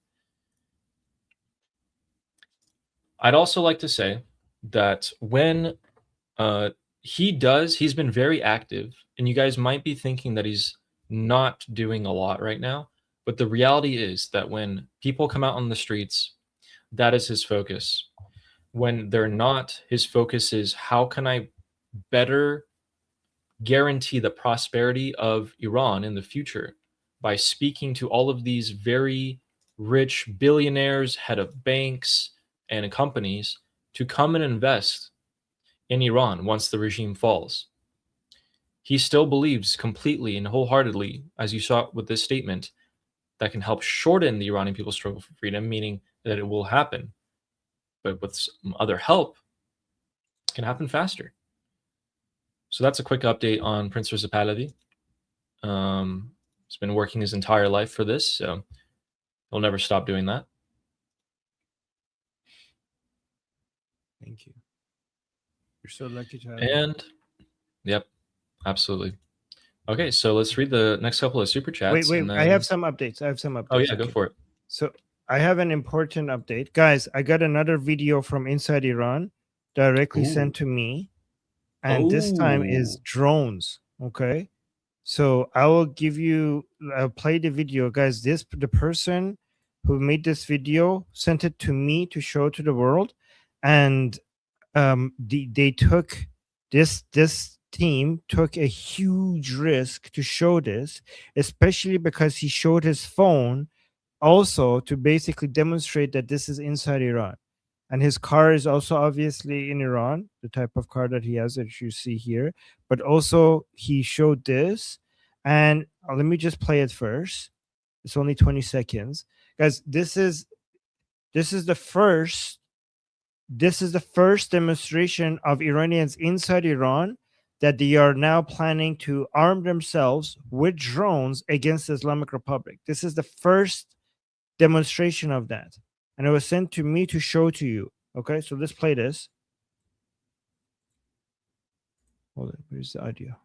I'd also like to say that when he's been very active, and you guys might be thinking that he's not doing a lot right now, but the reality is that when people come out on the streets, that is his focus. When they're not, his focus is how can I better guarantee the prosperity of Iran in the future by speaking to all of these very rich billionaires, head of banks and companies to come and invest in Iran once the regime falls. He still believes completely and wholeheartedly, as you saw with this statement, that can help shorten the Iranian people's struggle for freedom, meaning that it will happen. But with some other help, it can happen faster. So that's a quick update on Prince Recep Pahlavi. He's been working his entire life for this, so he'll never stop doing that. Thank you. You're so lucky to have And him. Yep, absolutely. Okay, so let's read the next couple of super chats. Wait, and then... I have some updates. Oh yeah, go for it. So I have an important update. Guys, I got another video from inside Iran directly sent to me. And this time is drones. Okay. So I will I'll play the video. Guys, the person who made this video sent it to me to show to the world. And they took this team took a huge risk to show this, especially because he showed his phone also to basically demonstrate that this is inside Iran. And his car is also obviously in Iran, the type of car that he has that you see here. But also he showed this. And let me just play it first. It's only 20 seconds. Guys, this is the first demonstration of Iranians inside Iran that they are now planning to arm themselves with drones against the Islamic Republic. This is the first demonstration of that. And it was sent to me to show to you. Okay, so let's play this. Hold on, where's the audio?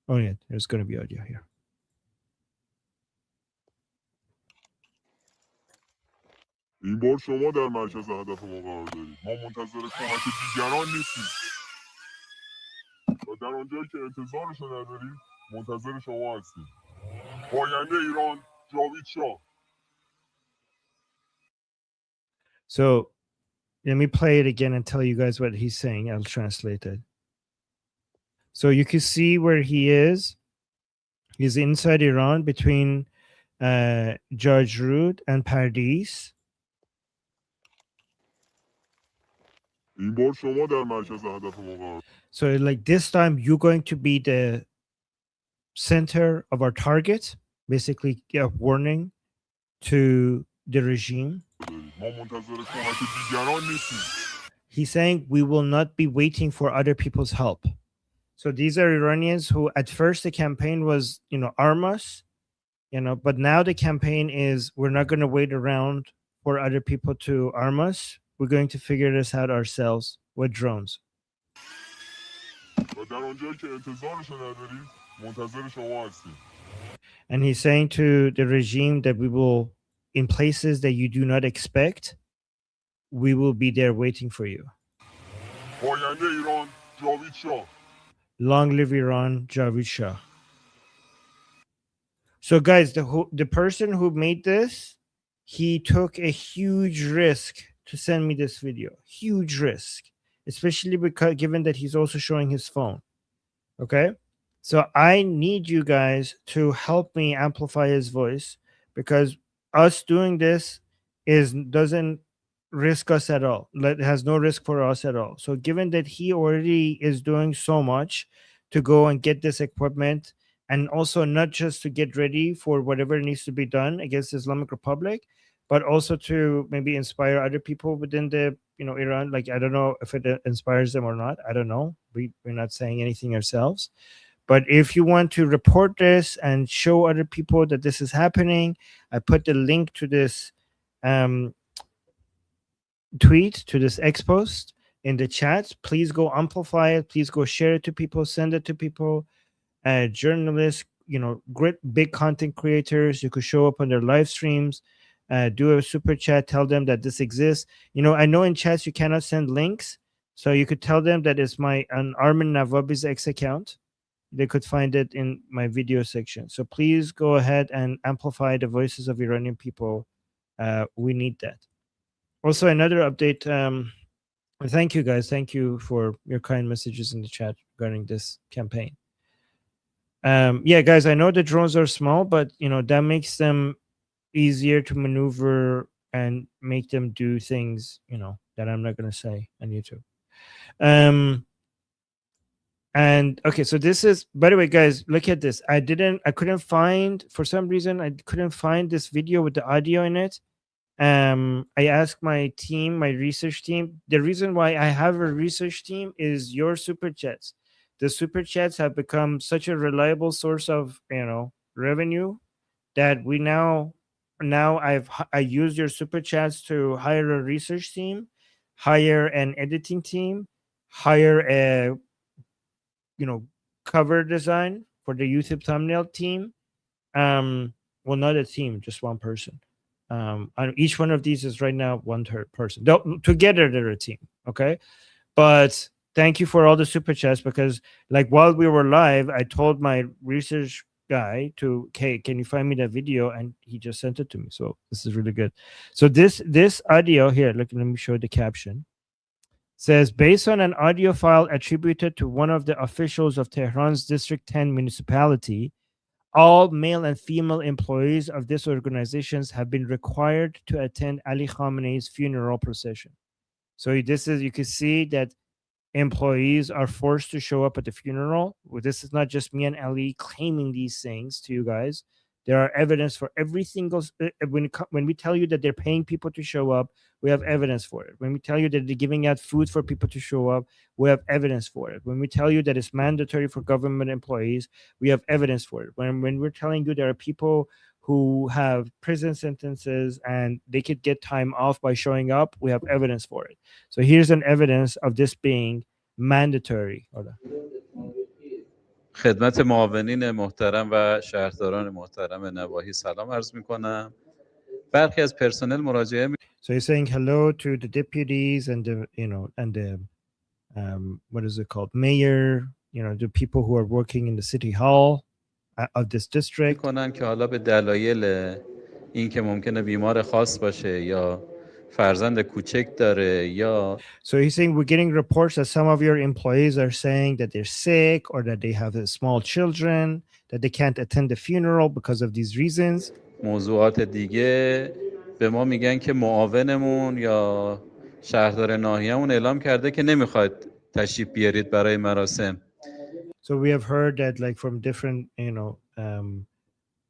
Oh yeah, there's going to be audio here. این بار شما در مرکز هدف ما قرار دارید. ما منتظر کمک دیگران نیستیم. و در آنجایی که انتظارش نداریم منتظر شما هستیم. پاینده ایران جاوید شاه. So let me play it again and tell you guys what he's saying. I'll translate it. So you can see where he is. He's inside Iran between George Rood and Pardis. این بار شما در مرکز هدف ما قرار. So like this time you're going to be the center of our target, basically a warning to the regime. ما منتظر کمک دیگران نیستیم. He's saying we will not be waiting for other people's help. So these are Iranians who at first the campaign was, arm us, but now the campaign is we're not going to wait around for other people to arm us. We're going to figure this out ourselves with drones. و در آنجایی که انتظارش نداریم منتظر شما هستیم. And he's saying to the regime that we will in places that you do not expect, we will be there waiting for you. پاینده ایران جاوید شاه. Long live Iran, Javid Shah. So guys, the person who made this, he took a huge risk to send me this video. Huge risk, especially because given that he's also showing his phone. Okay, so I need you guys to help me amplify his voice, because us doing this doesn't risk us at all. It has no risk for us at all. So given that he already is doing so much to go and get this equipment, and also not just to get ready for whatever needs to be done against the Islamic Republic, but also to maybe inspire other people within the Iran. Like, I don't know if it inspires them or not. I don't know. We're not saying anything ourselves. But if you want to report this and show other people that this is happening, I put the link to this tweet, to this X post in the chat. Please go amplify it. Please go share it to people. Send it to people. Journalists, great big content creators. You could show up on their live streams. Do a super chat. Tell them that this exists. I know in chats you cannot send links, so you could tell them that it's an Armin Navabi's X account. They could find it in my video section. So please go ahead and amplify the voices of Iranian people. We need that. Also, another update. Thank you, guys. Thank you for your kind messages in the chat regarding this campaign. Yeah, guys, I know the drones are small, but that makes them easier to maneuver and make them do things that I'm not going to say on YouTube. And okay, so this is, by the way, guys, look at this. I couldn't find, for some reason, I couldn't find this video with the audio in it. I asked my team, my research team. The reason why I have a research team is your super chats. The super chats have become such a reliable source of revenue that we now I use your super chats to hire a research team, hire an editing team, hire a cover design for the YouTube thumbnail team. Well, not a team, just one person. And each one of these is right now one person. Together they're a team. Okay, but thank you for all the super chats, because like while we were live, I told my research guy okay, can you find me that video, and he just sent it to me. So this is really good. So this audio here, look, let me show the caption. Says, based on an audio file attributed to one of the officials of Tehran's District 10 municipality, all male and female employees of these organizations have been required to attend Ali Khamenei's funeral procession. So this is, you can see that employees are forced to show up at the funeral. Well, this is not just me and Ali claiming these things to you guys. There are evidence for every single, when we tell you that they're paying people to show up, we have evidence for it. When we tell you that they're giving out food for people to show up, we have evidence for it. When we tell you that it's mandatory for government employees, we have evidence for it. When we're telling you there are people who have prison sentences and they could get time off by showing up, we have evidence for it. So here's an evidence of this being mandatory. خدمت معاونین محترم و شهرداران محترم نواحی سلام عرض می‌کنم. برخی از پرسنل مراجعه So he's saying hello to the deputies and the what is it called, mayor, the people who are working in the city hall of this district. می‌کنن که حالا به دلایل اینکه ممکنه بیمار خاص باشه یا فرزند کوچک داره یا So he's saying we're getting reports that some of your employees are saying that they're sick or that they have small children, that they can't attend the funeral because of these reasons. موضوعات دیگه به ما میگن که معاونمون یا شهردار ناحیه‌مون اعلام کرده که نمیخواد تشریف بیارید برای مراسم. So we have heard that like from different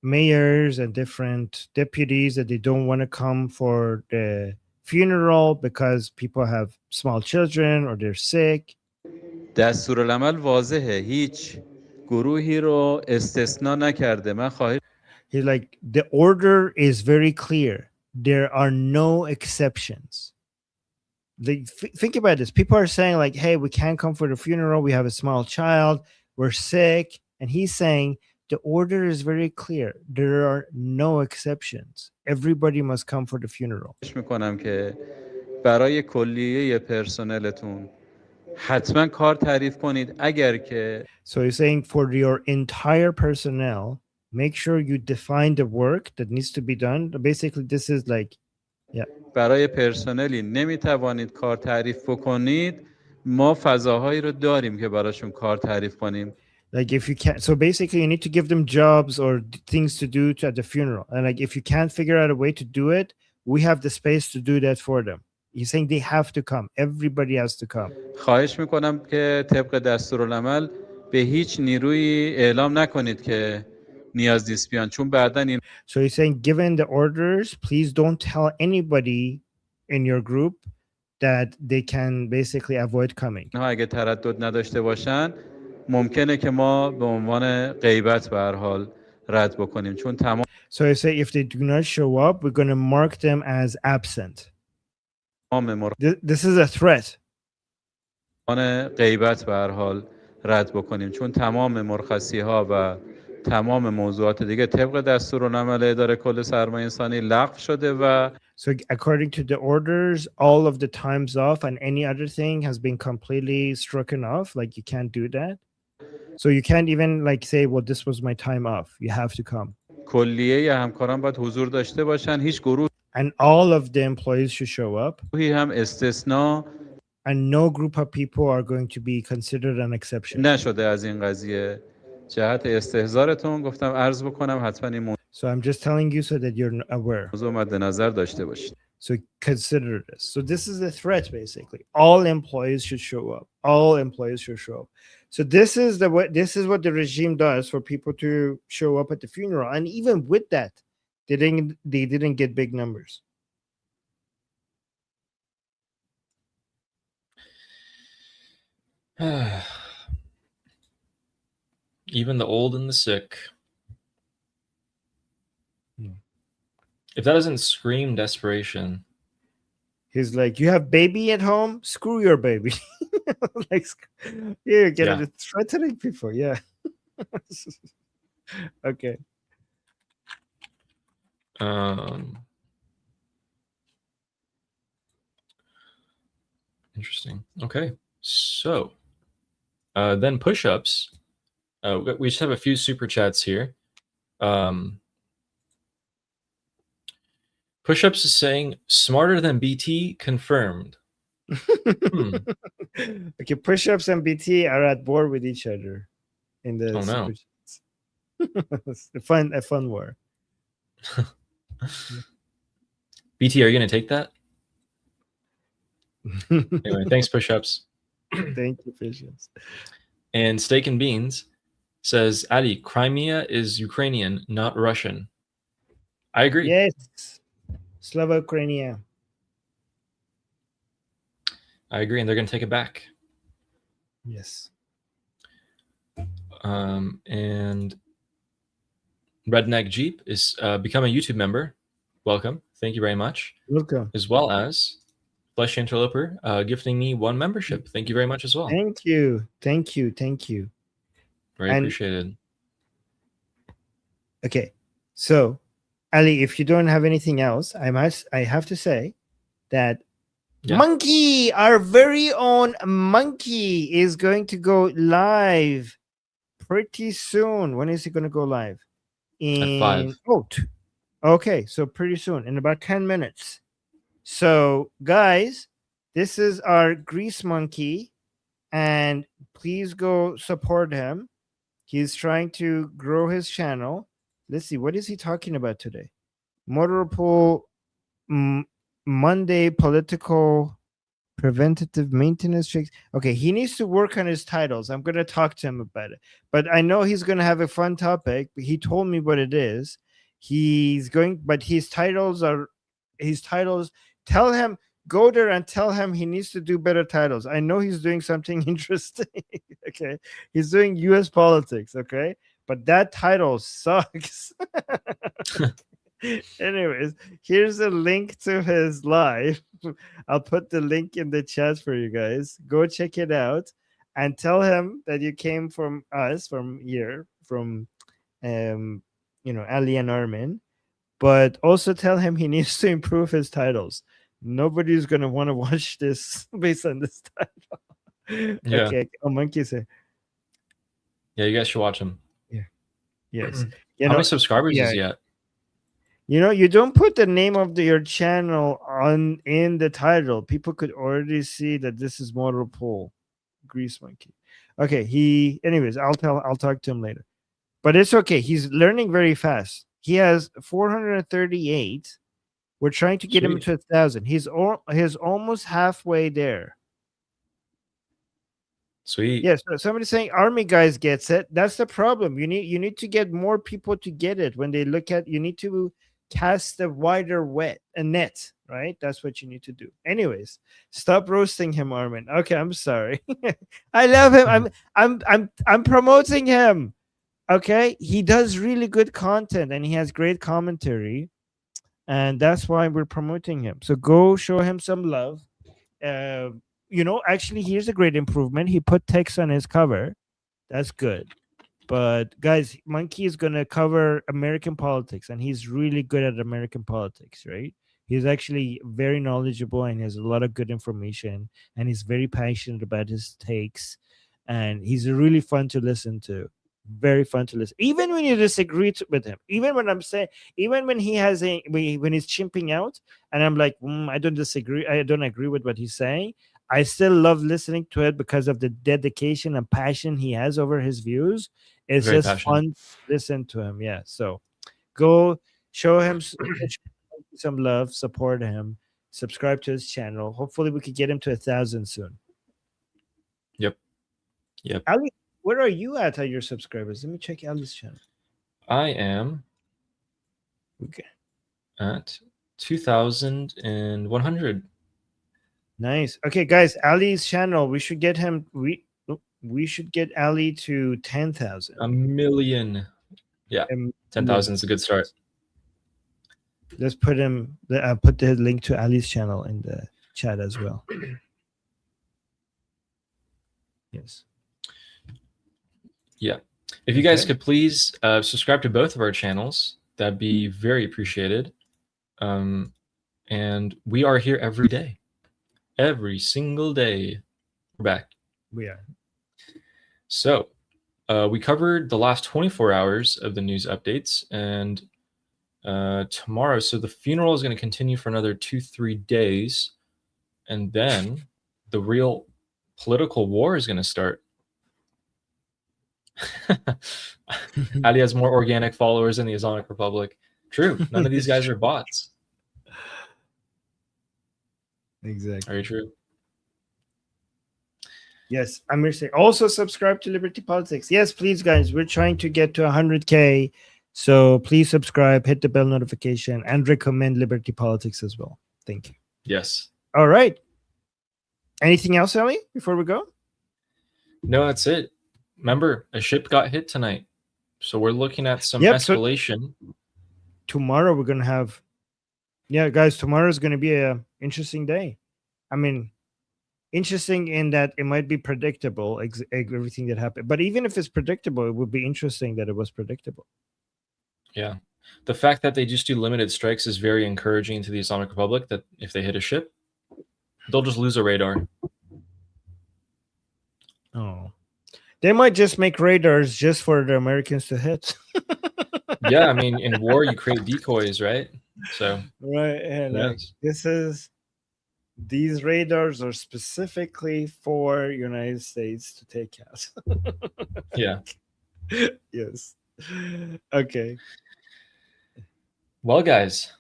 mayors and different deputies that they don't want to come for the funeral because people have small children or they're sick. دستورالعمل واضحه، هیچ گروهی رو استثنا نکرده. من خواهش He's like, the order is very clear. There are no exceptions. Think about this. People are saying like, hey, we can't come for the funeral. We have a small child. We're sick. And he's saying, the order is very clear. There are no exceptions. Everybody must come for the funeral. میکنم که برای کلیه پرسنلتون حتما کار تعریف کنید اگر که So he's saying for your entire personnel, make sure you define the work that needs to be done. Basically, this is like, برای پرسنلی نمیتوانید کار تعریف بکنید، ما فضاهایی رو داریم که براشون کار تعریف کنیم. like if you can't, so basically you need to give them jobs or things to do at the funeral. And like if you can't figure out a way to do it, we have the space to do that for them. He's saying they have to come. Everybody has to come. خواهش میکنم که طبق دستورالعمل به هیچ نیروی اعلام نکنید که نیاز نیست بیان، چون بعداً این So he's saying, given the orders, please don't tell anybody in your group that they can basically avoid coming. ها اگه تردد نداشته باشن ممکنه که ما به عنوان غیبت به هر حال رد بکنیم، چون تمام So I say if they do not show up, we're going to mark them as absent. This is a threat. غیبت به هر حال رد بکنیم، چون تمام مرخصی ها و تمام موضوعات دیگه طبق دستورالعمل اداره کل سرمایه انسانی لغو شده و So according to the orders, all of the times off and any other thing has been completely stricken off. Like you can't do that. So you can't even like say, well, this was my time off. You have to come. کلیه همکاران باید حضور داشته باشن، هیچ گروه And all of the employees should show up. هم استثنا And no group of people are going to be considered an exception. نشده از این قضیه. جهت استحضارتون گفتم عرض بکنم، حتما این So I'm just telling you so that you're aware. موضوع مد نظر داشته باشید. So consider this. So this is the threat, basically. All employees should show up. All employees should show up. So this is what the regime does for people to show up at the funeral. And even with that, they didn't get big numbers. Even the old and the sick. If that doesn't scream desperation. He's like, you have baby at home? Screw your baby. Like, you're threatening people. Yeah. Okay. Interesting. Okay. So then push-ups. We just have a few super chats here. Push-ups is saying smarter than BT confirmed. Okay, push-ups and BT are at war with each other in the super chats. a fun war. BT, are you gonna take that? Anyway, thanks, push-ups. Thank you, push-ups. And Steak and Beans says, Ali, Crimea is Ukrainian, not Russian. I agree. Yes. Slava Ukrainia. I agree, and they're going to take it back. Yes. And Redneck Jeep is become a YouTube member. Welcome. Thank you very much. Welcome. As well as Flesh Interloper gifting me 1 membership. Thank you very much as well. Thank you. Thank you. Thank you. Very appreciated. Okay. So, Ali, if you don't have anything else, I have to say that Monkey, our very own Monkey, is going to go live pretty soon. When is he going to go live? At 5. Okay. So pretty soon, in about 10 minutes. So, guys, this is our Grease Monkey, and please go support him. He's trying to grow his channel. Let's see, what is he talking about today? Motor pool Monday political preventative maintenance checks. Okay, he needs to work on his titles. I'm going to talk to him about it. But I know he's going to have a fun topic. He told me what it is. But his titles, tell him, go there and tell him he needs to do better titles. I know he's doing something interesting. Okay, he's doing U.S. politics. Okay, but that title sucks. Anyways, here's a link to his live. I'll put the link in the chat for you guys. Go check it out and tell him that you came from us, from here, from Ali and Armin, but also tell him he needs to improve his titles. Nobody's gonna want to watch this based on this title. Yeah. Okay. Oh, Monkey say. Yeah, you guys should watch him. Yeah. Yes. How many subscribers is he at? You don't put the name of your channel in the title. People could already see that this is Mortal Pool. Grease Monkey. Okay, anyways, I'll talk to him later. But it's okay. He's learning very fast. He has 438. We're trying to get him to 1,000. He's almost halfway there. Sweet. Yes, somebody's saying army guys gets it. That's the problem. You need to get more people to get it. When they look at, you need to cast a wider net, right? That's what you need to do. Anyways, stop roasting him, Armin. Okay, I'm sorry. I love him. I'm promoting him. Okay, he does really good content and he has great commentary, and that's why we're promoting him. So go show him some love. Actually, here's a great improvement. He put text on his cover. That's good. But guys, Monkey is going to cover American politics, and he's really good at American politics, right? He's actually very knowledgeable and has a lot of good information, and he's very passionate about his takes, and he's really fun to listen to. Very fun to listen, even when you disagree with him. Even when when he's chimping out, and I'm like, I don't disagree. I don't agree with what he's saying. I still love listening to it because of the dedication and passion he has over his views. It's very just fun to listen to him. Yeah. So go show him some love, support him, subscribe to his channel. Hopefully we could get him to 1,000 soon. Yep. Ali, where are you at your subscribers? Let me check Ali's channel. I am at 2,100. Nice. Okay, guys, Ali's channel. We should get him. We should get Ali to 10,000. 1 million. Yeah, 10,000 is a good start. Let's put him. Put the link to Ali's channel in the chat as well. Yes. Yeah. If you guys could please subscribe to both of our channels, that'd be very appreciated. And we are here every day. Every single day. We're back. We are. So we covered the last 24 hours of the news updates, and tomorrow, so the funeral is going to continue for another 2-3 days, and then the real political war is going to start. Ali has more organic followers in the Islamic Republic. True. None of these guys are bots. Exactly. Very true. Yes, I'm going to say also subscribe to Liberty Politics. Yes, please, guys. We're trying to get to 100K. So please subscribe, hit the bell notification, and recommend Liberty Politics as well. Thank you. Yes. All right. Anything else, Ali, before we go? No, that's it. Remember, a ship got hit tonight. So we're looking at some escalation. So tomorrow we're going to have... Yeah, guys, tomorrow is going to be an interesting day. I mean, interesting in that it might be predictable, everything that happened. But even if it's predictable, it would be interesting that it was predictable. Yeah. The fact that they just do limited strikes is very encouraging to the Islamic Republic, that if they hit a ship, they'll just lose a radar. Oh. They might just make radars just for the Americans to hit. Yeah, I mean, in war, you create decoys, right? So right, and yes. These radars are specifically for United States to take out. Yeah. Yes. Okay. Well, guys,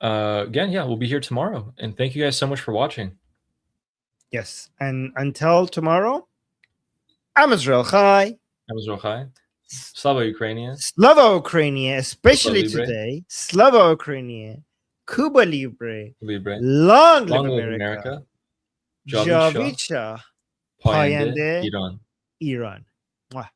again, we'll be here tomorrow, and thank you guys so much for watching. Yes, and until tomorrow, I'm Israel Chai. I'm Israel Chai. Slava Ukrainia. Slava Ukrainia, especially today. Slava Ukrainia. Cuba Libre. Long live America. Javicha. Payende. Iran. Mwah.